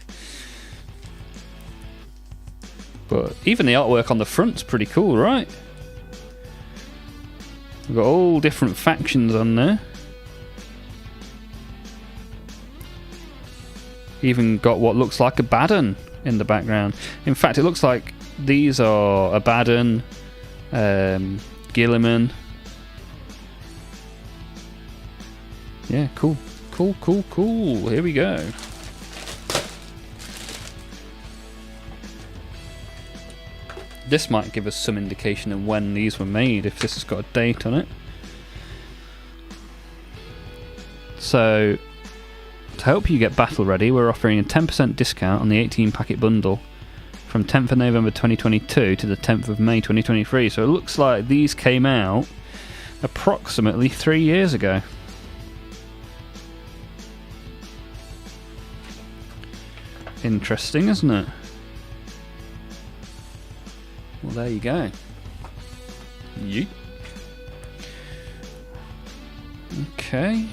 But even the artwork on the front's pretty cool, right? We've got all different factions on there. Even got what looks like Abaddon in the background. In fact, it looks like these are Abaddon, Gilliman. Yeah, cool. Here we go. This might give us some indication of when these were made, if this has got a date on it. So, to help you get battle ready, we're offering a 10% discount on the 18 packet bundle from 10th of November 2022 to the 10th of May 2023. So it looks like these came out approximately 3 years ago. Interesting, isn't it? Well, there you go. Yeet. Okay.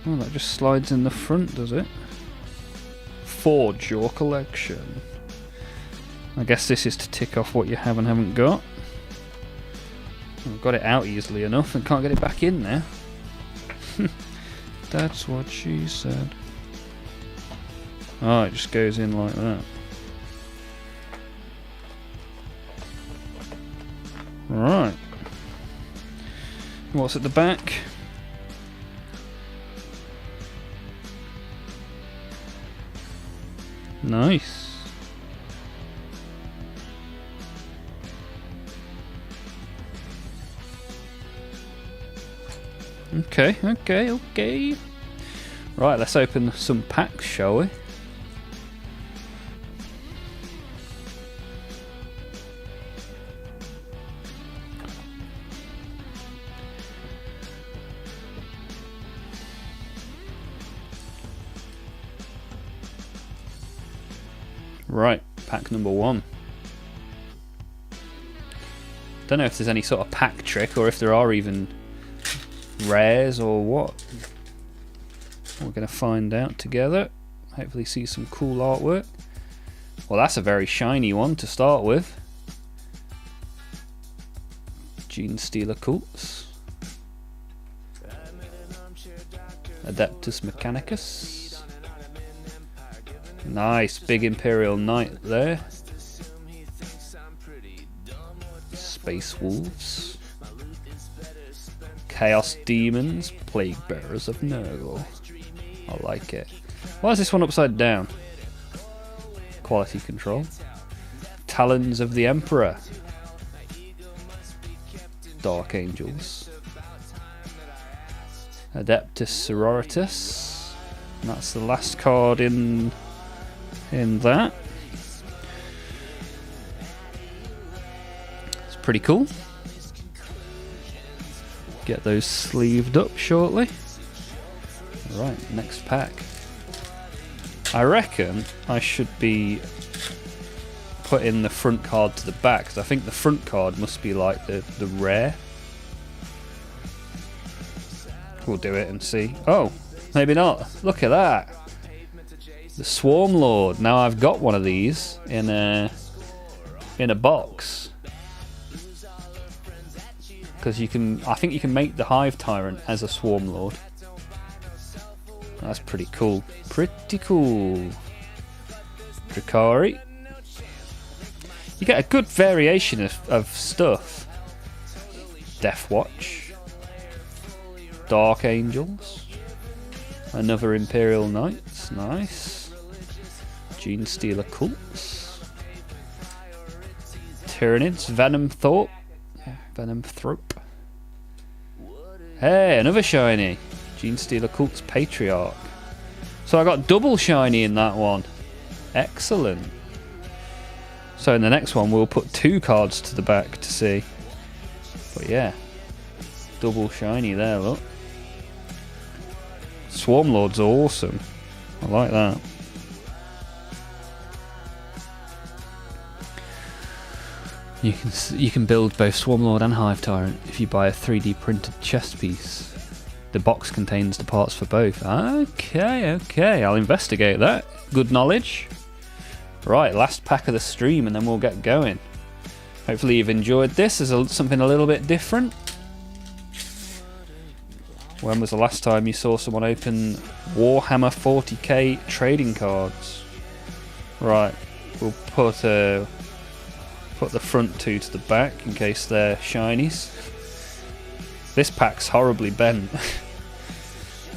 Oh, that just slides in the front, does it? Forge your collection. I guess this is to tick off what you have and haven't got. got it out easily enough and can't get it back in there. That's what she said. Oh, it just goes in like that. Right. What's at the back? Nice. Okay. Right, let's open some packs, shall we? Right, pack number 1. Don't know if there's any sort of pack trick or if there are even rares or what. We're going to find out together. Hopefully see some cool artwork. Well, that's a very shiny one to start with. Genestealer Cults. Adeptus Mechanicus. Nice, big Imperial Knight there. Space Wolves. Chaos Demons. Plague Bearers of Nurgle. I like it. Why is this one upside down? Quality control. Talons of the Emperor. Dark Angels. Adeptus Sororitas. And that's the last card in that. It's pretty cool. Get those sleeved up shortly. Right, next pack. I reckon I should be putting the front card to the back, because I think the front card must be like the rare. We'll do it and see. Oh, maybe not. Look at that. The Swarm Lord. Now I've got one of these in a box, because you can. I think you can make the Hive Tyrant as a Swarm Lord. That's pretty cool. Pretty cool. Drakari. You get a good variation of stuff. Death Watch. Dark Angels. Another Imperial Knights. Nice. Genestealer Cults. Tyranids. Venom Thorpe. Hey, another shiny. Genestealer Cults Patriarch. So I got double shiny in that one. Excellent. So in the next one we'll put 2 cards to the back to see. But yeah, double shiny there, look. Swarm Lord's awesome. I like that. You can build both Swarm Lord and Hive Tyrant if you buy a 3D printed chest piece. The box contains the parts for both. Okay, I'll investigate that. Good knowledge. Right, last pack of the stream and then we'll get going. Hopefully you've enjoyed this as something a little bit different. When was the last time you saw someone open Warhammer 40k trading cards? Right, we'll put the front 2 to the back in case they're shinies. This pack's horribly bent.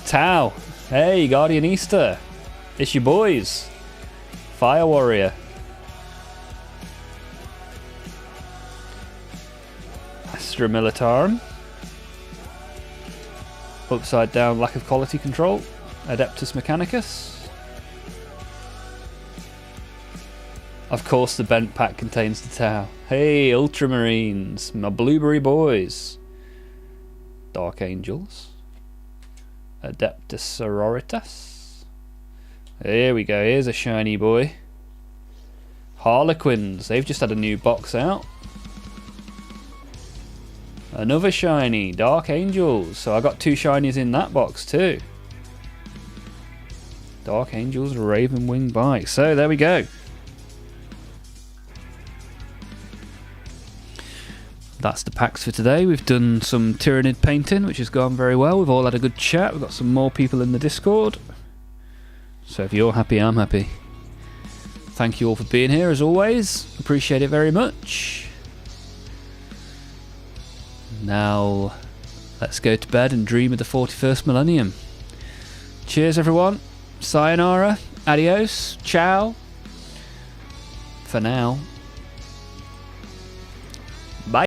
Tau, hey Guardian Easter, it's your boys. Fire Warrior. Astra Militarum. Upside down, lack of quality control. Adeptus Mechanicus. Of course the bent pack contains the Tau. Hey Ultramarines, my blueberry boys. Dark Angels. Adeptus Sororitas. Here we go, here's a shiny boy. Harlequins, they've just had a new box out. Another shiny, Dark Angels. So I got 2 shinies in that box too. Dark Angels, Ravenwing Bike. So there we go. that's the packs for today. We've done some Tyranid painting, which has gone very well. We've all had a good chat. We've got some more people in the Discord. So if you're happy, I'm happy. Thank you all for being here, as always. Appreciate it very much. Now, let's go to bed and dream of the 41st millennium. Cheers, everyone. Sayonara. Adios. Ciao. For now.